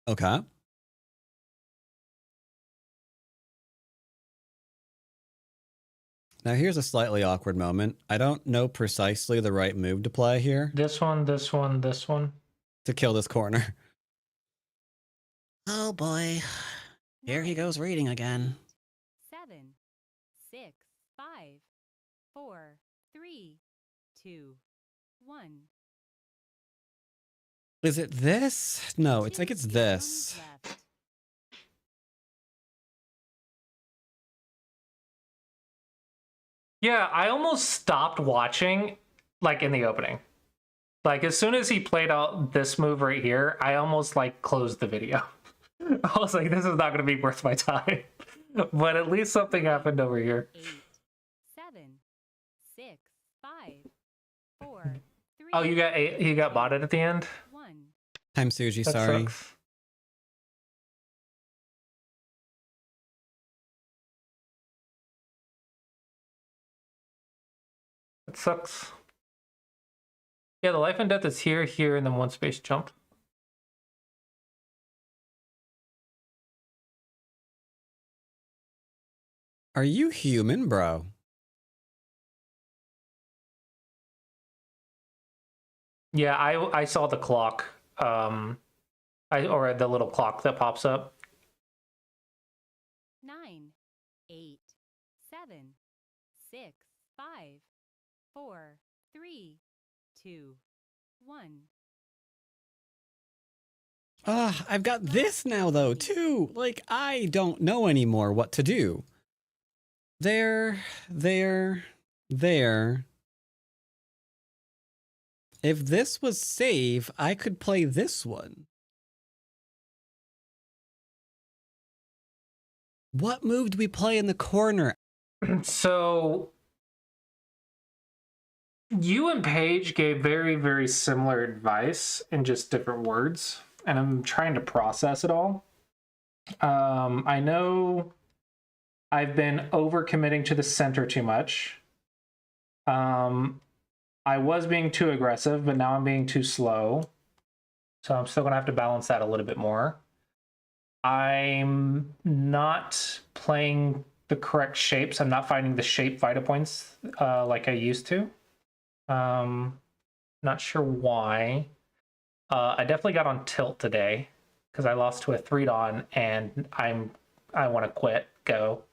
[SPEAKER 4] Okay. Now here's a slightly awkward moment. I don't know precisely the right move to play here
[SPEAKER 2] This one, this one, this one.
[SPEAKER 4] to kill this corner. Oh boy. Here he
[SPEAKER 1] 9,
[SPEAKER 4] goes reading again.
[SPEAKER 1] 7, 6, 5, 4, 3, 2, 1.
[SPEAKER 4] Is it this? No, it's like it's this.
[SPEAKER 1] Left.
[SPEAKER 2] Yeah, I almost stopped watching, like, in the opening. Like, as soon as he played out this move right here, I almost, like, closed the video. I was like, this is not going to be worth my time. But at least something happened over here.
[SPEAKER 1] 8, 7, 6, 5, 4, 3.
[SPEAKER 2] Oh, you got botted at the end?
[SPEAKER 1] 1.
[SPEAKER 4] Time Suji,
[SPEAKER 2] That
[SPEAKER 4] sorry.
[SPEAKER 2] sucks. It sucks. Yeah, the life and death is here, here, and then one space jump.
[SPEAKER 4] Are you human, bro?
[SPEAKER 2] Yeah, I saw the clock. Or the little clock that pops up.
[SPEAKER 1] 9, 8, 7, 6, 5, 4, 3, 2, 1.
[SPEAKER 4] I've got this now, though, too. Like, I don't know anymore what to do. There. If this was save, I could play this one. What move do we play in the corner?
[SPEAKER 2] So you and Paige gave very, very similar advice in just different words, and I'm trying to process it all. I know I've been overcommitting to the center too much. I was being too aggressive, but now I'm being too slow. So I'm still going to have to balance that a little bit more. I'm not playing the correct shapes. I'm not finding the shape Vita points like I used to. Not sure why. I definitely got on tilt today because I lost to a 3-don and I want to quit. Go.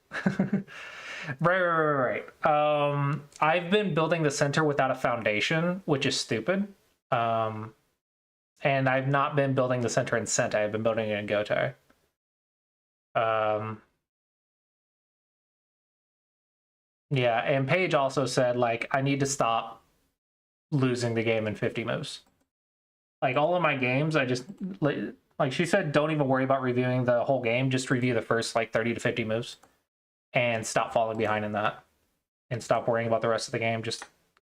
[SPEAKER 2] Right. I've been building the center without a foundation, which is stupid. And I've not been building the center in Senta. I've been building it in Goto. Yeah, and Paige also said, like, I need to stop losing the game in 50 moves. Like, all of my games, I just, like she said, don't even worry about reviewing the whole game. Just review the first, like, 30 to 50 moves. And stop falling behind in that. And stop worrying about the rest of the game. Just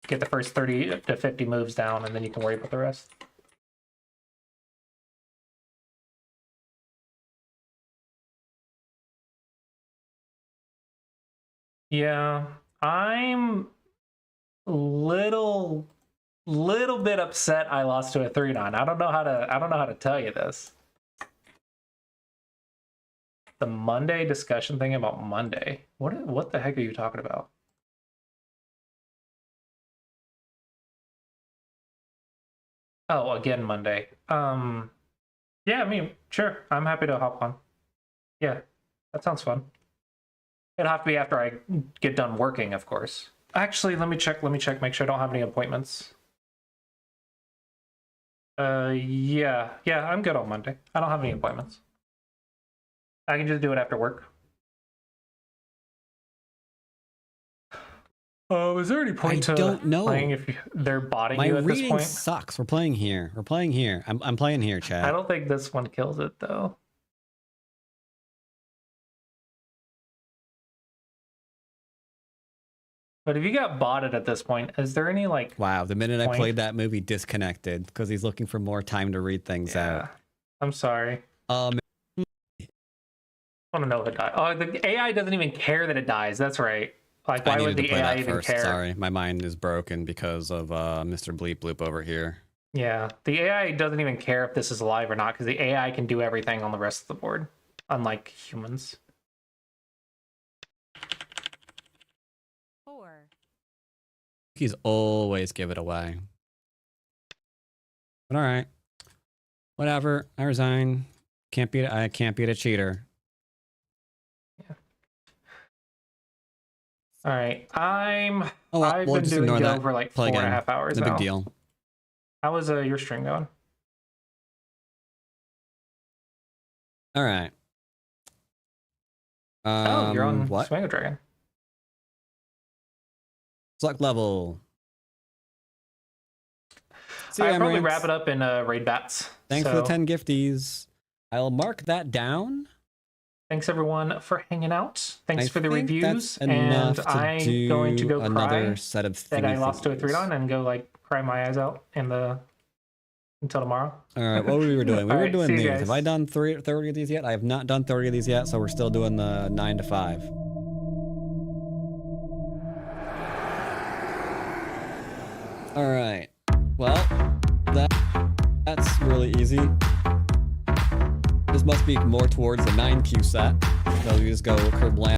[SPEAKER 2] get the first 30 to 50 moves down, and then you can worry about the rest. Yeah, I'm a little little bit upset I lost to a 3-9. I don't know how to tell you this. The Monday discussion thing about Monday. What the heck are you talking about? Oh, again Monday. Yeah, I mean, sure. I'm happy to hop on. Yeah, that sounds fun. It'll have to be after I get done working, of course. Actually, let me check, make sure I don't have any appointments. Yeah, I'm good on Monday. I don't have any appointments. I can just do it after work. Is there any point to
[SPEAKER 4] don't know.
[SPEAKER 2] playing if they're botting you at this
[SPEAKER 4] reading
[SPEAKER 2] point?
[SPEAKER 4] sucks. We're playing here. We're playing here. I'm playing here, chat.
[SPEAKER 2] I don't think this one kills it though. But if you got botted at this point, is there any like?
[SPEAKER 4] Wow, the minute I
[SPEAKER 2] point?
[SPEAKER 4] played that movie, disconnected because he's looking for more time to read things out.
[SPEAKER 2] I'm sorry. I want to know if it died. Oh, the AI doesn't even care that it dies. That's right. Like, why would the AI even care?
[SPEAKER 4] Sorry, my mind is broken because of Mr. Bleep Bloop over here.
[SPEAKER 2] Yeah, the AI doesn't even care if this is alive or not because the AI can do everything on the rest of the board, unlike humans.
[SPEAKER 1] 4,
[SPEAKER 4] He's always give it away. But all right, whatever. I resign. I can't beat a cheater.
[SPEAKER 2] All right, I've
[SPEAKER 4] we'll
[SPEAKER 2] been
[SPEAKER 4] just
[SPEAKER 2] doing
[SPEAKER 4] ignore
[SPEAKER 2] Go
[SPEAKER 4] that.
[SPEAKER 2] for like
[SPEAKER 4] Play
[SPEAKER 2] 4.5 hours
[SPEAKER 4] No
[SPEAKER 2] now.
[SPEAKER 4] big deal.
[SPEAKER 2] How was your stream going?
[SPEAKER 4] All right.
[SPEAKER 2] Oh, you're on
[SPEAKER 4] what?
[SPEAKER 2] Smango Dragon.
[SPEAKER 4] Select level. See you,
[SPEAKER 2] I'll probably
[SPEAKER 4] Amaranth.
[SPEAKER 2] wrap it up in raid bats.
[SPEAKER 4] Thanks for the 10 gifties. I'll mark that down.
[SPEAKER 2] Thanks everyone for hanging out. Thanks
[SPEAKER 4] I
[SPEAKER 2] for the
[SPEAKER 4] think
[SPEAKER 2] reviews.
[SPEAKER 4] that's enough
[SPEAKER 2] And
[SPEAKER 4] to
[SPEAKER 2] I'm
[SPEAKER 4] do
[SPEAKER 2] going to go
[SPEAKER 4] another
[SPEAKER 2] cry
[SPEAKER 4] set of
[SPEAKER 2] that I lost to a
[SPEAKER 4] thingies.
[SPEAKER 2] 3-9 and go like cry my eyes out until tomorrow.
[SPEAKER 4] All right, what were we doing? We
[SPEAKER 2] All
[SPEAKER 4] were
[SPEAKER 2] right,
[SPEAKER 4] doing
[SPEAKER 2] see you
[SPEAKER 4] these.
[SPEAKER 2] guys.
[SPEAKER 4] Have I done 30 of these yet? I have not done 30 of these yet, so we're still doing the 9 to 5. All right. Well, that's really easy. This must be more towards the 9Q set. So you just go Kerb